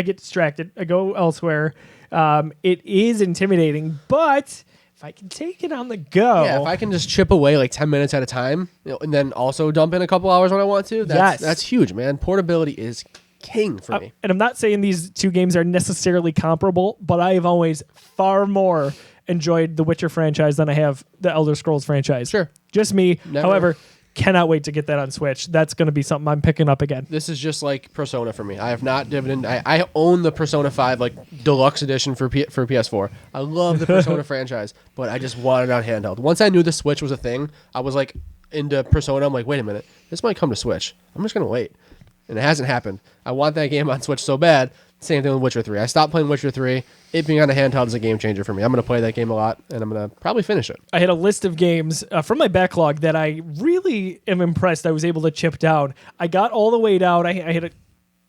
get distracted. I go elsewhere. It is intimidating, but if I can take it on the go. Yeah, if I can just chip away like 10 minutes at a time, and then also dump in a couple hours when I want to, that's huge, man. Portability is king for me. And I'm not saying these two games are necessarily comparable, but I have always far more enjoyed the Witcher franchise than I have the Elder Scrolls franchise. Sure. Just me. Never. However, cannot wait to get that on Switch. That's going to be something I'm picking up again. This is just like Persona for me. I have not dividend. I own the Persona 5 like deluxe edition for PS4. I love the Persona franchise, but I just want it on handheld. Once I knew the Switch was a thing, I was like into Persona. I'm like, wait a minute, this might come to Switch. I'm just gonna wait, and it hasn't happened. I want that game on Switch so bad. Same thing with Witcher 3. I stopped playing Witcher 3. It being on a handheld is a game changer for me. I'm going to play that game a lot, and I'm going to probably finish it. I had a list of games from my backlog that I really am impressed I was able to chip down. I got all the way down. I had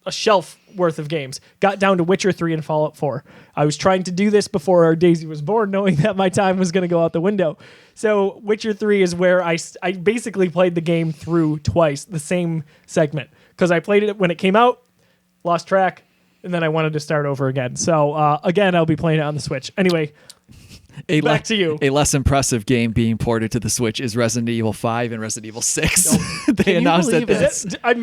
a shelf worth of games. Got down to Witcher 3 and Fallout 4. I was trying to do this before Daisy was born, knowing that my time was going to go out the window. So Witcher 3 is where I basically played the game through twice, the same segment. Because I played it when it came out, lost track, and then I wanted to start over again. So again, I'll be playing it on the Switch. Anyway, back to you. A less impressive game being ported to the Switch is Resident Evil 5 and Resident Evil 6. They announced that. I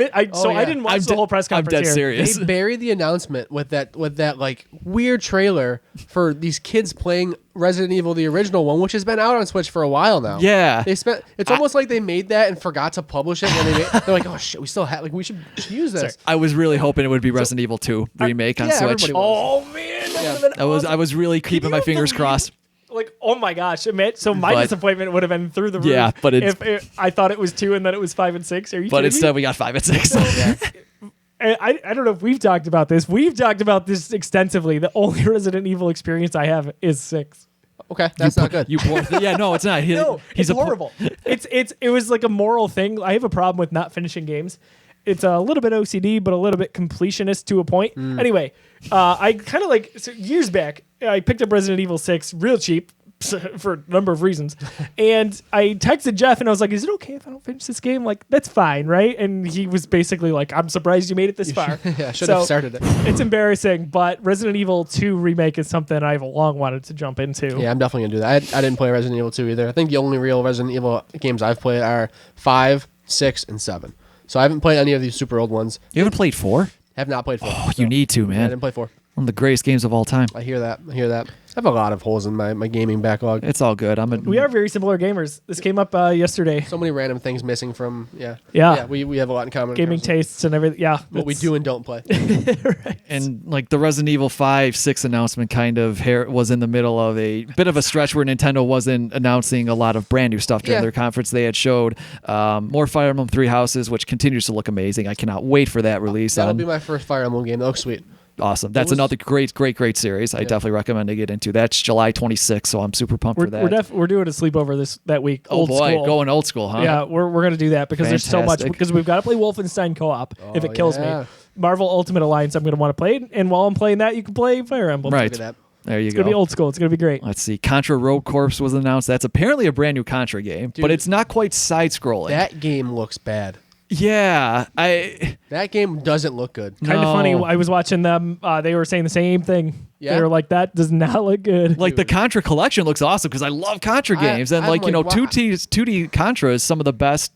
didn't watch the whole press conference. I'm dead here. serious. They buried the announcement with that like weird trailer for these kids playing Resident Evil, the original one, which has been out on Switch for a while now. Yeah. It's almost like they made that and forgot to publish it when they're like, oh shit, we still have we should use this. I was really hoping it would be Resident Evil 2 remake on Switch. everybody was. Oh man, that would've been awesome. I was really keeping my fingers crossed. Like, oh my gosh, so my But- disappointment would have been through the roof. Yeah, but if I thought it was 2 and then it was 5 and 6. Are you But kidding instead me? we got 5 and 6. I don't know if we've talked about this. We've talked about this extensively. The only Resident Evil experience I have is 6. Okay, that's not good. Yeah, no, it's not. He's horrible. It was like a moral thing. I have a problem with not finishing games. It's a little bit OCD, but a little bit completionist to a point. Anyway, I kind of years back, I picked up Resident Evil 6 real cheap for a number of reasons. And I texted Jeff and I was like, is it okay if I don't finish this game? Like, that's fine, right? And he was basically like, I'm surprised you made it this far. Yeah, should have started it. It's embarrassing, but Resident Evil 2 Remake is something I've long wanted to jump into. Yeah, I'm definitely going to do that. I didn't play Resident Evil 2 either. I think the only real Resident Evil games I've played are 5, 6, and 7. So I haven't played any of these super old ones. You haven't played 4? Have not played 4. Oh, you need to, man. Yeah, I didn't play 4. One of the greatest games of all time. I hear that. I have a lot of holes in my gaming backlog. It's all good. We are very similar gamers. This came up yesterday. So many random things missing from, Yeah. We have a lot in common. Gaming tastes and everything. Yeah. What we do and don't play. Right. And like the Resident Evil 5, 6 announcement kind of was in the middle of a bit of a stretch where Nintendo wasn't announcing a lot of brand new stuff during their conference. They had showed more Fire Emblem 3 Houses, which continues to look amazing. I cannot wait for that release. That'll be my first Fire Emblem game. That looks sweet. Awesome. That's another great series. I definitely recommend to get into. That's July 26th, so I'm super pumped for that. We're doing a sleepover that week. Oh, boy. Going old school, huh? Yeah, we're going to do that because there's so much. Because we've got to play Wolfenstein co-op if it kills me. Marvel Ultimate Alliance, I'm going to want to play. And while I'm playing that, you can play Fire Emblem. Right. Look at that. There you go. It's going to be old school. It's going to be great. Let's see. Contra Rogue Corps was announced. That's apparently a brand new Contra game, but it's not quite side-scrolling. That game looks bad. Yeah, that game doesn't look good. Kind of funny. I was watching them. They were saying the same thing. Yeah? They were like, "That does not look good." Like the Contra collection looks awesome because I love Contra games, and I'm 2D Contra is some of the best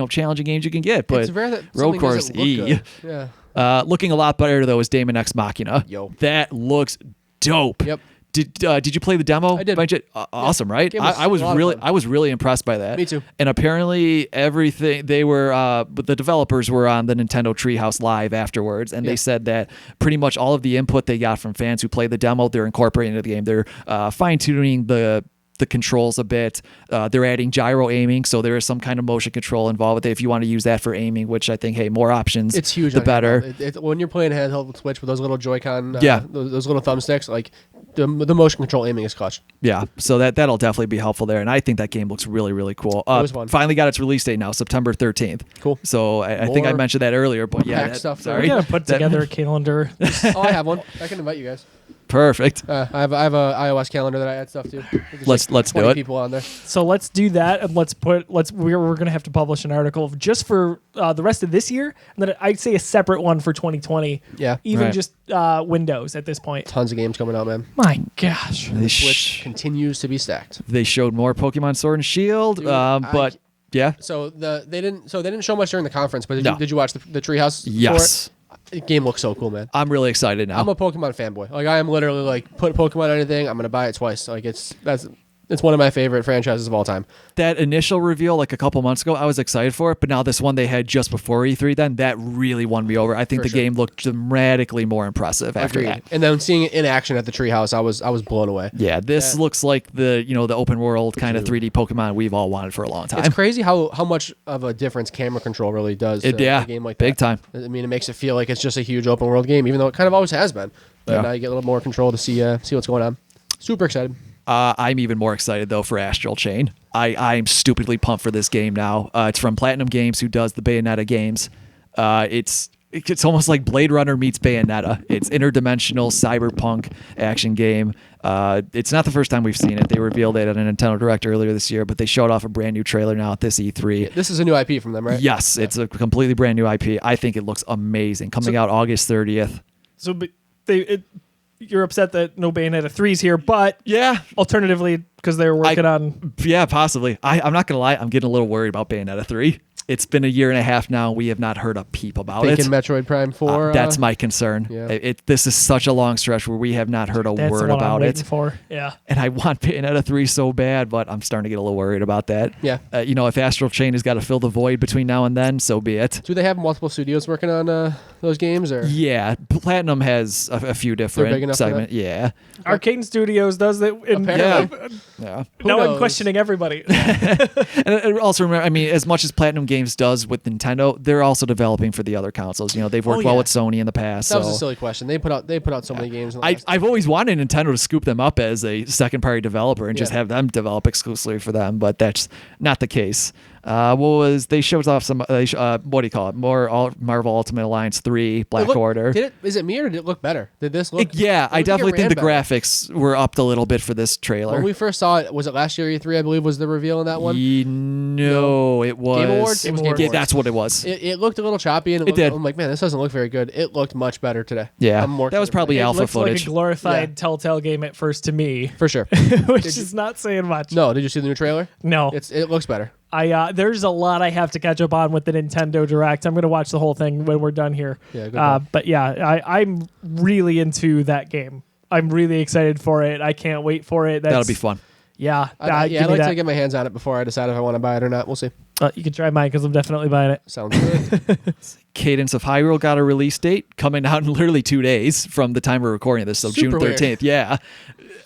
challenging games you can get. But it's rare that Rogue Corps doesn't look good. Yeah. Looking a lot better though is Daemon X Machina. Yo, that looks dope. Yep. Did you play the demo? I did. Awesome, right? I was really impressed by that. Me too. And apparently everything they were, the developers were on the Nintendo Treehouse Live afterwards, and they said that pretty much all of the input they got from fans who played the demo, they're incorporating into the game. They're fine tuning the controls a bit. They're adding gyro aiming, so there is some kind of motion control involved with it if you want to use that for aiming, which I think, hey, more options, it's huge. The better. When you're playing handheld Switch with those little Joy-Con, those little thumbsticks, like the motion control aiming is clutch. Yeah, so that'll definitely be helpful there, and I think that game looks really, really cool. It was fun. Finally got its release date now, September 13th. Cool. So I think I mentioned that earlier, but yeah, stuff. Sorry, we gotta put together a calendar. Oh, I have one. I can invite you guys. Perfect. I have a iOS calendar that I add stuff to. Let's do it. People on there. So let's do that, and we're gonna have to publish an article just for the rest of this year, and then I'd say a separate one for 2020. Yeah, even just Windows at this point. Tons of games coming out, man. My gosh, the Switch continues to be stacked. They showed more Pokemon Sword and Shield, but yeah. So they didn't show much during the conference, but did you watch the Treehouse? Yes. The game looks so cool, man. I'm really excited now. I'm a Pokemon fanboy. Like I am literally like put Pokemon on anything, I'm gonna buy it twice. Like it's one of my favorite franchises of all time. That initial reveal, like a couple months ago, I was excited for it, but now this one they had just before E3, then that really won me over. I think game looked dramatically more impressive after that. And then seeing it in action at the Treehouse, I was blown away. Yeah, this looks like the open world kind of 3D Pokemon we've all wanted for a long time. It's crazy how much of a difference camera control really does to a game like that. Big time. I mean, it makes it feel like it's just a huge open world game, even though it kind of always has been. But now you get a little more control to see what's going on. Super excited. I'm even more excited, though, for Astral Chain. I'm stupidly pumped for this game now. It's from Platinum Games, who does the Bayonetta games. It's almost like Blade Runner meets Bayonetta. It's interdimensional cyberpunk action game. It's not the first time we've seen it. They revealed it at a Nintendo Direct earlier this year, but they showed off a brand new trailer now at this E3. This is a new IP from them, right? Yes, it's a completely brand new IP. I think it looks amazing. Coming out August 30th. So you're upset that no Bayonetta 3's here, but alternatively, because they were working on... Yeah, possibly. I'm not going to lie. I'm getting a little worried about Bayonetta 3. It's been a year and a half now. We have not heard a peep about it. Thinking Metroid Prime 4. That's my concern. Yeah. This is such a long stretch where we have not heard a word about it. Yeah. And I want Bayonetta 3 so bad, but I'm starting to get a little worried about that. Yeah. If Astral Chain has got to fill the void between now and then, so be it. Do they have multiple studios working on those games? Or yeah, Platinum has a few different segments. Yeah. Arcane Studios does it. Yeah. Now I'm questioning everybody. And also remember, I mean, as much as Platinum Games Games does with Nintendo, they're also developing for the other consoles. They've worked well with Sony in the past. That was a silly question. They put out so many games. I've always wanted Nintendo to scoop them up as a second-party developer and just have them develop exclusively for them, but that's not the case. They showed off some what do you call it? More Marvel Ultimate Alliance 3 Black Order. Is it me or did it look better? Did this look? I definitely think the graphics were upped a little bit for this trailer. When we first saw it, was it last year E3? I believe was the reveal in that one. No, it was Game Awards. It was Game Awards. That's what it was. It looked a little choppy, and I'm like, man, this doesn't look very good. It looked much better today. Yeah, that was probably alpha footage. Like a glorified Telltale game at first to me, for sure. which is not saying much. No, did you see the new trailer? No, it looks better. There's a lot I have to catch up on with the Nintendo Direct. I'm going to watch the whole thing when we're done here. Yeah, good but yeah, I'm really into that game. I'm really excited for it. I can't wait for it. That'll be fun. Yeah. I'd like to get my hands on it before I decide if I want to buy it or not. We'll see. You can try mine because I'm definitely buying it. Sounds good. Cadence of Hyrule got a release date coming out in literally 2 days from the time we're recording this, so Super June 13th. weird. Yeah.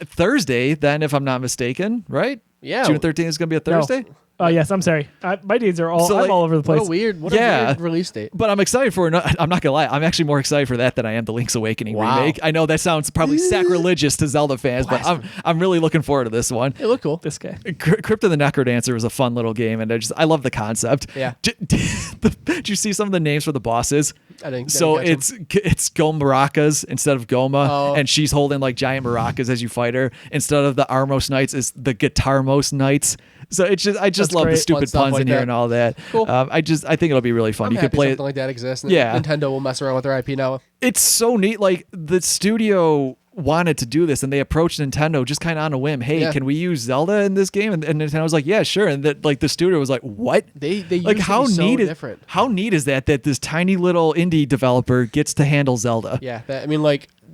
Thursday, then, if I'm not mistaken, right? Yeah. June 13th is going to be a Thursday? No. Oh, yes, I'm sorry. My dates are all I'm all over the place. What a weird release date. But I'm excited for it. I'm not going to lie. I'm actually more excited for that than I am the Link's Awakening remake. I know that sounds probably sacrilegious to Zelda fans, but I'm really looking forward to this one. It looked cool. This guy. Crypt of the Necrodancer was a fun little game, and I love the concept. Yeah. Did you see some of the names for the bosses? I didn't So it's Go Maracas instead of Goma, and she's holding like giant maracas as you fight her. Instead of the Armos Knights, is the Guitarmos Knights. So I just love the stupid puns in here and all that. Cool. I think it'll be really fun. You can play something like that exists. Nintendo will mess around with their IP now. It's so neat. Like the studio wanted to do this, and they approached Nintendo just kind of on a whim. Hey, can we use Zelda in this game? And Nintendo was like, yeah, sure. And the studio was like, what? They like how neat different. How neat is that this tiny little indie developer gets to handle Zelda? Yeah,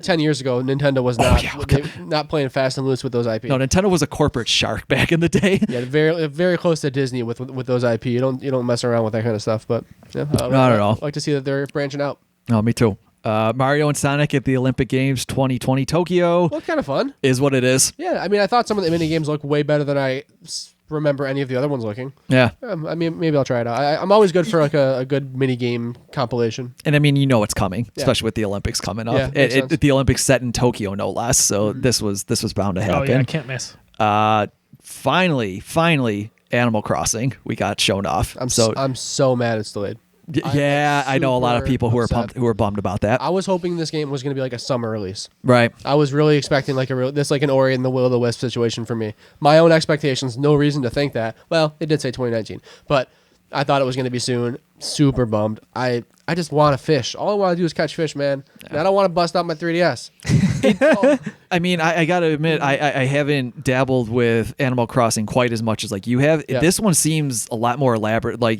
10 years ago, Nintendo was not playing fast and loose with those IP. No, Nintendo was a corporate shark back in the day. Yeah, very close to Disney with those IP. You don't mess around with that kind of stuff. But not at all. I like to see that they're branching out. No, me too. Mario and Sonic at the Olympic Games 2020 Tokyo. Well, kind of fun. Is what it is. Yeah, I thought some of the mini games looked way better than I remember any of the other ones looking. Yeah. Maybe I'll try it out. I'm always good for like a good mini game compilation. And it's coming, especially with the Olympics coming up. Yeah, the Olympics set in Tokyo, no less. So this was bound to happen. Oh yeah, I can't miss. Finally, Animal Crossing we got shown off. I'm so mad it's delayed. Yeah, I know a lot of people who are bummed about that. I was hoping this game was going to be like a summer release. Right. I was really expecting like an Ori and the Will of the Wisp situation for me. My own expectations, no reason to think that. Well, it did say 2019, but I thought it was going to be soon. Super bummed. I just want to fish. All I want to do is catch fish, man. Yeah. And I don't want to bust out my 3DS. I got to admit, I haven't dabbled with Animal Crossing quite as much as like you have. Yeah. This one seems a lot more elaborate. Like,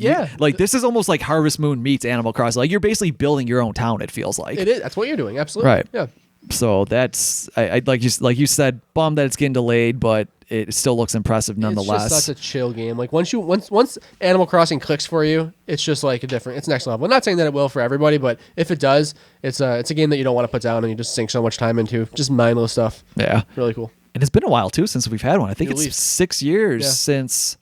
this is almost like Harvest Moon meets Animal Crossing. Like you're basically building your own town. It feels like it is. That's what you're doing. Absolutely. Right. Yeah. So that's I like you said, bummed that it's getting delayed, but it still looks impressive nonetheless. It's just such a chill game. Like once Animal Crossing clicks for you, it's just like it's next level. I'm not saying that it will for everybody, but if it does, it's a game that you don't want to put down and you just sink so much time into. Just mindless stuff. Yeah. Really cool. And it's been a while too since we've had one. I think it's 6 years since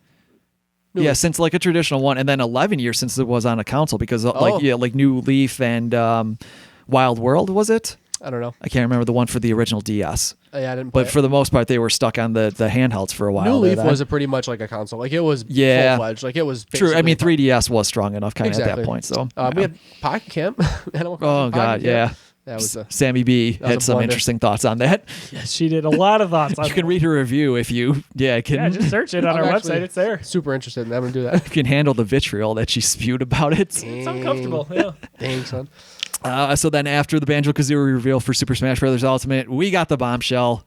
since like a traditional one, and then 11 years since it was on a console because like New Leaf and Wild World, was it? I don't know. I can't remember the one for the original DS. Yeah, I didn't. But for the most part, they were stuck on the handhelds for a while. New Leaf was pretty much like a console. Like it was full-fledged. Like it was true. I mean, 3DS was strong enough kind of at that point. So we had Pocket Camp. Oh God, yeah. That was Sammy B had some interesting thoughts on that. Yes, she did a lot of thoughts. You can read her review if you just search it on our website. It's there. Super interested in having to do that. You can handle the vitriol that she spewed about it. It's uncomfortable. Yeah. Dang, son. So then after the Banjo-Kazooie reveal for Super Smash Bros. Ultimate, we got the bombshell.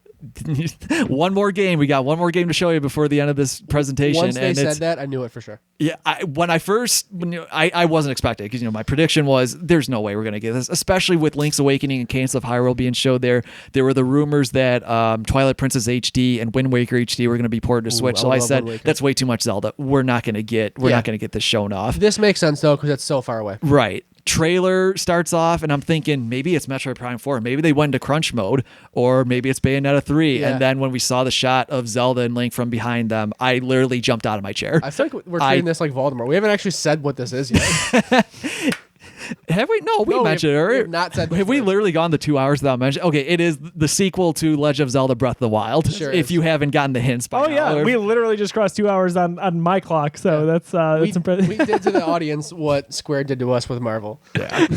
One more game. We got one more game to show you before the end of this presentation. Once they said that, I knew it for sure. Yeah, I wasn't expecting it because my prediction was there's no way we're gonna get this, especially with Link's Awakening and Cadence of Hyrule being showed there. There were the rumors that Twilight Princess HD and Wind Waker HD were gonna be ported to Switch. So I said that's way too much Zelda. We're not gonna get this shown off. This makes sense though because it's so far away. Right. trailer starts off, and I'm thinking maybe it's Metroid Prime 4. Maybe they went into crunch mode, or maybe it's Bayonetta 3. Yeah. And then when we saw the shot of Zelda and Link from behind them, I literally jumped out of my chair. I feel like we're treating this like Voldemort. We haven't actually said what this is yet. Have we? No, we mentioned it. We have not said Have we literally gone the 2 hours without mentioning? Okay, it is the sequel to Legend of Zelda Breath of the Wild. Sure if is. you haven't gotten the hints by Oh now. yeah, we literally just crossed 2 hours on my clock, so that's impressive. We did to the audience what Square did to us with Marvel. Yeah.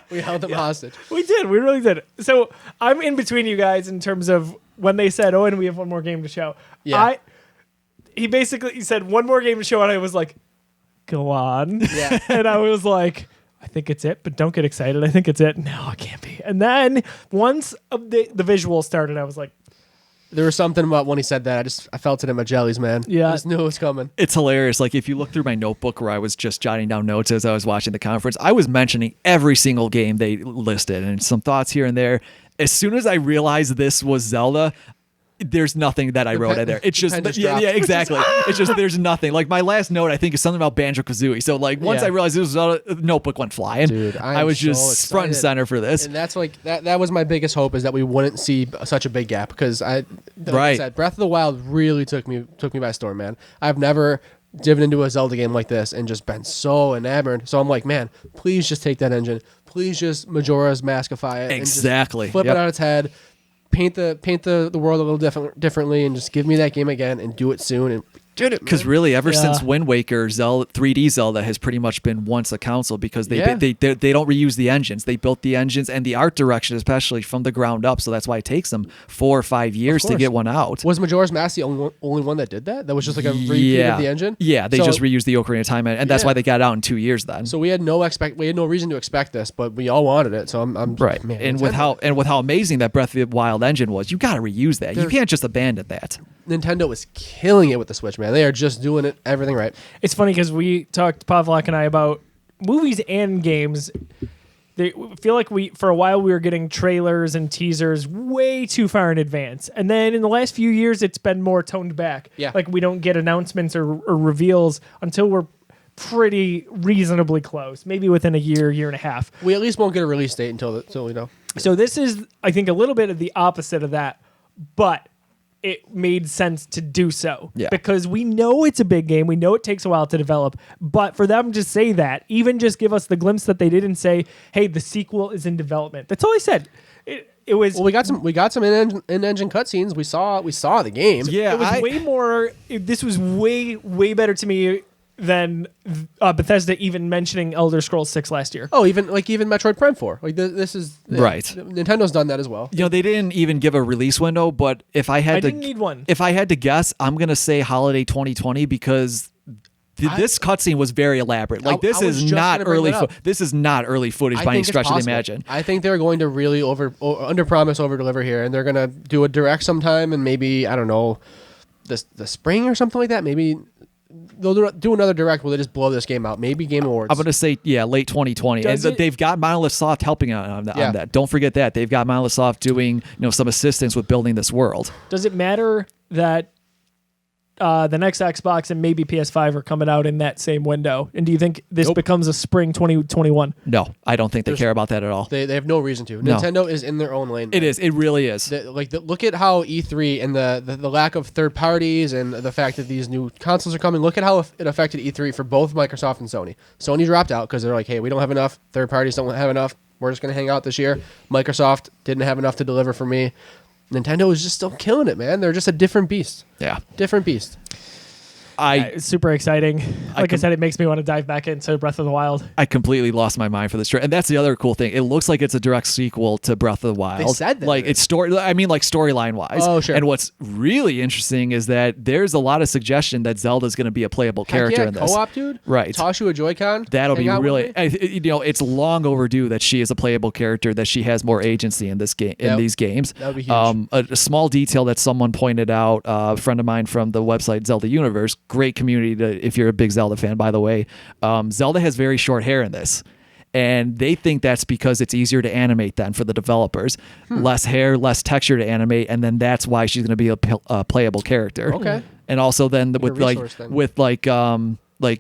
We held them hostage. We did. We really did. So I'm in between you guys in terms of when they said, "Oh, and we have one more game to show." Yeah. He said one more game to show, and I was like, "Go on." Yeah. And I was like, "I think it's it, but don't get excited. I think it's it." No, it can't be. And then once the visual started, I was like, There was something about when he said that. I felt it in my jellies, man. Yeah. I just knew it was coming. It's hilarious. Like, if you look through my notebook where I was just jotting down notes as I was watching the conference, I was mentioning every single game they listed and some thoughts here and there. As soon as I realized this was Zelda, there's nothing that I wrote in there. It's just, pen just yeah, dropped. exactly. It's just, there's nothing. Like, my last note, I think, is something about Banjo-Kazooie. So, like, once Yeah. I realized it was Zelda, the notebook went flying. Dude, I was so just front and excited. center for this. And that's like that was my biggest hope, is that we wouldn't see such a big gap, because I Right. said, Breath of the Wild really took me by storm, man. I've never dived into a Zelda game like this and just been so enamored. So I'm like, man, please just take that engine. Please just Majora's Maskify it. Exactly. And just flip Yep. it on its head. Paint the world a little differently, and just give me that game again and do it soon. And did it, Because man. really, ever Yeah. since Wind Waker, 3D Zelda has pretty much been once a console, because they Yeah. they don't reuse the engines. They built the engines and the art direction, especially from the ground up. So that's why it takes them 4 or 5 years to course. get one out. Was Majora's Mask the only one that did that? That was just like a repeat of the engine? Yeah, they So- just reused the Ocarina of Time, and that's Yeah. why they got it out in 2 years then. So we had no reason to expect this, but we all wanted it. So I'm Right, man, and with how amazing that Breath of the Wild engine was, you got to reuse that. You can't just abandon that. Nintendo was killing it with the Switch, man. They are just doing it everything right. it's funny because we talked, Pavlak and I, about movies and games. They feel like for a while we were getting trailers and teasers way too far in advance, and then in the last few years it's been more toned back. Yeah. Like we don't get announcements or reveals until we're pretty reasonably close, maybe within a year and a half. We at least won't get a release date until we know. So this is, I think, a little bit of the opposite of that, but it made sense to do so. Yeah. Because we know it's a big game. We know it takes a while to develop. But for them to say that, even just give us the glimpse that they did and say, hey, the sequel is in development. That's all I said. It was... Well, we got some in-engine cutscenes. We saw the game. Yeah, it was way more... This was way, way better to me than Bethesda even mentioning Elder Scrolls 6 last year. Oh, even Metroid Prime 4. Like this is Right. Nintendo's done that as well. You know, they didn't even give a release window, but if I had didn't need one. If I had to guess, I'm gonna say holiday 2020, because this cutscene was very elaborate. Like, this I was is just not gonna bring early. that up. This is not early footage I by any think it's stretch of the possible. imagination. I think they're going to really under promise, over deliver here, and they're going to do a direct sometime, and maybe, I don't know, the spring or something like that. Maybe they'll do another direct where they just blow this game out. Maybe Game Awards. I'm gonna say late 2020, Does and it- they've got Monolith Soft helping on Yeah. that. Don't forget that they've got Monolith Soft doing some assistance with building this world. Does it matter that the next Xbox and maybe PS5 are coming out in that same window? And do you think this Nope. becomes a spring 2021? No, I don't think they care about that at all. They have no reason to. No. Nintendo is in their own lane. It is. It really is. Look at how E3 and the lack of third parties and the fact that these new consoles are coming. Look at how it affected E3 for both Microsoft and Sony. Sony dropped out because they're like, hey, we don't have enough. Third parties don't have enough. We're just going to hang out this year. Microsoft didn't have enough to deliver for me. Nintendo is just still killing it, man. They're just a different beast. Yeah. Different beast. It's super exciting. Like I said, it makes me want to dive back into Breath of the Wild. I completely lost my mind for this trailer, and that's the other cool thing. It looks like it's a direct sequel to Breath of the Wild. They said that. like it's storyline wise. Oh, sure. And what's really interesting is that there's a lot of suggestion that Zelda's going to be a playable character in this. Co-op, dude. Right. Toss you a Joy-Con. That'll hang be out with really, me? it's long overdue that she is a playable character, that she has more agency in this game, in Yep. these games. That would be huge. A small detail that someone pointed out, a friend of mine from the website Zelda Universe, great community if you're a big Zelda fan, by the way. Zelda has very short hair in this. And they think that's because it's easier to animate then for the developers. Less hair, less texture to animate, and then that's why she's going to be a playable character. Okay. And also then with resource then.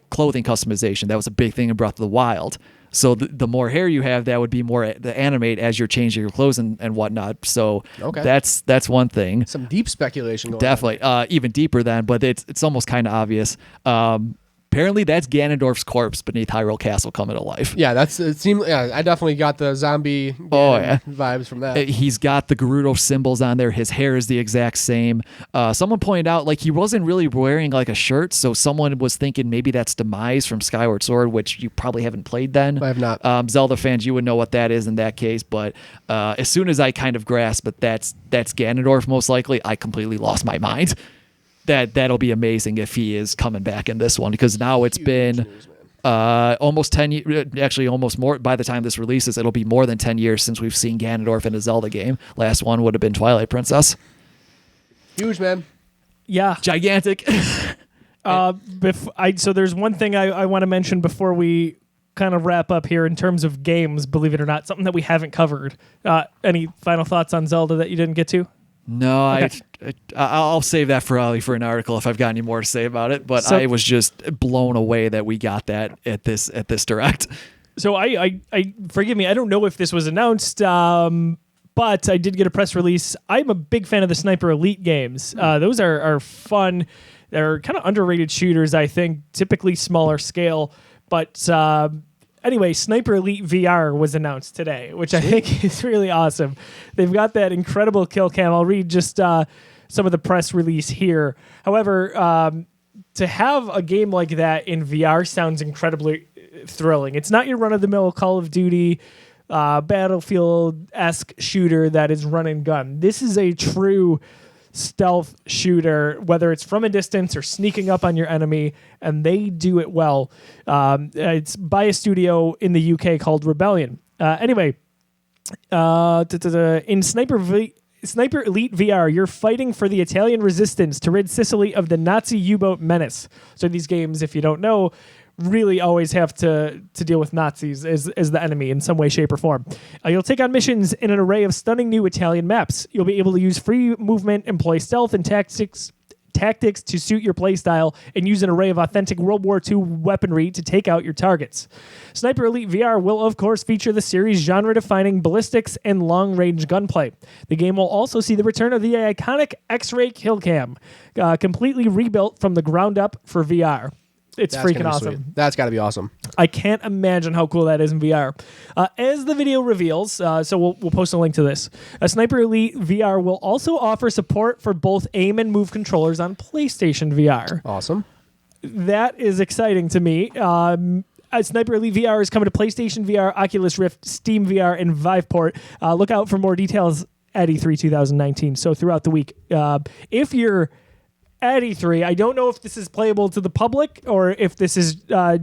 clothing customization, that was a big thing in Breath of the Wild. So the more hair you have, that would be more the animate as you're changing your clothes and whatnot. So that's one thing. Some deep speculation going Definitely. Even deeper than, but it's almost kind of obvious. Apparently, that's Ganondorf's corpse beneath Hyrule Castle coming to life. Yeah, it seemed. Yeah, I definitely got the zombie vibes from that. He's got the Gerudo symbols on there. His hair is the exact same. Someone pointed out like he wasn't really wearing like a shirt, so someone was thinking maybe that's Demise from Skyward Sword, which you probably haven't played then. I have not. Zelda fans, you would know what that is in that case. But as soon as I kind of grasped that that's Ganondorf, most likely, I completely lost my mind. That'll be amazing if he is coming back in this one, because now it's been almost 10 years, actually almost more. By the time this releases, it'll be more than 10 years since we've seen Ganondorf in a Zelda game. Last one would have been Twilight Princess. Huge, man. Yeah. Gigantic. So there's one thing I want to mention before we kind of wrap up here in terms of games, believe it or not, something that we haven't covered. Any final thoughts on Zelda that you didn't get to? No, Okay. I'll save that for an article if I've got any more to say about it. But I was just blown away that we got that at this direct. So I forgive me, I don't know if this was announced, but I did get a press release. I'm a big fan of the Sniper Elite games. Those are fun. They're kind of underrated shooters, I think, typically smaller scale. But anyway, Sniper Elite VR was announced today, which I think is really awesome. They've got that incredible kill cam. I'll read just some of the press release here. However, to have a game like that in VR sounds incredibly thrilling. It's not your run-of-the-mill Call of Duty, Battlefield-esque shooter that is run and gun. This is a true stealth shooter, whether it's from a distance or sneaking up on your enemy, and they do it well. It's by a studio in the UK called Rebellion. Anyway, in Sniper Elite VR, you're fighting for the Italian resistance to rid Sicily of the Nazi U-boat menace. So these games, if you don't know, really always have to deal with Nazis as the enemy in some way, shape, or form. You'll take on missions in an array of stunning new Italian maps. You'll be able to use free movement, employ stealth and tactics to suit your playstyle, and use an array of authentic World War II weaponry to take out your targets. Sniper Elite VR will, of course, feature the series' genre-defining ballistics and long-range gunplay. The game will also see the return of the iconic X-ray kill cam, completely rebuilt from the ground up for VR. It's freaking awesome. Sweet. That's got to be awesome. I can't imagine how cool that is in VR. As the video reveals, so we'll post a link to this. Sniper Elite VR will also offer support for both aim and move controllers on PlayStation VR. Awesome. That is exciting to me. Sniper Elite VR is coming to PlayStation VR, Oculus Rift, Steam VR, and Viveport. Look out for more details at E3 2019. So throughout the week. If you're at E3, I don't know if this is playable to the public or if this is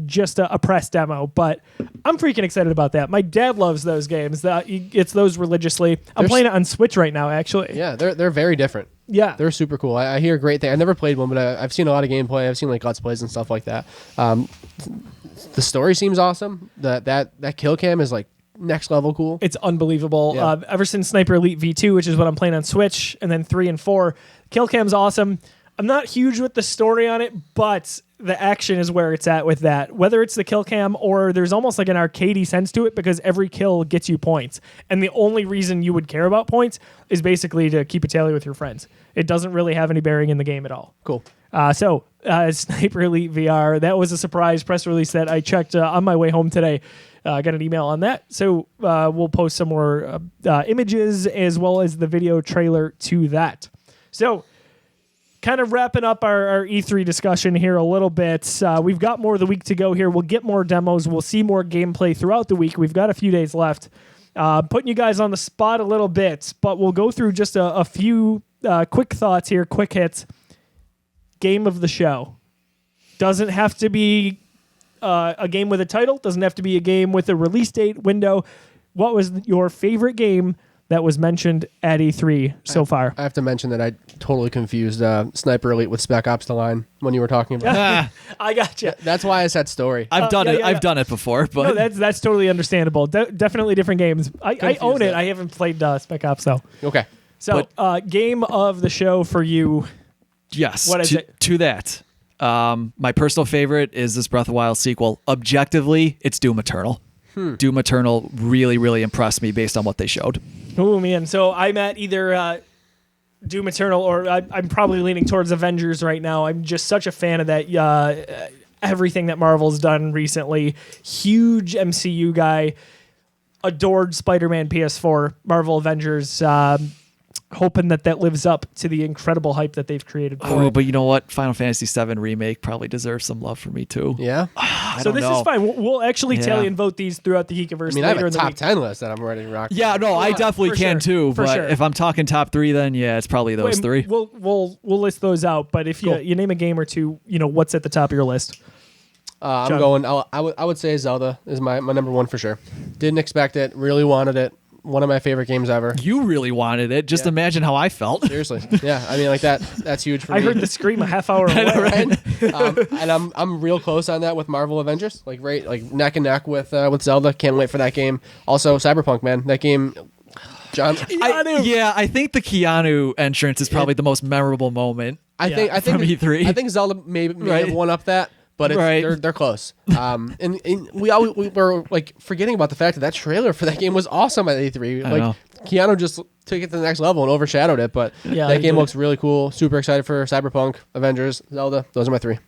just a press demo, but I'm freaking excited about that. My dad loves those games. It's those religiously. I'm playing it on Switch right now, actually. Yeah, they're very different. Yeah. They're super cool. I hear great things. I never played one, but I've seen a lot of gameplay. I've seen like Let's Plays and stuff like that. The story seems awesome. That kill cam is like next level cool. It's unbelievable. Yeah. Ever since Sniper Elite V2, which is what I'm playing on Switch, and then 3 and 4, kill cam's awesome. I'm not huge with the story on it, but the action is where it's at with that. Whether it's the kill cam or there's almost like an arcadey sense to it because every kill gets you points. And the only reason you would care about points is basically to keep a tally with your friends. It doesn't really have any bearing in the game at all. Cool. Sniper Elite VR, that was a surprise press release that I checked on my way home today. I got an email on that. So we'll post some more images as well as the video trailer to that. So kind of wrapping up our E3 discussion here a little bit. We've got more of the week to go here. We'll get more demos. We'll see more gameplay throughout the week. We've got a few days left. Putting you guys on the spot a little bit, but we'll go through just a few quick thoughts here, quick hits. Game of the show. Doesn't have to be a game with a title. Doesn't have to be a game with a release date window. What was your favorite game that was mentioned at E3 so far? I have to mention that I totally confused Sniper Elite with Spec Ops: The Line when you were talking about it. I gotcha. That's why I said story. I've done it. I've done it before, but no, that's totally understandable. Definitely different games. I own it. I haven't played Spec Ops though. Okay. So game of the show for you. Yes. What is it? To that. My personal favorite is this Breath of the Wild sequel. Objectively, it's Doom Eternal. Doom Eternal really, really impressed me based on what they showed. Oh man, so I'm at either Doom Eternal or I'm probably leaning towards Avengers right now. I'm just such a fan of that. Everything that Marvel's done recently. Huge MCU guy. Adored Spider-Man PS4. Marvel Avengers. Hoping that lives up to the incredible hype that they've created for it. But you know what? Final Fantasy VII Remake probably deserves some love from me too. Yeah. So this is fine. We'll actually tally and vote these throughout the Geekiverse. I mean, I have later a in the top week. 10 list that I'm ready to rock. Yeah, no, I definitely can too. But if I'm talking top 3, then yeah, it's probably those 3. We'll list those out. But if you name a game or two, what's at the top of your list? I'm going. I would say Zelda is my number 1 for sure. Didn't expect it. Really wanted it. One of my favorite games ever. You really wanted it. Just imagine how I felt. Seriously. Yeah. I mean, like that's huge for me. I heard the scream a half hour away. Right? And I'm real close on that with Marvel Avengers. Like neck and neck with Zelda. Can't wait for that game. Also, Cyberpunk, man. That game. John. I think the Keanu entrance is probably the most memorable moment. I think from E3. I think Zelda may have one up that. But they're close. And we were like forgetting about the fact that trailer for that game was awesome at E3. I know. Keanu just took it to the next level and overshadowed it. But that game looks really cool. Super excited for Cyberpunk, Avengers, Zelda. Those are my 3.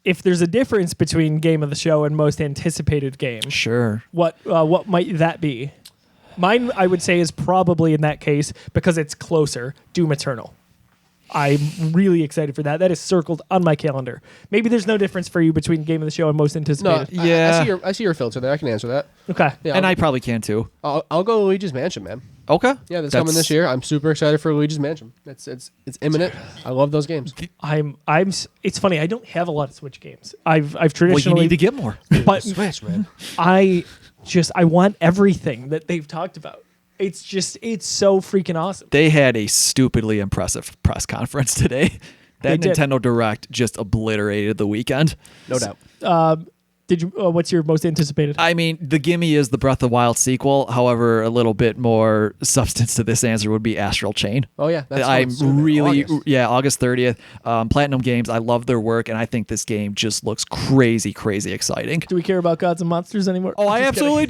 If there's a difference between game of the show and most anticipated game, sure. What might that be? Mine, I would say, is probably in that case because it's closer. Doom Eternal. I'm really excited for that. That is circled on my calendar. Maybe there's no difference for you between game of the show and most anticipated. No, I see your filter there. I can answer that. Okay. Yeah, and I probably can too. I'll go Luigi's Mansion, man. Okay. Yeah, that's coming this year. I'm super excited for Luigi's Mansion. It's imminent. I love those games. It's funny. I don't have a lot of Switch games. I've traditionally. Well, you need to get more. But Switch, man. I want everything that they've talked about. It's so freaking awesome. They had a stupidly impressive press conference today. That Nintendo Direct just obliterated the weekend. No doubt. What's your most anticipated? I mean, the gimme is the Breath of the Wild sequel. However, a little bit more substance to this answer would be Astral Chain. Oh yeah, that's August 30th. Platinum Games. I love their work, and I think this game just looks crazy, crazy exciting. Do we care about Gods and Monsters anymore? Oh, I absolutely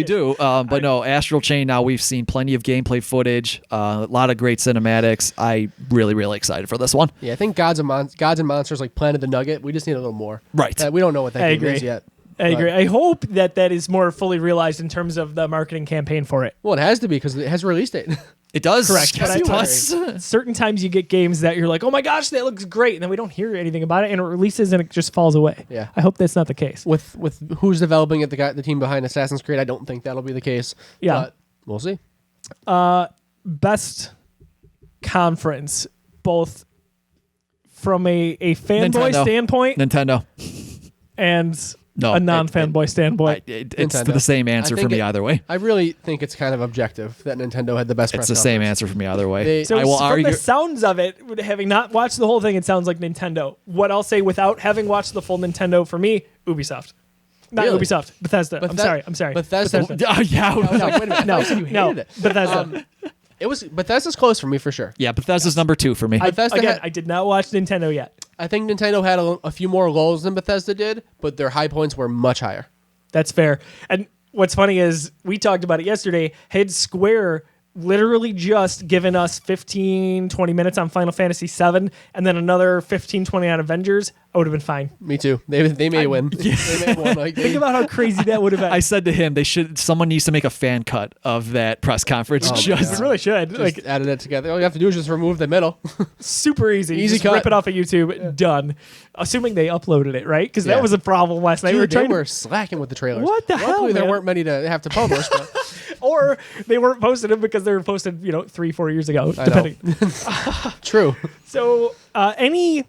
do. But no, Astral Chain. Now we've seen plenty of gameplay footage, a lot of great cinematics. I really, really excited for this one. Yeah, I think Gods and Monsters like planted the nugget. We just need a little more. Right. We don't know what that game is yet. I agree. I hope that is more fully realized in terms of the marketing campaign for it. Well, it has to be because it has a release date. It does. Correct. Yes, it does. Certain times you get games that you're like, oh my gosh, that looks great. And then we don't hear anything about it and it releases and it just falls away. Yeah. I hope that's not the case. With who's developing it, the team behind Assassin's Creed, I don't think that'll be the case. Yeah. But we'll see. Best conference, both from a fanboy standpoint Nintendo. And a non-fanboy standpoint. It's the same answer for me either way. I really think it's kind of objective that Nintendo had the best press conference. It's the same answer for me either way. I will argue. From the sounds of it, having not watched the whole thing, it sounds like Nintendo. What I'll say without having watched the full Nintendo, for me, Ubisoft. Not Ubisoft. Bethesda. I'm sorry. Bethesda. Oh, yeah. No, wait a minute. You hated it. Bethesda. Bethesda's close for me for sure. Yeah, Bethesda's number 2 for me. I did not watch Nintendo yet. I think Nintendo had a few more lulls than Bethesda did, but their high points were much higher. That's fair. And what's funny is we talked about it yesterday. Had Square literally just given us 15, 20 minutes on Final Fantasy VII and then another 15, 20 on Avengers, I would have been fine. Me too. They may win. Yeah. They may have won. Think about how crazy that would have been. I said to him, someone needs to make a fan cut of that press conference. They really should. Just added it together. All you have to do is just remove the middle. Super easy. Easy just cut. Rip it off of YouTube. Done. Assuming they uploaded it, right? Because that was a problem last night. Dude, they were slacking with the trailers. What the hell, Luckily, there man? weren't many to have to publish. Or they weren't posting them because they were posted, 3-4 years ago, depending. True. So, any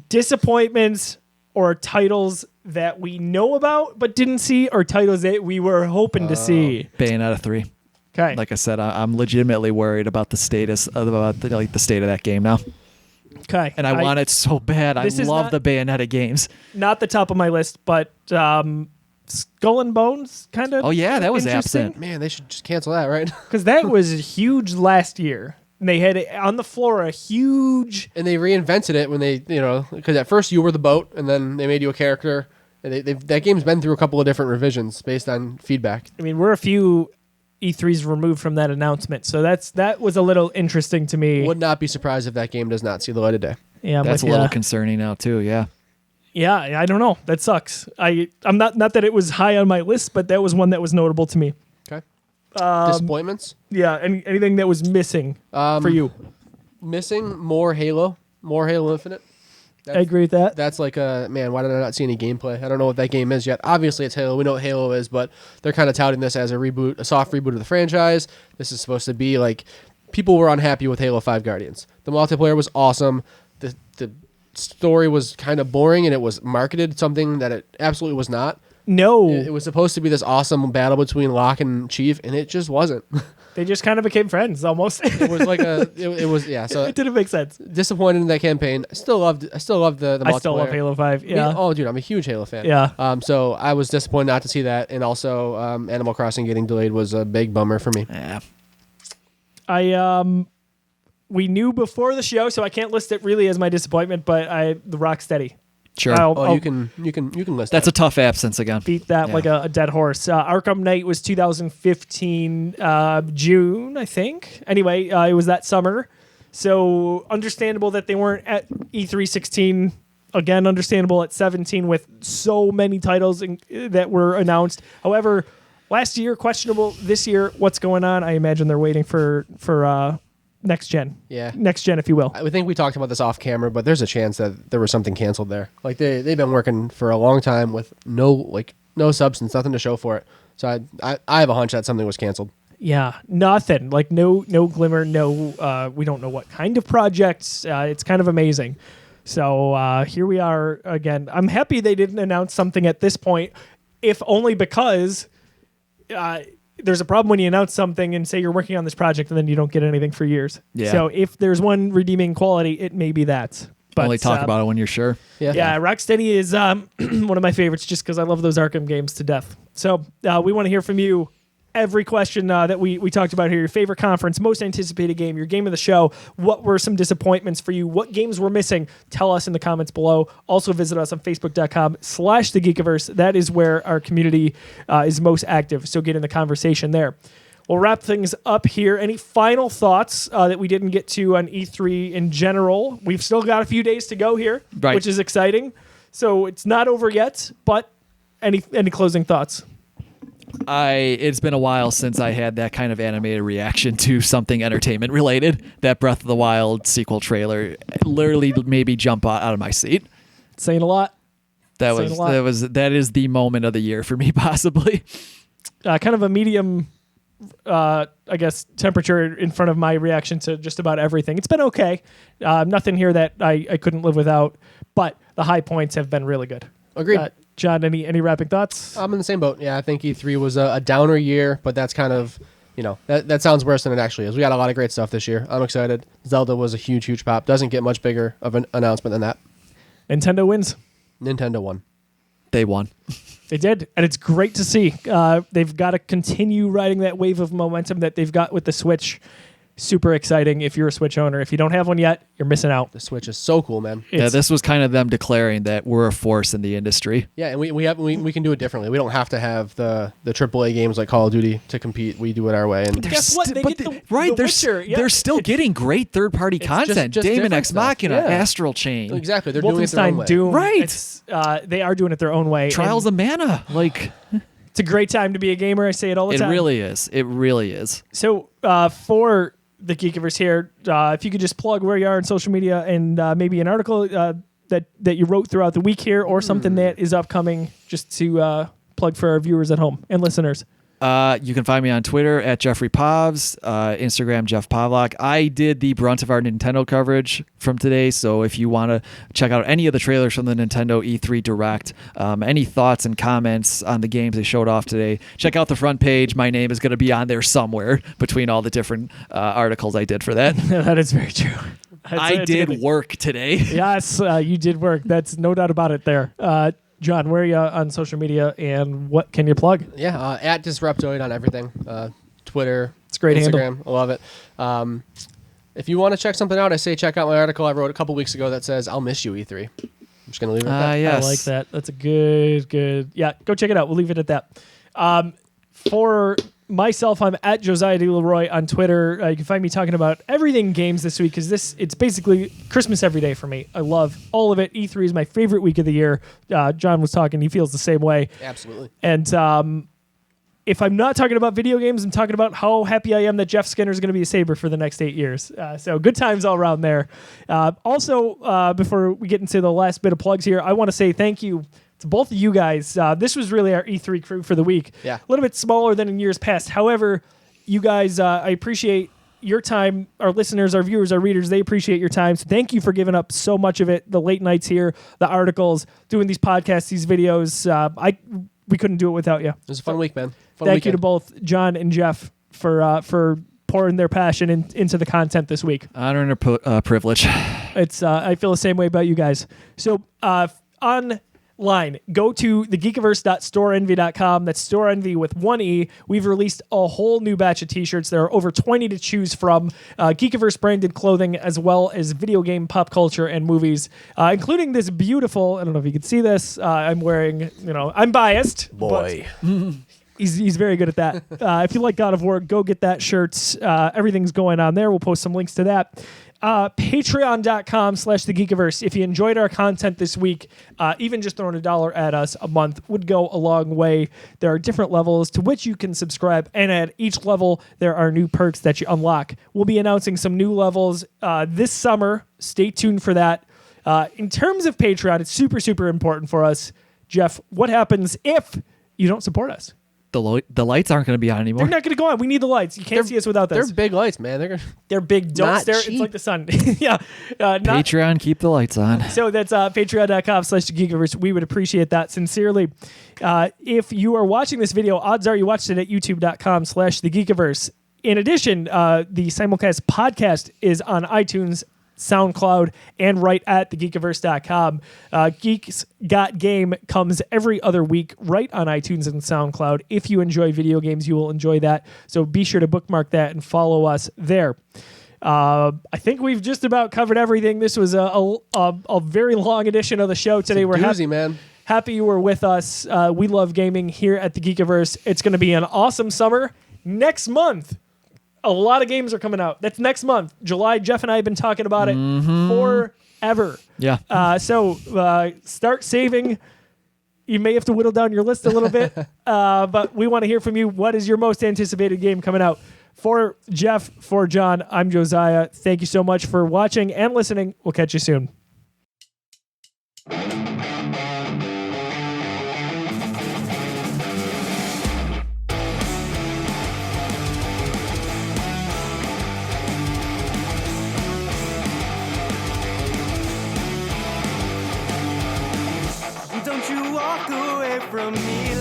disappointments or titles that we know about but didn't see, or titles that we were hoping to see? Bayonetta 3. Okay. Like I said, I'm legitimately worried about the status of the state of that game now. Okay. And I want it so bad. I love the Bayonetta games. Not the top of my list, but Skull and Bones kind of. Oh yeah, that was absent. Man, they should just cancel that, right? Because that was huge last year. And they had on the floor a huge. And they reinvented it when they, because at first you were the boat, and then they made you a character, That game's been through a couple of different revisions based on feedback. I mean, we're a few E3s removed from that announcement, so that was a little interesting to me. Would not be surprised if that game does not see the light of day. Yeah, that's a little concerning now too. Yeah. Yeah, I don't know. That sucks. I'm not that it was high on my list, but that was one that was notable to me. Okay. Disappointments? Yeah, anything that was missing for you? Missing more Halo Infinite. I agree with that. That's like man, why did I not see any gameplay? I don't know what that game is yet. Obviously, it's Halo. We know what Halo is, but they're kind of touting this as a soft reboot of the franchise. This is supposed to be like people were unhappy with Halo 5 Guardians. The multiplayer was awesome. The story was kind of boring, and it was marketed something that it absolutely was not. No. It was supposed to be this awesome battle between Locke and Chief, and it just wasn't. They just kind of became friends almost. It was like it was yeah. So it didn't make sense. Disappointed in that campaign. I still loved the multiplayer. I still love Halo 5. Yeah. Oh, dude, I'm a huge Halo fan. Yeah. So I was disappointed not to see that, and also Animal Crossing getting delayed was a big bummer for me. Yeah. We knew before the show, so I can't list it really as my disappointment, but the Rocksteady. Sure. You can list. That's a tough absence again. Beat that like a dead horse. Arkham Knight was 2015 June, I think. Anyway, it was that summer, so understandable that they weren't at E3 16. Again, understandable at 17 with so many titles that were announced. However, last year questionable. This year, what's going on? I imagine they're waiting for next gen. Yeah. Next gen, if you will. I think we talked about this off camera, but there's a chance that there was something canceled there. Like they've been working for a long time with no substance, nothing to show for it. So I have a hunch that something was canceled. Yeah, nothing. Like no glimmer, no we don't know what kind of projects. It's kind of amazing. So here we are again. I'm happy they didn't announce something at this point, if only because there's a problem when you announce something and say you're working on this project and then you don't get anything for years. Yeah. So if there's one redeeming quality, it may be that. But only talk about it when you're sure. Yeah, Rocksteady is one of my favorites just because I love those Arkham games to death. So we want to hear from you. Every question that we talked about here, your favorite conference, most anticipated game, your game of the show, what were some disappointments for you? What games were missing? Tell us in the comments below. Also visit us on facebook.com/the Geekiverse. That is where our community is most active, so get in the conversation there. We'll wrap things up here. Any final thoughts that we didn't get to on E3 in general? We've still got a few days to go here, which is exciting. So it's not over yet, but any closing thoughts? It's been a while since I had that kind of animated reaction to something entertainment related. That Breath of the Wild sequel trailer literally made me jump out of my seat. Saying a lot. That is the moment of the year for me, possibly. Kind of a medium, I guess, temperature in front of my reaction to just about everything. It's been okay. Nothing here that I couldn't live without, but the high points have been really good. Agreed. John, any wrapping thoughts? I'm in the same boat. Yeah, I think E3 was a downer year, but that's kind of, that sounds worse than it actually is. We got a lot of great stuff this year. I'm excited. Zelda was a huge pop. Doesn't get much bigger of an announcement than that. Nintendo wins. Nintendo won. They won. They did, and it's great to see. They've got to continue riding that wave of momentum that they've got with the Switch. Super exciting if you're a Switch owner. If you don't have one yet, you're missing out. The Switch is so cool, man. This was kind of them declaring that we're a force in the industry. Yeah, and we can do it differently. We don't have to have the AAA games like Call of Duty to compete. We do it our way. And guess what? They get the Witcher. They're still getting great third-party content. just Damon different Ex Machina, Astral Chain. Exactly. They're doing it their own way. Doom. Right. They are doing it their own way. Trials of Mana. It's a great time to be a gamer. I say it all the time. It really is. It really is. So for the Geekiverse here, if you could just plug where you are on social media and maybe an article that you wrote throughout the week here or something that is upcoming, just to plug for our viewers at home and listeners. You can find me on Twitter at Jeffrey Povs, Instagram Jeff Pavlak. I did the brunt of our Nintendo coverage from today, so if you want to check out any of the trailers from the Nintendo E3 Direct, any thoughts and comments on the games they showed off today, check out the front page. My name is going to be on there somewhere between all the different articles I did for that. That is very true. I did work today. Yes, you did work. That's no doubt about it there. John, where are you on social media and what can you plug? Yeah, at Disruptoid on everything. Twitter, it's a great Instagram. handle. I love it. If you want to check something out, I say check out my article I wrote a couple weeks ago that says, I'll miss you, E3. just going to leave it at that. Yes. I like that. That's a good. Yeah, go check it out. We'll leave it at that. For myself, I'm at Josiah D. Leroy on Twitter. You can find me talking about everything games this week because it's basically Christmas every day for me. I love all of it. E3 is my favorite week of the year. John was talking. He feels the same way. Absolutely. And if I'm not talking about video games, I'm talking about how happy I am that Jeff Skinner is going to be a Sabre for the next 8 years. So good times all around there. Also, before we get into the last bit of plugs here, I want to say thank you to both of you guys. This was really our E3 crew for the week. Yeah. A little bit smaller than in years past. However, you guys, I appreciate your time. Our listeners, our viewers, our readers, they appreciate your time. So thank you for giving up so much of it. The late nights here, the articles, doing these podcasts, these videos. We couldn't do it without you. It was a fun week, man. Thank you to both John and Jeff for pouring their passion into the content this week. Honor and a privilege. It's I feel the same way about you guys. So online, go to thegeekiverse.storeenvy.com. That's Store Envy with one E. We've released a whole new batch of t-shirts. There are over 20 to choose from. Geekiverse branded clothing as well as video game, pop culture, and movies, including this beautiful, I don't know if you can see this, I'm wearing, I'm biased. Boy. He's very good at that. If you like God of War, go get that shirt. Everything's going on there. We'll post some links to that. Patreon.com/thegeekiverse. If you enjoyed our content this week, even just throwing $1 at us a month would go a long way. There are different levels to which you can subscribe, and at each level, there are new perks that you unlock. We'll be announcing some new levels this summer. Stay tuned for that. In terms of Patreon, it's super, super important for us. Jeff, what happens if you don't support us? The lights aren't going to be on anymore. They're not going to go on. We need the lights. You can't see us without this. They're big lights, man. They're big. Don't Not stare. cheap. It's like the sun. Yeah. Patreon, keep the lights on. So that's patreon.com/Geekiverse. We would appreciate that sincerely. If you are watching this video, odds are you watched it at youtube.com/TheGeekiverse. In addition, the Simulcast podcast is on iTunes, SoundCloud, and right at thegeekiverse.com. Geeks Got Game comes every other week right on iTunes and SoundCloud. If you enjoy video games, you will enjoy that. So be sure to bookmark that and follow us there. I think we've just about covered everything. This was a very long edition of the show today. We're happy you were with us. We love gaming here at the Geekiverse. It's going to be an awesome summer. Next month, a lot of games are coming out. That's next month. July, Jeff and I have been talking about it forever. Yeah. So start saving. You may have to whittle down your list a little bit, but we want to hear from you. What is your most anticipated game coming out? For Jeff, for John, I'm Josiah. Thank you so much for watching and listening. We'll catch you soon. Don't you walk away from me like